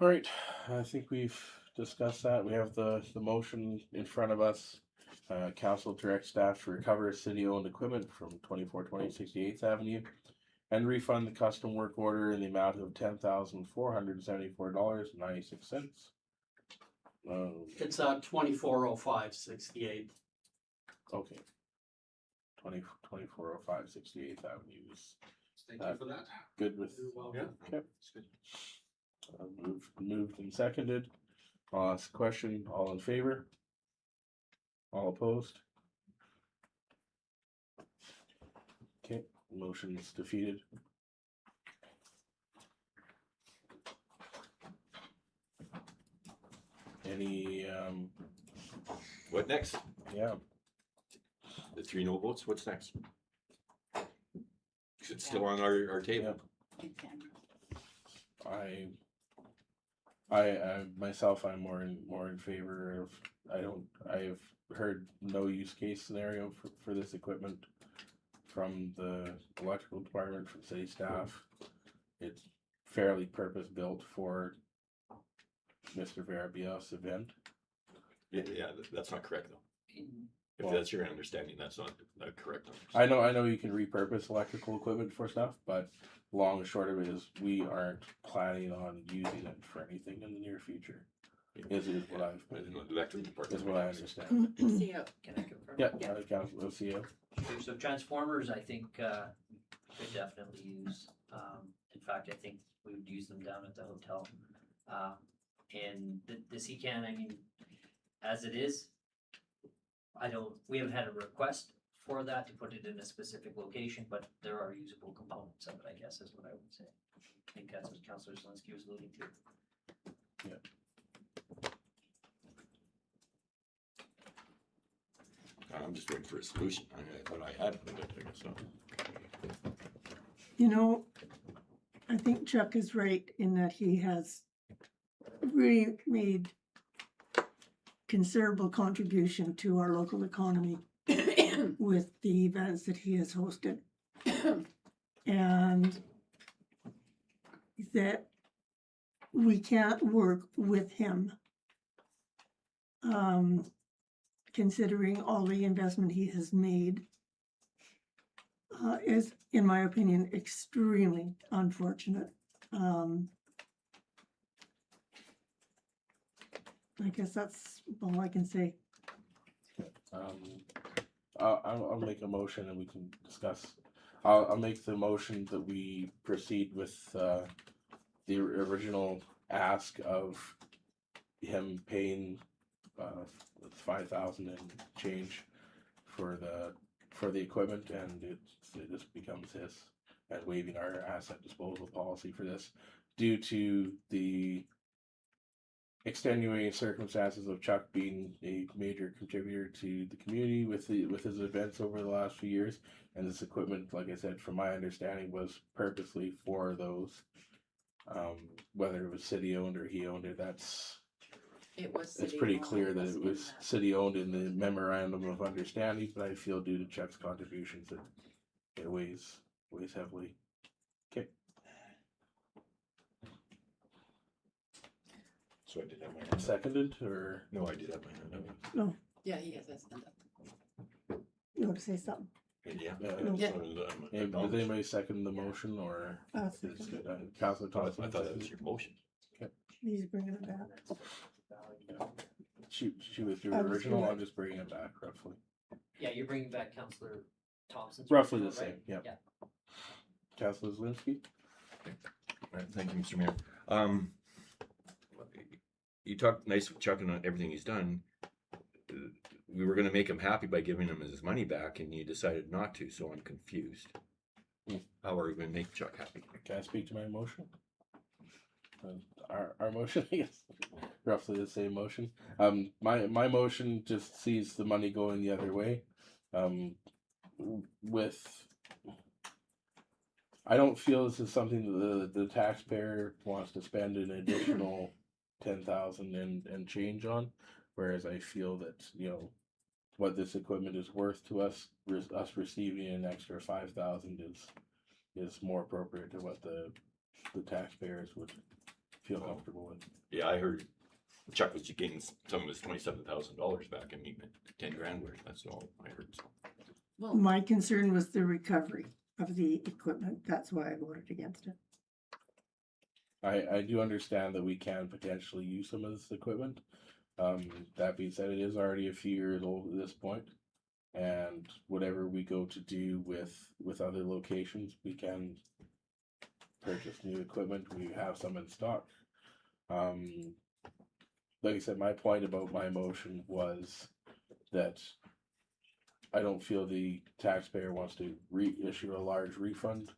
All right, I think we've discussed that. We have the motion in front of us. Council directs staff to recover city-owned equipment from 2420 68th Avenue and refund the custom work order in the amount of $10,474.96. It's 2405-68. Okay. 2405 68th Avenue is Thank you for that. good with. Yeah. Okay. It's good. Moved and seconded. I'll ask a question. All in favor? All opposed? Okay, motion is defeated. Any, What next? yeah, The 3 no votes, what's next? Is it still on our table? I myself, I'm more in favor of, I've heard no use case scenario for this equipment from the electrical department, from city staff. It's fairly purpose built for Mr. Verabios event. Yeah, that's not correct though. If Well- that's your understanding, that's not correct. I know you can repurpose electrical equipment for stuff, but long and short of it is we aren't planning on using it for anything in the near future. Is what I've In the electric department. is what I understand. CO. Can I confirm? Yeah, council OCO. Sure, so transformers, I think, could definitely use, in fact, I think we would use them down at the hotel. And the CCAN, I mean, as it is, we haven't had a request for that to put it in a specific location, but there are usable components of it, I guess, is what I would say. I think that's what Councilor Zelinski was alluding to. I'm just waiting for a solution. I thought I had it, so. You know, I think Chuck is right in that he has really made considerable contribution to our local economy with the events that he has hosted. And that we can't work with him, considering all the investment he has made, is, in my opinion, extremely unfortunate. I guess that's all I can say. I'll make a motion and we can discuss. I'll make the motion that we proceed with the original ask of him paying 5,000 and change for the equipment, and it just becomes his, and waiving our asset disposal policy for this due to the extenuating circumstances of Chuck being a major contributor to the community with his events over the last few years, and this equipment, like I said, from my understanding, was purposely for those. Whether it was city owned or he owned it, It was. it's pretty city-owned, clear that it wasn't was in that. city owned in the memorandum of understanding, but I feel due to Chuck's contributions that it weighs heavily. Okay. So I did have my hand up. Seconded or No, I did have my hand up. No, Yeah, he has his hand up. you want to say something? Yeah. Yeah. Yeah. Does anybody second the motion or is Councilor I Thompson? thought that was your motion. He's bringing it back. She withdrew I the was original. gonna- I'm just bringing it back roughly. Yeah, you're bringing back Councilor Thompson's. Roughly the original, same. right? Yep. Yeah. Councilor Zelinski. Right, thank you, Mr. Mayor. You talked nice with Chuck and everything he's done. We were gonna make him happy by giving him his money back, and you decided not to, so I'm confused. How are we gonna make Chuck happy? Can I speak to my motion? Our motion, I guess, roughly the same motion. My motion just sees the money going the other way. with, I don't feel this is something that the taxpayer wants to spend an additional 10,000 and change on, whereas I feel that, you know, what this equipment is worth to us, us receiving an extra 5,000 is more appropriate to what the taxpayers would feel comfortable with. Yeah, I heard Chuck was getting some of his $27,000 back. I mean, 10 grand worth. That's all I heard. So. Well, My concern was the recovery of the equipment. That's why I voted against it. I do understand that we can potentially use some of this equipment. That being said, it is already a few years old at this point, and whatever we go to do with other locations, we can purchase new equipment. We have some in stock. Like I said, my point about my motion was that I don't feel the taxpayer wants to reissue a large refund.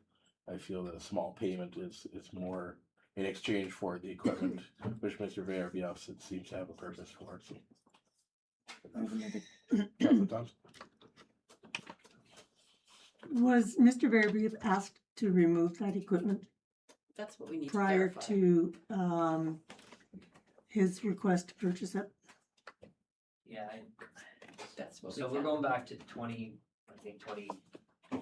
I feel that a small payment is more in exchange for the equipment, which Mr. Verbiov seems to have a purpose for. So, Councilor Thompson. Was Mr. Verbeef asked to remove that equipment that's what we need to prior clarify. to his request to purchase it? Yeah, That's what we so we're can. going back to 21, I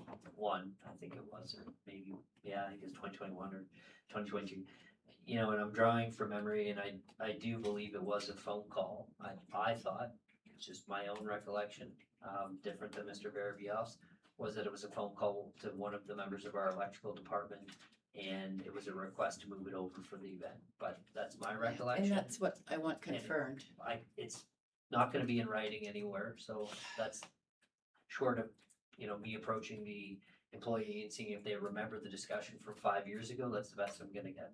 think it was, or maybe, yeah, I think it's 2021 or 2022. You know, and I'm drawing from memory, and I do believe it was a phone call. I thought, it's just my own recollection, different than Mr. Verbiof's, was that it was a phone call to one of the members of our electrical department, and it was a request to move it over for the event. But that's my recollection. And that's what I want confirmed. It's not gonna be in writing anywhere, so that's short of, you know, me approaching the employee and seeing if they remember the discussion from 5 years ago. That's the best I'm gonna get.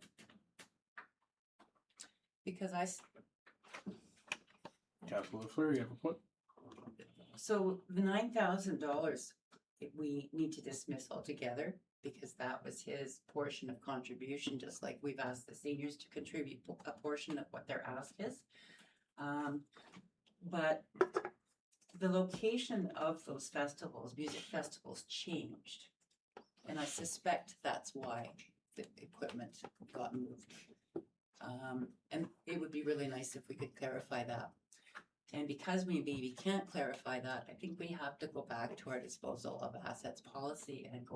Because Councilor Fleury, you have a point? so the $9,000, we need to dismiss altogether, because that was his portion of contribution, just like we've asked the seniors to contribute a portion of what their ask is. But the location of those festivals, music festivals, changed. And I suspect that's why the equipment got moved. And it would be really nice if we could clarify that. And because we maybe can't clarify that, I think we have to go back to our disposal of assets policy and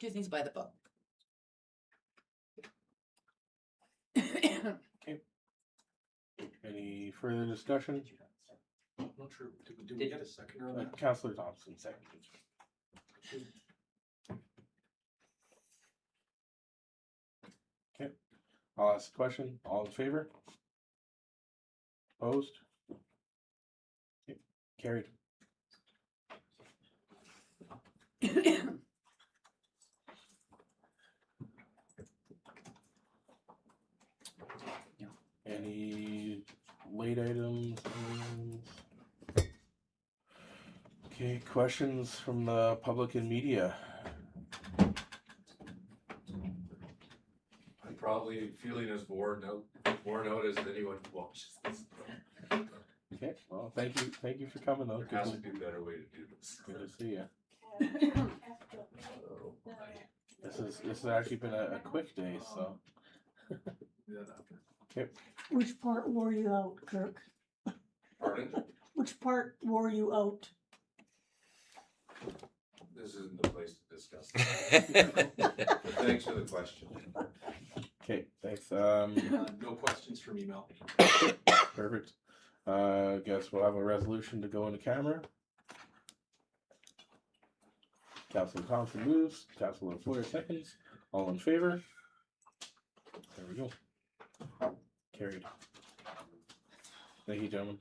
do things by the book. Any further discussion? Not sure, did we get a second on that? Councilor Thompson, second. Okay, I'll ask the question. All in favor? Opposed? Okay, carried. Any late items? Okay, questions from the public and media? I'm probably feeling as worn out as anyone who watches this. Okay, well, thank you for coming though. There has to be a better way to do this. Good to see you. This has actually been a quick day, so. Okay. Which part wore you out, Kirk? Pardon? Which part wore you out? This isn't the place to discuss that. Thanks for the question. Okay, thanks. No questions from email. Perfect. Guess we'll have a resolution to go into camera. Councilor Thompson moves, Councilor Fleury seconds. All in favor? There we go. Carried. Thank you, gentlemen.